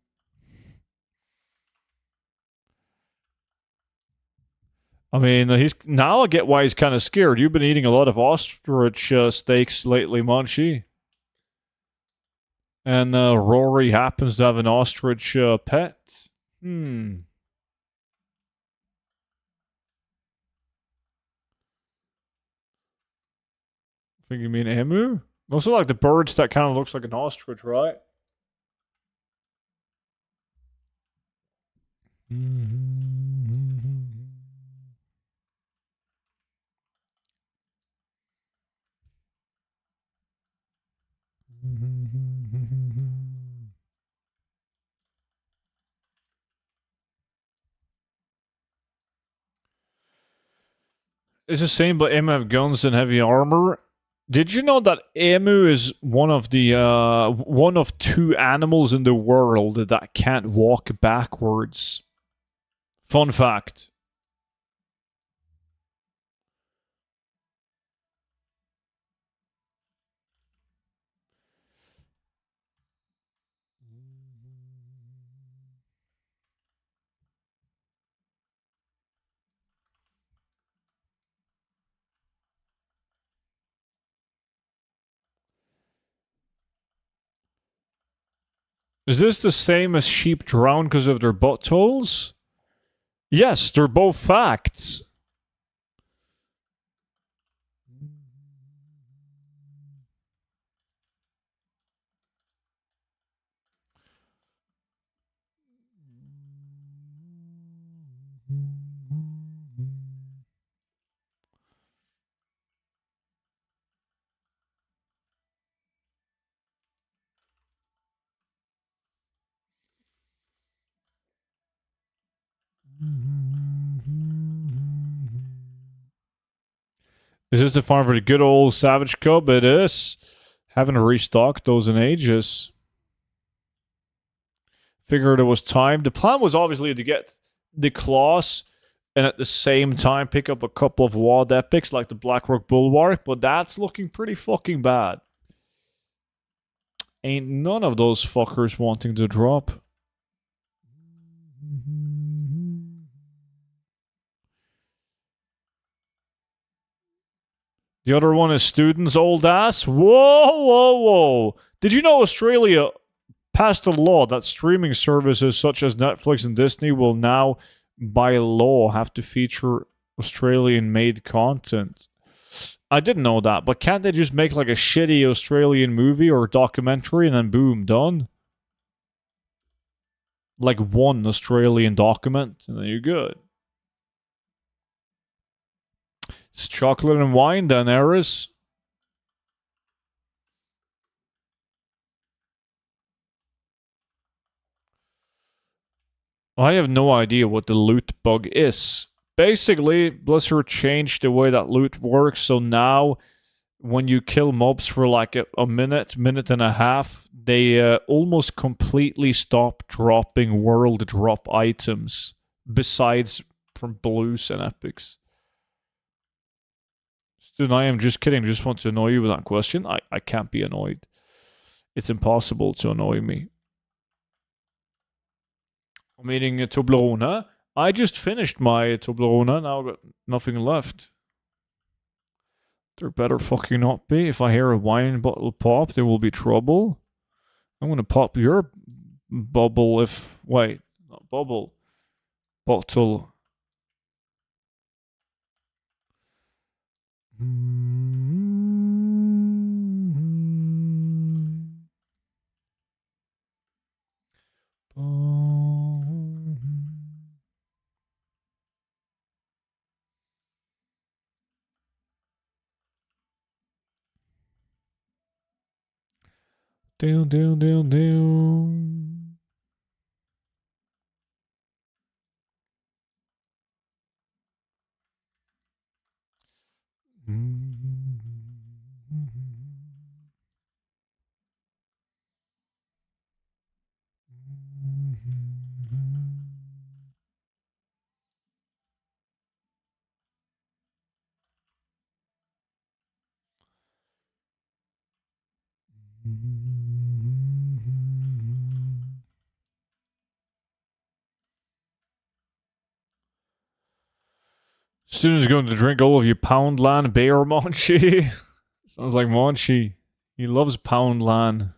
I mean, he's now I get why he's kind of scared. You've been eating a lot of ostrich steaks lately, Monchi. And Rory happens to have an ostrich pet. I think you mean emu? Also like the birds that kind of looks like an ostrich, right? It's the same, but emu have guns and heavy armor. Did you know that emu is one of two animals in the world that can't walk backwards? Fun fact. Is this the same as sheep drown because of their buttholes? Yes, they're both facts. Is this the farm for the good old Savage Cub? It is. Haven't restocked those in ages. Figured it was time. The plan was obviously to get the claws and at the same time pick up a couple of wild epics like the Blackrock Bulwark, but that's looking pretty fucking bad. Ain't none of those fuckers wanting to drop. The other one is students, old ass. Whoa, whoa, whoa. Did you know Australia passed a law that streaming services such as Netflix and Disney will now, by law, have to feature Australian-made content? I didn't know that, but can't they just make like a shitty Australian movie or documentary and then boom, done? Like one Australian document, and then you're good. It's chocolate and wine then, Eris. I have no idea what the loot bug is. Basically, Blizzard changed the way that loot works, so now when you kill mobs for like a minute, minute and a half, they almost completely stop dropping world drop items, besides from blues and epics. Dude, I am just kidding. Just want to annoy you with that question. I can't be annoyed. It's impossible to annoy me. I'm eating a Toblerone. I just finished my Toblerone. Now I've got nothing left. There better fucking not be. If I hear a wine bottle pop, there will be trouble. I'm gonna pop your bubble if... Wait, not bubble. Bottle. Down, down, down, down. Student's going to drink all of your Poundland beer, Monchi. Sounds like Monchi. He loves Poundland.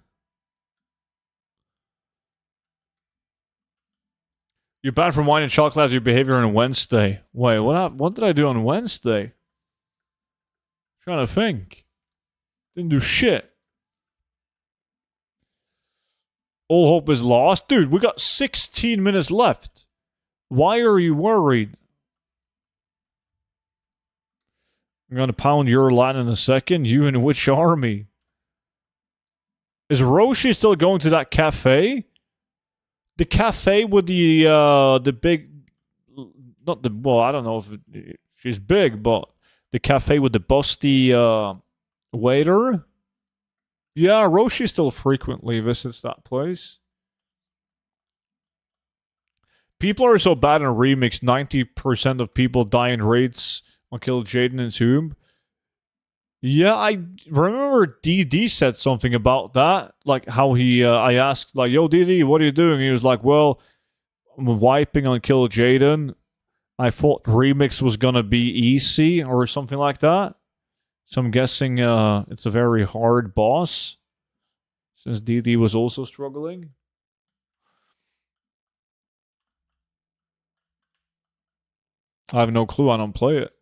You're banned from wine and chocolate as your behavior on Wednesday. Wait, what did I do on Wednesday? I'm trying to think. Didn't do shit. All hope is lost. Dude, we got 16 minutes left. Why are you worried? I'm gonna pound your line in a second. You in which army? Is Roshi still going to that cafe? The cafe with the big... Not the... Well, I don't know if she's big, but... The cafe with the busty waiter? Yeah, Roshi still frequently visits that place. People are so bad in Remix, 90% of people die in raids on Kill Jaden and Tomb. Yeah, I remember DD said something about that. Like how he, I asked, like, yo, DD, what are you doing? He was like, well, I'm wiping on Kill Jaden. I thought Remix was gonna be easy or something like that. So I'm guessing it's a very hard boss. Since DD was also struggling. I have no clue. I don't play it.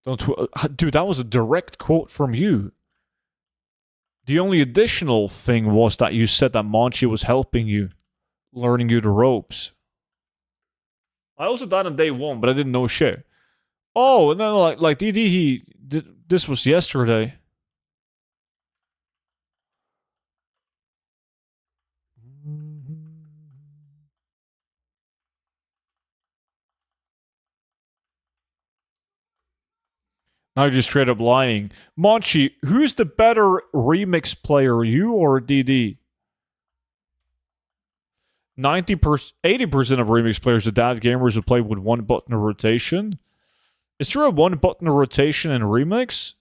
Dude, that was a direct quote from you. The only additional thing was that you said that Monchi was helping you, learning you the ropes. I also died on day one, but I didn't know shit. Oh, and then like DD, this was yesterday. Now you're just straight up lying. Monchi, who's the better remix player, you or DD? 80% of remix players are dad gamers who play with one button of rotation. Is there a one button of rotation in remix?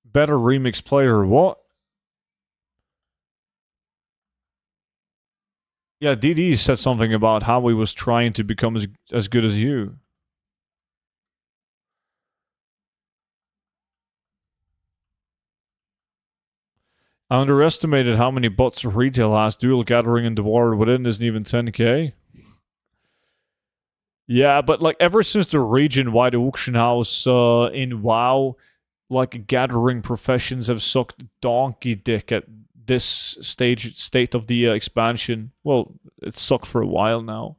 Better remix player, what? Yeah, DD said something about how he was trying to become as good as you. I underestimated how many bots retail has. Dual gathering and the war within isn't even 10k. Yeah, but like ever since the region-wide auction house in WoW, like gathering professions have sucked donkey dick at this state of the expansion. Well, it sucked for a while now.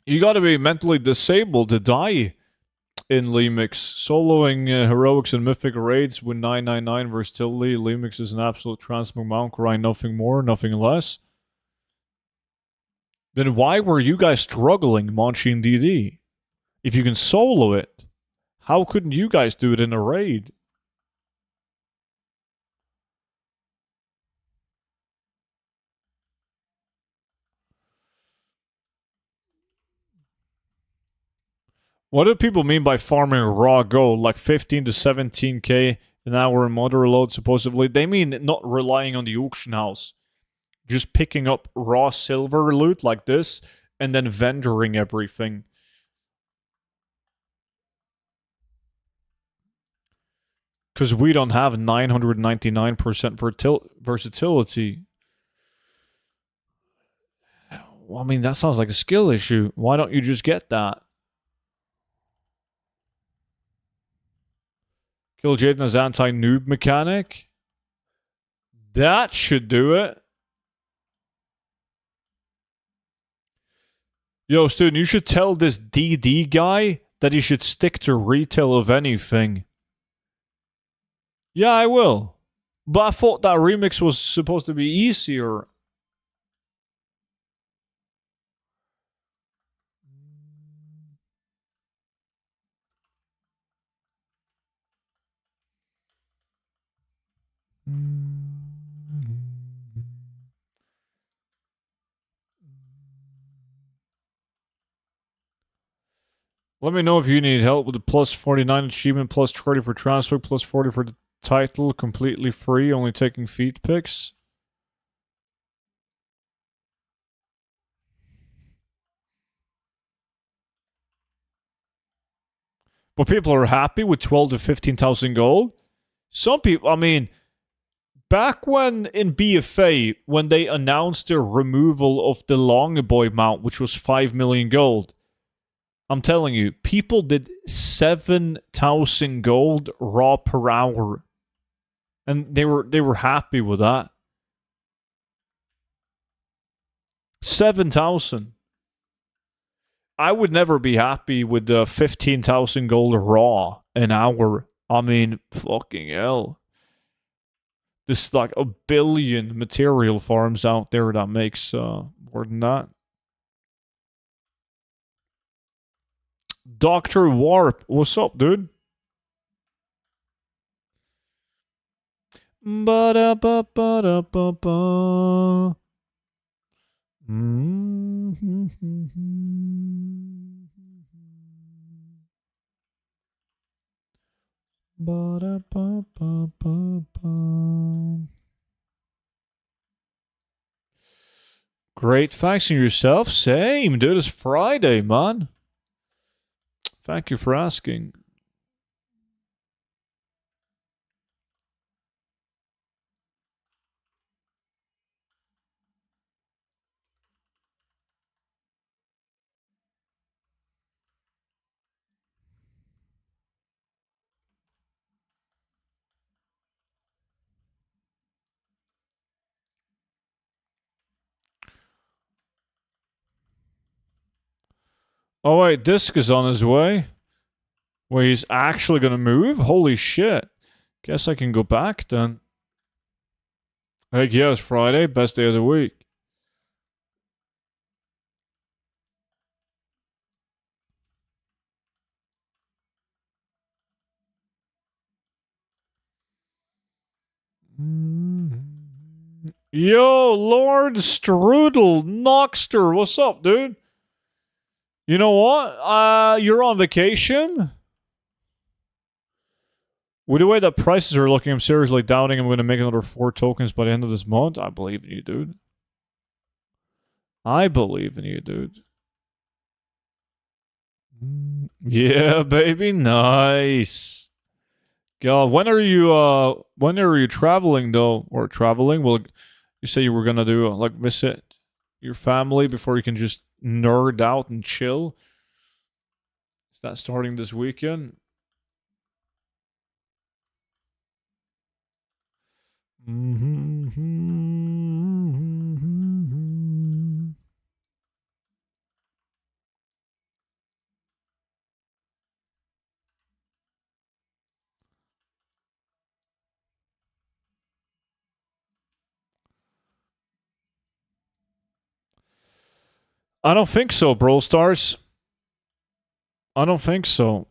You gotta be mentally disabled to die in Lemix. Soloing heroics and mythic raids with 999 versatility. Lemix is an absolute transmog mount, grind nothing more, nothing less. Then why were you guys struggling, Monchi and DD? If you can solo it, how couldn't you guys do it in a raid? What do people mean by farming raw gold? Like 15 to 17k an hour in mother load, supposedly? They mean not relying on the auction house. Just picking up raw silver loot like this and then vendoring everything. Because we don't have 999% versatility. Well, I mean, that sounds like a skill issue. Why don't you just get that? Kill Jaden's anti-noob mechanic? That should do it. Yo, student, you should tell this DD guy that he should stick to retail of anything. Yeah, I will. But I thought that remix was supposed to be easier. Let me know if you need help with the plus 49 achievement, plus 30 for transfer, plus 40 for the title, completely free, only taking feed pics. But people are happy with 12 to 15,000 gold. Some people, I mean, back when in BFA, when they announced the removal of the Longboy mount, which was 5 million gold, I'm telling you, people did 7,000 gold raw per hour. And they were happy with that. 7,000. I would never be happy with the 15,000 gold raw an hour. I mean, fucking hell. There's like a billion material farms out there that makes more than that. Dr. Warp. What's up, dude? Ba-da-ba-ba-da-ba-ba. Ba-da-ba-ba-ba-ba. Great. Thanks to yourself. Same, dude. It's Friday, man. Thank you for asking. Oh, wait. Disc is on his way. Where he's actually gonna move? Holy shit. Guess I can go back then. Heck yeah, it's Friday. Best day of the week. Yo, Lord Strudel Noxter, what's up, dude? You know what? You're on vacation? With the way that prices are looking, I'm seriously doubting I'm going to make another 4 tokens by the end of this month. I believe in you, dude. I believe in you, dude. Yeah, baby, nice. God, when are you traveling though? Or traveling? Well, you say you were gonna do like visit your family before you can just nerd out and chill. Is that starting this weekend? I don't think so, Brawl Stars. I don't think so.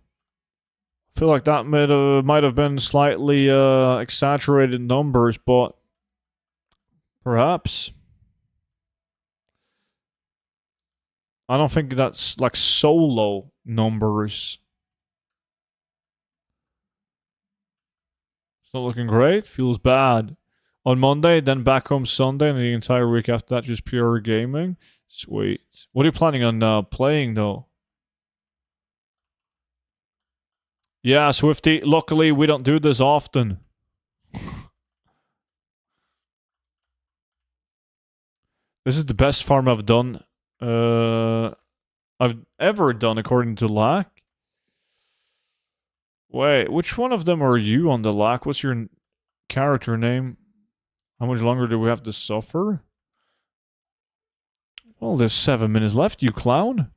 I feel like that might have been slightly exaggerated numbers, but perhaps. I don't think that's like solo numbers. It's not looking great. Feels bad. On Monday, then back home Sunday, and the entire week after that, just pure gaming. Sweet. What are you planning on playing though? Yeah, Swifty. Luckily, we don't do this often. This is the best farm I've done. I've ever done according to Lack. Wait, which one of them are you on the Lack? What's your character name? How much longer do we have to suffer? Well, there's 7 minutes left, you clown.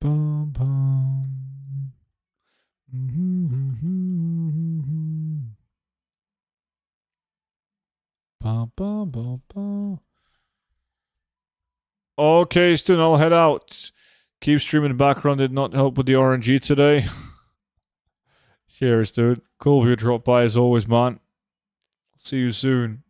Bum, bum. Bum, bum, bum, bum. Okay, Stu, I'll head out. Keep streaming in the background. Did not help with the RNG today. Cheers, dude. Cool if you drop by as always, man. See you soon.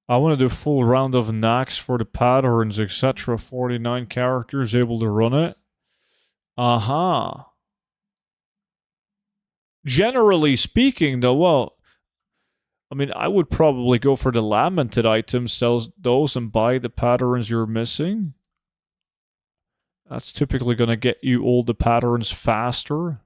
I want to do a full round of knacks for the patterns, etc. 49 characters able to run it. Uh-huh. Generally speaking, though, well, I mean, I would probably go for the lamented items, sell those, and buy the patterns you're missing. That's typically going to get you all the patterns faster.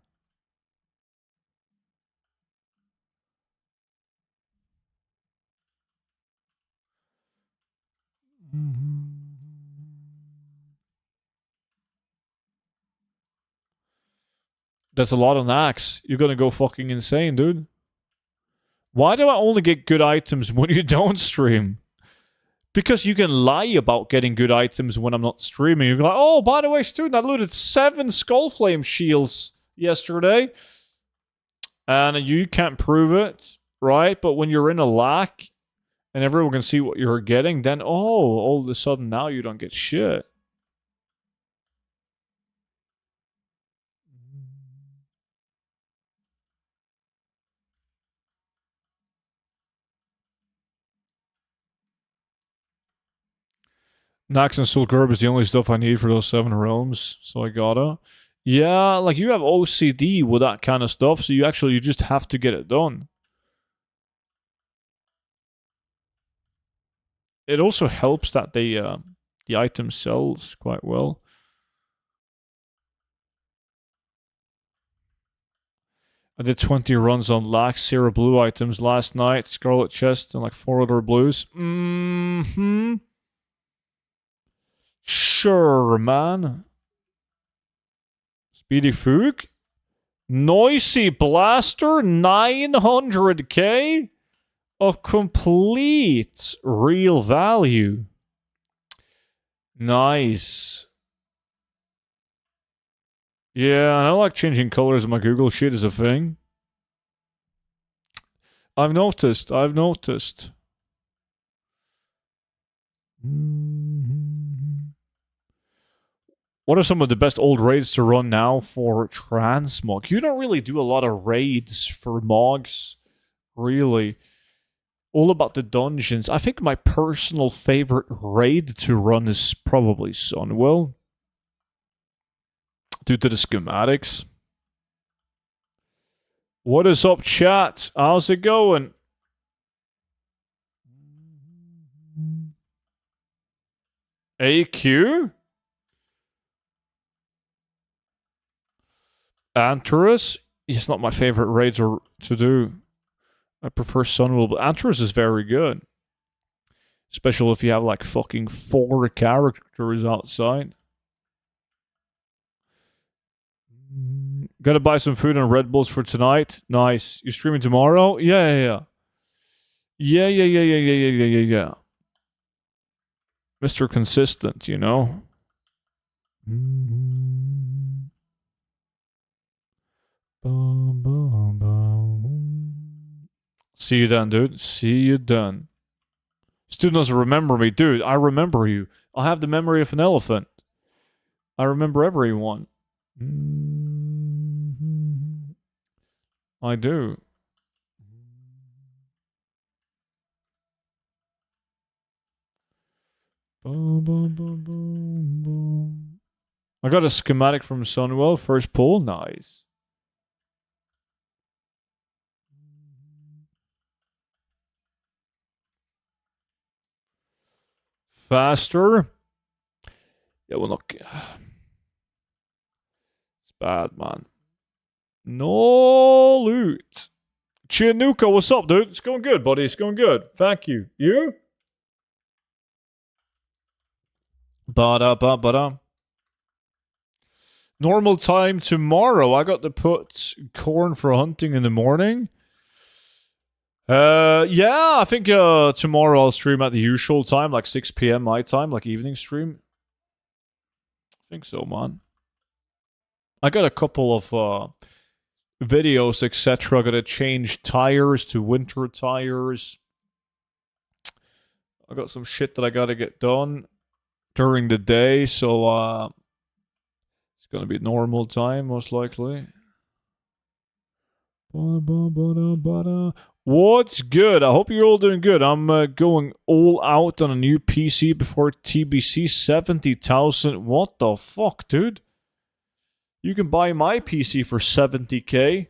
That's a lot of knacks. You're going to go fucking insane, dude. Why do I only get good items when you don't stream? Because you can lie about getting good items when I'm not streaming. You're like, oh, by the way, student, I looted 7 Skullflame shields yesterday. And you can't prove it, right? But when you're in a lack and everyone can see what you're getting, then, oh, all of a sudden now you don't get shit. Nax and Soul Curb is the only stuff I need for those 7 realms, so I gotta. Yeah, like you have OCD with that kind of stuff, so you just have to get it done. It also helps that the item sells quite well. I did 20 runs on Lax, Zero Blue items last night, Scarlet Chest, and like 4 other blues. Sure, man. Speedy Fook? Noisy Blaster? 900k? Of complete real value. Nice. Yeah, I like changing colors of my Google Sheet is a thing. I've noticed. What are some of the best old raids to run now for transmog? You don't really do a lot of raids for mogs, really. All about the dungeons. I think my personal favorite raid to run is probably Sunwell, due to the schematics. What is up, chat? How's it going? AQ? Antares? It's not my favorite raid to do. I prefer Sunwell, but Antares is very good. Especially if you have like fucking 4 characters outside. Gotta buy some food and Red Bulls for tonight. Nice. You streaming tomorrow? Yeah. Yeah. Mr. Consistent, you know? See you then, dude. See you then. Student doesn't remember me. Dude, I remember you. I have the memory of an elephant. I remember everyone. I do. I got a schematic from Sunwell. First pull. Nice. Faster. Yeah, well, look. It's bad, man. No loot. Chianuka, what's up, dude? It's going good, buddy. It's going good. Thank you. You? Ba-da-ba-ba-da. Normal time tomorrow. I got to put corn for hunting in the morning. Yeah, I think tomorrow I'll stream at the usual time, like 6 p.m. my time, like evening stream. I think so, man. I got a couple of videos, etc. I gotta change tires to winter tires. I got some shit that I gotta get done during the day, so it's gonna be normal time, most likely. What's good? I hope you're all doing good. I'm going all out on a new PC before TBC. 70,000. What the fuck, dude? You can buy my PC for 70k.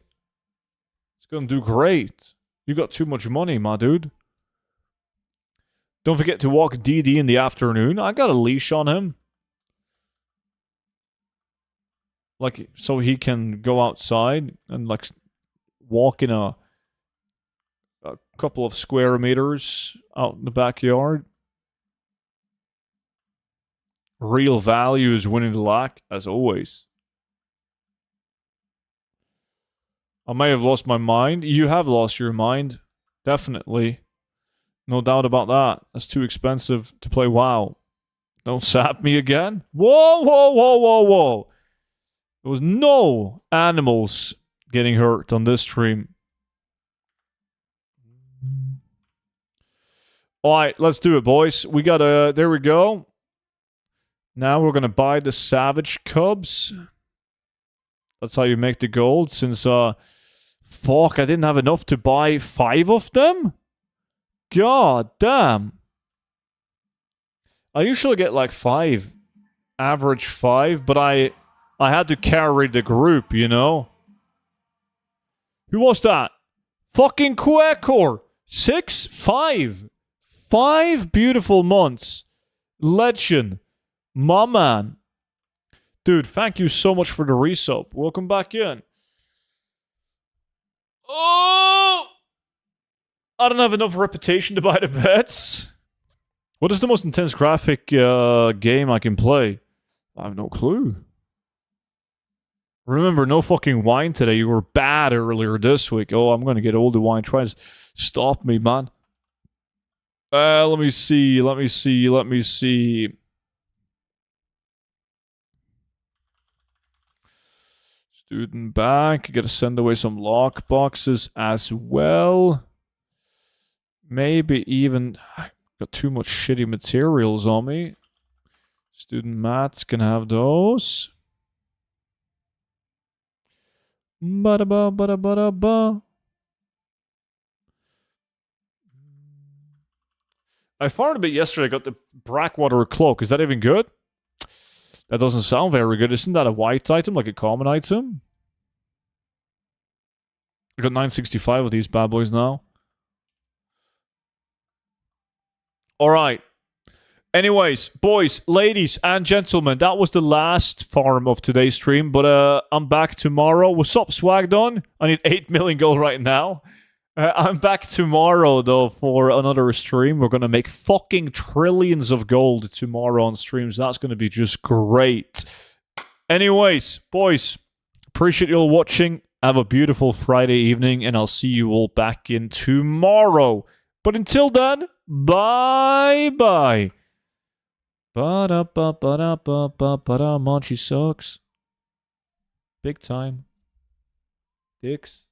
It's gonna do great. You got too much money, my dude. Don't forget to walk DD in the afternoon. I got a leash on him. Like, so he can go outside and, like, walk in a couple of square meters out in the backyard. Real value is winning the lack, as always. I may have lost my mind. You have lost your mind. Definitely. No doubt about that. That's too expensive to play WoW. Don't sap me again. Whoa, whoa, whoa, whoa, whoa. There was no animals getting hurt on this stream. Alright, let's do it, boys. We got a... There we go. Now we're gonna buy the Savage Cubs. That's how you make the gold, since, fuck, I didn't have enough to buy 5 of them? God damn. I usually get like 5. Average 5, but I had to carry the group, you know? Who was that? Fucking Quackor! 6? 5. 5 beautiful months. Legend. My man. Dude, thank you so much for the resub. Welcome back in. Oh! I don't have enough reputation to buy the bets. What is the most intense graphic game I can play? I have no clue. Remember, no fucking wine today. You were bad earlier this week. Oh, I'm gonna get all the wine. Try to stop me, man. Let me see. Student back. You gotta send away some lock boxes as well. Maybe even... Got too much shitty materials on me. Student mats can have those. Ba-da-ba, ba-da-ba-da-ba. I farmed a bit yesterday. I got the Brackwater Cloak. Is that even good? That doesn't sound very good. Isn't that a white item, like a common item? I got 965 of these bad boys now. Alright. Anyways, boys, ladies, and gentlemen, that was the last farm of today's stream, but I'm back tomorrow. What's up, Swagdon? I need 8 million gold right now. I'm back tomorrow, though, for another stream. We're going to make fucking trillions of gold tomorrow on streams. That's going to be just great. Anyways, boys, appreciate you all watching. Have a beautiful Friday evening, and I'll see you all back in tomorrow. But until then, bye-bye. Ba-da-ba-ba-da-ba-ba-ba-da. Monchi sucks. Big time. Dicks.